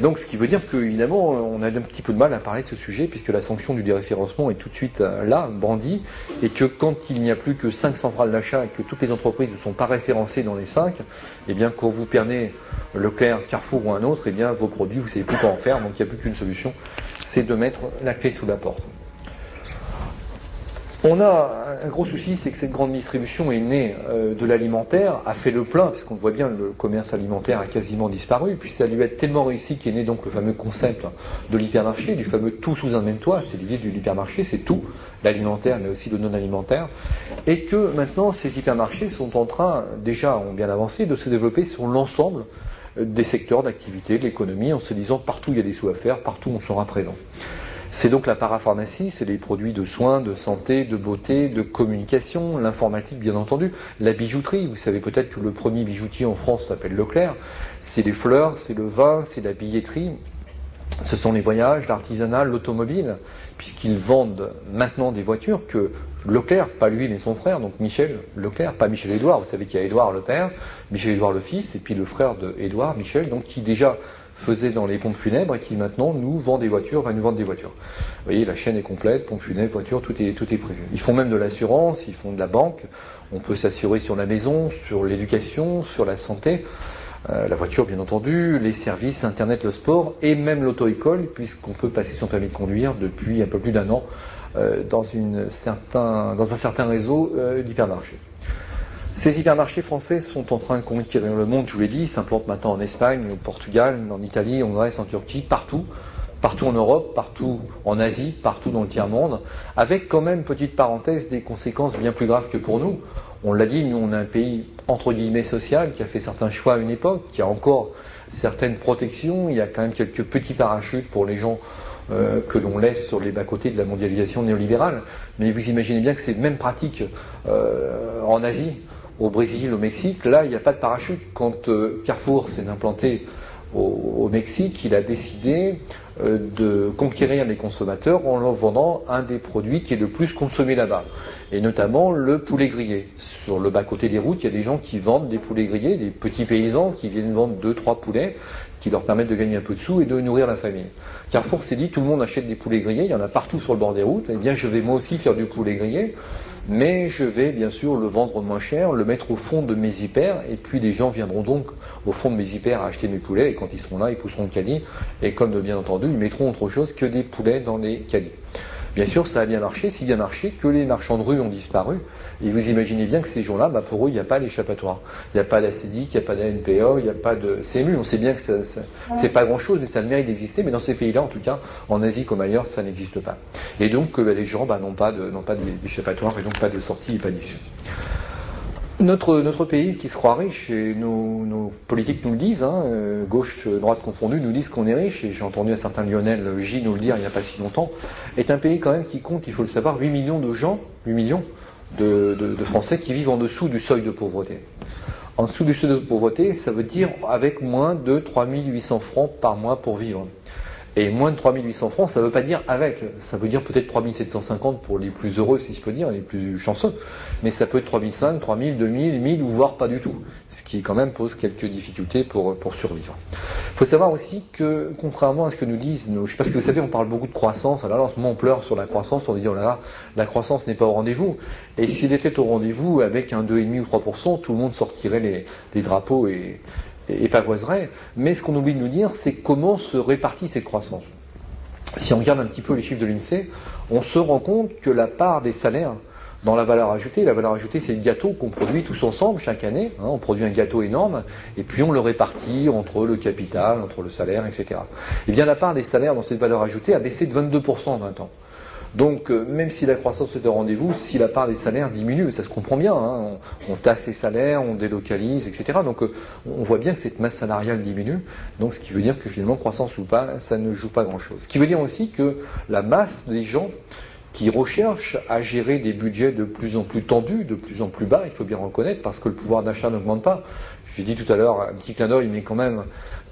Speaker 2: Donc ce qui veut dire qu'évidemment on a un petit peu de mal à parler de ce sujet puisque la sanction du déréférencement est tout de suite là, brandie, et que quand il n'y a plus que 5 centrales d'achat et que toutes les entreprises ne sont pas référencées dans les 5, eh bien quand vous prenez Leclerc, Carrefour ou un autre, eh bien vos produits vous ne savez plus quoi en faire, donc il n'y a plus qu'une solution, c'est de mettre la clé sous la porte. On a un gros souci, c'est que cette grande distribution est née de l'alimentaire, a fait le plein, parce qu'on voit bien le commerce alimentaire a quasiment disparu, puis ça lui a tellement réussi qu'est né donc le fameux concept de l'hypermarché, du fameux tout sous un même toit, c'est l'idée de l'hypermarché, c'est tout, l'alimentaire mais aussi le non-alimentaire, et que maintenant ces hypermarchés sont en train, déjà ont bien avancé, de se développer sur l'ensemble des secteurs d'activité, de l'économie, en se disant partout il y a des sous à faire, partout on sera présent. C'est donc la parapharmacie, c'est les produits de soins, de santé, de beauté, de communication, l'informatique bien entendu, la bijouterie, vous savez peut-être que le premier bijoutier en France s'appelle Leclerc, c'est les fleurs, c'est le vin, c'est la billetterie, ce sont les voyages, l'artisanat, l'automobile, puisqu'ils vendent maintenant des voitures que Leclerc, pas lui mais son frère, donc Michel Leclerc, pas Michel-Édouard, vous savez qu'il y a Édouard le père, Michel-Édouard le fils, et puis le frère de Édouard, Michel, donc qui déjà faisait dans les pompes funèbres et qui maintenant nous vend des voitures, va nous vendre des voitures. Vous voyez, la chaîne est complète, pompes funèbres, voitures, tout est prévu. Ils font même de l'assurance, ils font de la banque, on peut s'assurer sur la maison, sur l'éducation, sur la santé, la voiture bien entendu, les services, internet, le sport et même l'auto-école, puisqu'on peut passer son permis de conduire depuis un peu plus d'1 an dans un certain réseau d'hypermarchés. Ces hypermarchés français sont en train de conquérir le monde, je vous l'ai dit, ils s'implantent maintenant en Espagne, au Portugal, en Italie, en Grèce, en Turquie, partout en Europe, partout en Asie, partout dans le tiers-monde, avec quand même, petite parenthèse, des conséquences bien plus graves que pour nous. On l'a dit, nous on a un pays entre guillemets social qui a fait certains choix à une époque, qui a encore certaines protections, il y a quand même quelques petits parachutes pour les gens que l'on laisse sur les bas-côtés de la mondialisation néolibérale. Mais vous imaginez bien que c'est même pratique en Asie, au Brésil, au Mexique. Là, il n'y a pas de parachute. Quand Carrefour s'est implanté au Mexique, il a décidé de conquérir les consommateurs en leur vendant un des produits qui est le plus consommé là-bas, et notamment le poulet grillé. Sur le bas-côté des routes, il y a des gens qui vendent des poulets grillés, des petits paysans qui viennent vendre 2-3 poulets, qui leur permettent de gagner un peu de sous et de nourrir la famille. Carrefour s'est dit, tout le monde achète des poulets grillés, il y en a partout sur le bord des routes, eh bien je vais moi aussi faire du poulet grillé, mais je vais bien sûr le vendre moins cher, le mettre au fond de mes hyper, et puis les gens viendront donc au fond de mes hyper à acheter mes poulets, et quand ils seront là, ils pousseront le caddie, et comme bien entendu, ils mettront autre chose que des poulets dans les caddies. Bien sûr, ça a bien marché, si bien marché que les marchands de rue ont disparu. Et vous imaginez bien que ces gens-là, pour eux, il n'y a pas d'échappatoire. Il n'y a pas d'ACDIC, il n'y a pas d'ANPA, il n'y a pas de CMU. On sait bien que c'est pas grand-chose, mais ça a le mérite d'exister. Mais dans ces pays-là, en tout cas, en Asie comme ailleurs, ça n'existe pas. Et donc, les gens n'ont pas d'échappatoire et donc pas de sortie et pas d'issue. Notre pays, qui se croit riche, et nos politiques nous le disent, gauche, droite confondue, nous disent qu'on est riche, et j'ai entendu un certain Lionel J nous le dire il n'y a pas si longtemps, est un pays quand même qui compte, il faut le savoir, 8 millions de gens, 8 millions de Français qui vivent en dessous du seuil de pauvreté. En dessous du seuil de pauvreté, ça veut dire avec moins de 3800 francs par mois pour vivre. Et moins de 3800 francs, ça ne veut pas dire avec, ça veut dire peut-être 3750 pour les plus heureux, si je peux dire, les plus chanceux, mais ça peut être 3500, 3000, 2000, 1000 ou voire pas du tout, ce qui quand même pose quelques difficultés pour survivre. Il faut savoir aussi que, contrairement à ce que nous disent parce que vous savez, on parle beaucoup de croissance, alors là en ce moment on pleure sur la croissance, on dit oh là là, la croissance n'est pas au rendez-vous, et s'il était au rendez-vous avec un 2,5 ou 3%, tout le monde sortirait les drapeaux et pavoiserait, mais ce qu'on oublie de nous dire, c'est comment se répartit cette croissance. Si on regarde un petit peu les chiffres de l'INSEE, on se rend compte que la part des salaires dans la valeur ajoutée c'est le gâteau qu'on produit tous ensemble chaque année, on produit un gâteau énorme, et puis on le répartit entre le capital, entre le salaire, etc. Et bien la part des salaires dans cette valeur ajoutée a baissé de 22% en 20 ans. Donc, même si la croissance est au rendez-vous, si la part des salaires diminue, ça se comprend bien, on tasse les salaires, on délocalise, etc. Donc, on voit bien que cette masse salariale diminue, donc ce qui veut dire que finalement, croissance ou pas, ça ne joue pas grand-chose. Ce qui veut dire aussi que la masse des gens qui recherchent à gérer des budgets de plus en plus tendus, de plus en plus bas, il faut bien reconnaître, parce que le pouvoir d'achat n'augmente pas. J'ai dit tout à l'heure, un petit clin d'œil, mais quand même,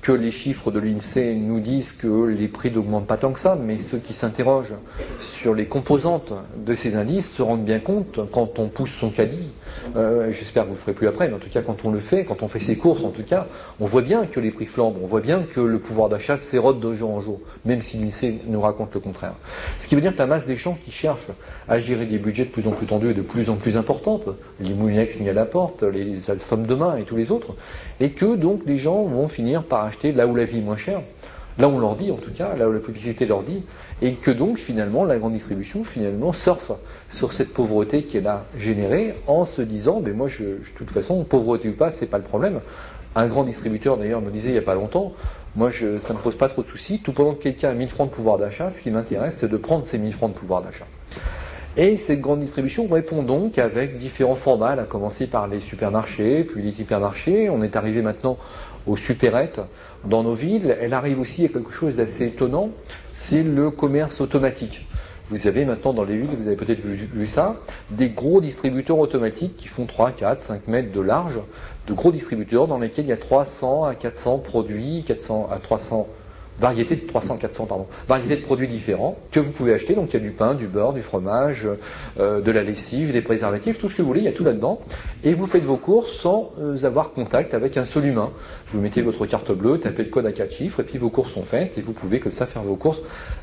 Speaker 2: que les chiffres de l'INSEE nous disent que les prix n'augmentent pas tant que ça, mais ceux qui s'interrogent sur les composantes de ces indices se rendent bien compte, quand on pousse son caddie, j'espère que vous le ferez plus après, mais en tout cas quand on le fait, quand on fait ses courses en tout cas, on voit bien que les prix flambent, on voit bien que le pouvoir d'achat s'érode de jour en jour, même si l'INSEE nous raconte le contraire. Ce qui veut dire que la masse des gens qui cherchent à gérer des budgets de plus en plus tendus et de plus en plus importantes, les Moulinex mis à la porte, les Alstom demain et tous les autres, et que donc les gens vont finir par acheter là où la vie est moins chère, là où on leur dit en tout cas, là où la publicité leur dit, et que donc finalement la grande distribution finalement surfe sur cette pauvreté qui est là générée en se disant mais moi de toute façon pauvreté ou pas c'est pas le problème. Un grand distributeur d'ailleurs me disait il n'y a pas longtemps, moi ça ne me pose pas trop de soucis, tout pendant que quelqu'un a 1000 francs de pouvoir d'achat, ce qui m'intéresse c'est de prendre ces 1000 francs de pouvoir d'achat. Et cette grande distribution répond donc avec différents formats, à commencer par les supermarchés, puis les hypermarchés, on est arrivé maintenant aux supérettes dans nos villes, elle arrive aussi à quelque chose d'assez étonnant, c'est le commerce automatique. Vous avez maintenant dans les villes, vous avez peut-être vu ça, des gros distributeurs automatiques qui font 3, 4, 5 mètres de large, de gros distributeurs dans lesquels il y a 300 à 400 produits, 400 à 300 variétés de produits différents que vous pouvez acheter. Donc il y a du pain, du beurre, du fromage, de la lessive, des préservatifs, tout ce que vous voulez, il y a tout là-dedans. Et vous faites vos courses sans avoir contact avec un seul humain. Vous mettez votre carte bleue, tapez le code à 4 chiffres, et puis vos courses sont faites, et vous pouvez comme ça faire vos courses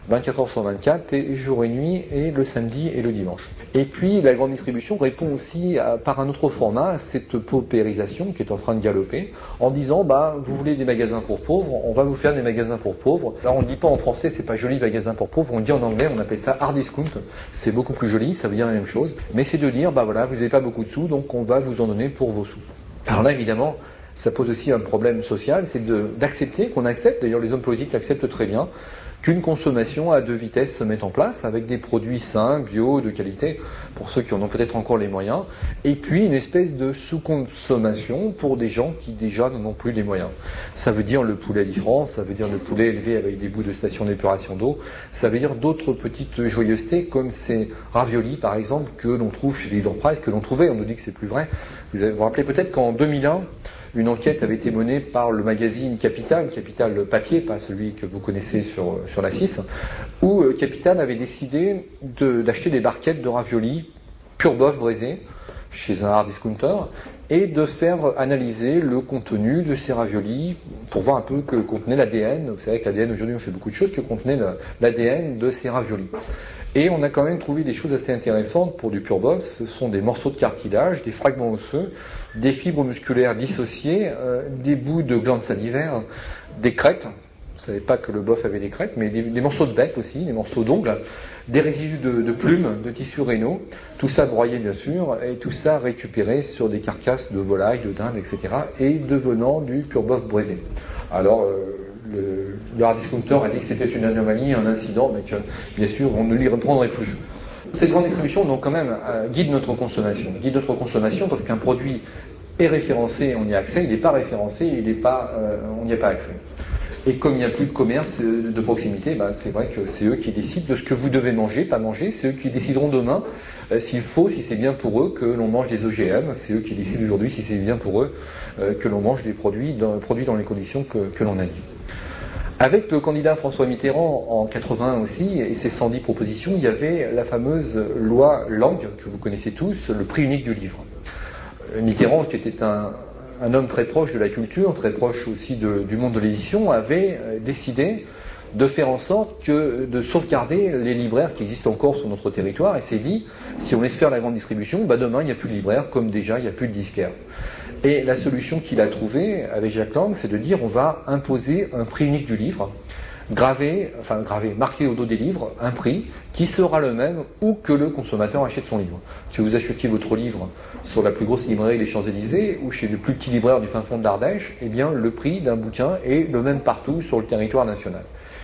Speaker 2: 24 heures sur 24, et jour et nuit, et le samedi et le dimanche. Et puis la grande distribution répond aussi par un autre format à cette paupérisation qui est en train de galoper, en disant vous voulez des magasins pour pauvres, on va vous faire des magasins pour pauvres. Alors on ne dit pas en français, c'est pas joli magasin pour pauvres, on le dit en anglais, on appelle ça hard discount, c'est beaucoup plus joli, ça veut dire la même chose, mais c'est de dire vous n'avez pas beaucoup de sous, donc on va vous en donner pour vos sous. Alors là évidemment, ça pose aussi un problème social, c'est d'accepter, qu'on accepte, d'ailleurs les hommes politiques l'acceptent très bien, qu'une consommation à 2 vitesses se mette en place avec des produits sains, bio, de qualité, pour ceux qui en ont peut-être encore les moyens, et puis une espèce de sous-consommation pour des gens qui déjà n'en ont plus les moyens. Ça veut dire le poulet d'Ifrance, ça veut dire le poulet élevé avec des bouts de station d'épuration d'eau, ça veut dire d'autres petites joyeusetés comme ces raviolis par exemple que l'on trouve chez Leader Price, que l'on trouvait, on nous dit que c'est plus vrai. Vous vous rappelez peut-être qu'en 2001, une enquête avait été menée par le magazine Capital papier, pas celui que vous connaissez sur la 6, où Capital avait décidé d'acheter des barquettes de raviolis pur bœuf braisé chez un hard discounter et de faire analyser le contenu de ces raviolis pour voir un peu que contenait l'ADN. Vous savez que l'ADN aujourd'hui on fait beaucoup de choses, que contenait l'ADN de ces raviolis. Et on a quand même trouvé des choses assez intéressantes pour du pur bœuf. Ce sont des morceaux de cartilage, des fragments osseux, des fibres musculaires dissociées, des bouts de glandes salivaires, des crêpes. Je ne savais pas que le bœuf avait des crêpes, mais des morceaux de bec aussi, des morceaux d'ongles, des résidus de plumes, de tissus rénaux, tout ça broyé bien sûr, et tout ça récupéré sur des carcasses de volailles, de dindes, etc., et devenant du pur bœuf braisé. Alors, le hard discounter a dit que c'était une anomalie, un incident, mais que, bien sûr, on ne l'y reprendrait plus. Ces grandes distributions, donc, quand même, guident notre consommation, parce qu'un produit est référencé, on y a accès, il n'est pas référencé, on n'y a pas accès. Et comme il n'y a plus de commerce de proximité, c'est vrai que c'est eux qui décident de ce que vous devez manger, pas manger, c'est eux qui décideront demain s'il faut, si c'est bien pour eux que l'on mange des OGM, c'est eux qui décident aujourd'hui si c'est bien pour eux que l'on mange des produits dans les conditions que l'on a dit. Avec le candidat François Mitterrand en 81 aussi, et ses 110 propositions, il y avait la fameuse loi Lang, que vous connaissez tous, le prix unique du livre. Mitterrand, qui était un homme très proche de la culture, très proche aussi du monde de l'édition, avait décidé de faire en sorte de sauvegarder les libraires qui existent encore sur notre territoire, et s'est dit, si on laisse faire la grande distribution, demain il n'y a plus de libraires, comme déjà il n'y a plus de disquaires. Et la solution qu'il a trouvée avec Jacques Lang, c'est de dire on va imposer un prix unique du livre, marqué au dos des livres, un prix qui sera le même où que le consommateur achète son livre. Que vous achetiez votre livre sur la plus grosse librairie des Champs-Élysées ou chez le plus petit libraire du fin fond de l'Ardèche, eh bien le prix d'un bouquin est le même partout sur le territoire national.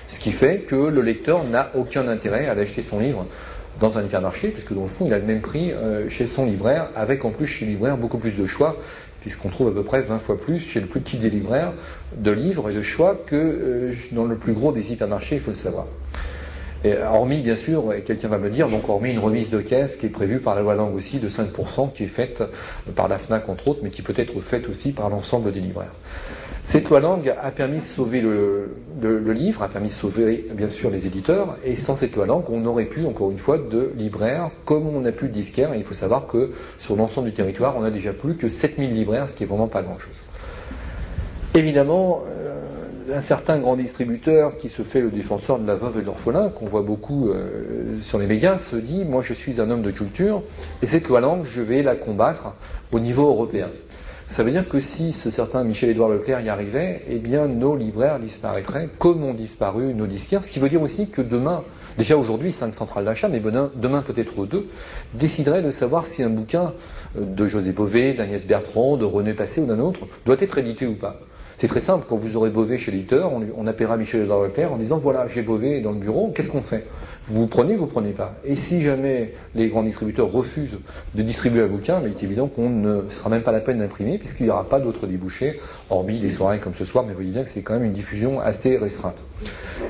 Speaker 2: Ce qui fait que le lecteur n'a aucun intérêt à acheter son livre dans un hypermarché, puisque dans le fond il a le même prix chez son libraire, avec en plus chez le libraire beaucoup plus de choix, puisqu'on trouve à peu près 20 fois plus chez le plus petit des libraires de livres et de choix que dans le plus gros des hypermarchés, il faut le savoir. Et hormis, bien sûr, et quelqu'un va me dire, donc hormis une remise de caisse qui est prévue par la loi Lang aussi de 5%, qui est faite par la FNAC entre autres, mais qui peut être faite aussi par l'ensemble des libraires. Cette loi Lang a permis de sauver le livre, a permis de sauver bien sûr les éditeurs, et sans cette loi Lang, on n'aurait plus encore une fois de libraires comme on n'a plus de disquaires, et il faut savoir que sur l'ensemble du territoire, on n'a déjà plus que 7000 libraires, ce qui est vraiment pas grand chose. Évidemment, un certain grand distributeur qui se fait le défenseur de la veuve et de l'orphelin, qu'on voit beaucoup sur les médias, se dit, moi je suis un homme de culture, et cette loi Lang, je vais la combattre au niveau européen. Ça veut dire que si ce certain Michel-Édouard Leclerc y arrivait, eh bien nos libraires disparaîtraient, comme ont disparu nos disquaires, ce qui veut dire aussi que demain, déjà aujourd'hui 5 centrales d'achat, mais demain peut-être 2, décideraient de savoir si un bouquin de José Bové, d'Agnès Bertrand, de René Passé ou d'un autre doit être édité ou pas. C'est très simple, quand vous aurez Bové chez l'éditeur, on appellera Michel-Édouard Leclerc en disant voilà, j'ai Bové dans le bureau, qu'est-ce qu'on fait? Vous prenez, vous prenez pas. Et si jamais les grands distributeurs refusent de distribuer un bouquin, mais il est évident qu'on ne sera même pas la peine d'imprimer, puisqu'il n'y aura pas d'autres débouchés, hormis des soirées comme ce soir, mais vous voyez bien que c'est quand même une diffusion assez restreinte.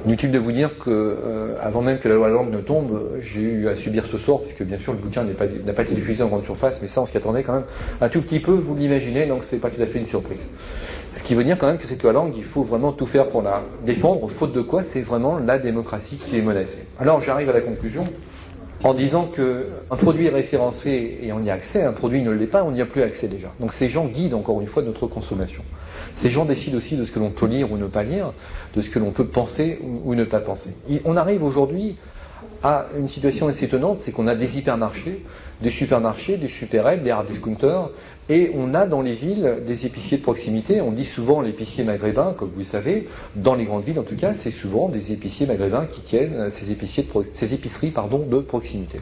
Speaker 2: Inutile de vous dire que, avant même que la loi Lang ne tombe, j'ai eu à subir ce sort, puisque bien sûr le bouquin n'a pas été diffusé en grande surface, mais ça on s'y attendait quand même un tout petit peu, vous l'imaginez, donc c'est pas tout à fait une surprise. Ce qui veut dire quand même que cette loi Lang, il faut vraiment tout faire pour la défendre, faute de quoi c'est vraiment la démocratie qui est menacée. Alors j'arrive à la conclusion en disant qu'un produit est référencé et on y a accès, un produit ne l'est pas, on n'y a plus accès déjà. Donc ces gens guident encore une fois notre consommation. Ces gens décident aussi de ce que l'on peut lire ou ne pas lire, de ce que l'on peut penser ou ne pas penser. Et on arrive aujourd'hui à une situation assez étonnante, c'est qu'on a des hypermarchés, des supermarchés, des supérettes, des hard discounters, et on a dans les villes des épiciers de proximité. On dit souvent l'épicier maghrébin, comme vous le savez, dans les grandes villes en tout cas, c'est souvent des épiciers maghrébins qui tiennent ces épiceries de proximité.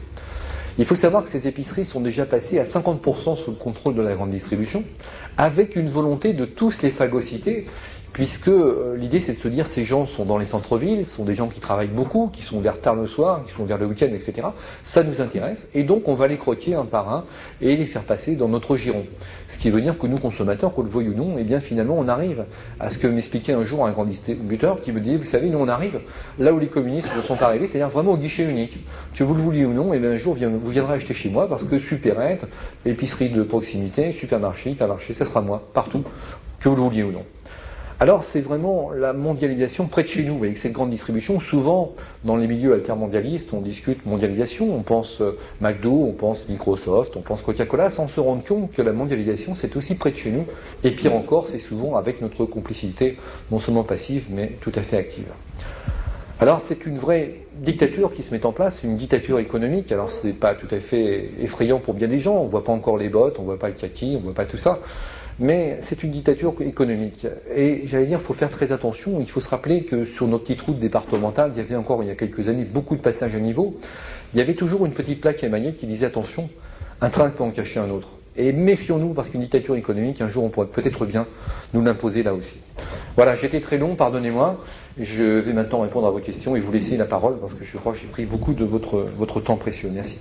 Speaker 2: Il faut savoir que ces épiceries sont déjà passées à 50% sous le contrôle de la grande distribution, avec une volonté de tous les phagocyter, puisque l'idée c'est de se dire ces gens sont dans les centres-villes, ce sont des gens qui travaillent beaucoup, qui sont ouverts tard le soir, qui sont ouverts le week-end, etc. Ça nous intéresse, et donc on va les croquer un par un et les faire passer dans notre giron. Ce qui veut dire que nous, consommateurs, qu'on le veuille ou non, eh bien finalement on arrive à ce que m'expliquait un jour un grand distributeur qui me disait, vous savez, nous on arrive là où les communistes sont arrivés, c'est-à-dire vraiment au guichet unique. Que vous le vouliez ou non, eh bien un jour vous viendrez acheter chez moi parce que supérette, épicerie de proximité, supermarché, ça sera moi, partout, que vous le vouliez ou non. Alors c'est vraiment la mondialisation près de chez nous, avec cette grande distribution. Souvent, dans les milieux altermondialistes, on discute mondialisation, on pense McDo, on pense Microsoft, on pense Coca-Cola, sans se rendre compte que la mondialisation, c'est aussi près de chez nous. Et pire encore, c'est souvent avec notre complicité, non seulement passive, mais tout à fait active. Alors c'est une vraie dictature qui se met en place, une dictature économique. Alors c'est pas tout à fait effrayant pour bien des gens, on voit pas encore les bottes, on voit pas le kaki, on voit pas tout ça. Mais c'est une dictature économique. Et j'allais dire, il faut faire très attention. Il faut se rappeler que sur notre petite route départementale, il y avait encore, il y a quelques années, beaucoup de passages à niveau. Il y avait toujours une petite plaque émaillée qui disait, attention, un train peut en cacher un autre. Et méfions-nous, parce qu'une dictature économique, un jour, on pourrait peut-être bien nous l'imposer là aussi. Voilà, j'étais très long, pardonnez-moi. Je vais maintenant répondre à vos questions et vous laisser la parole, parce que je crois que j'ai pris beaucoup de votre temps précieux. Merci.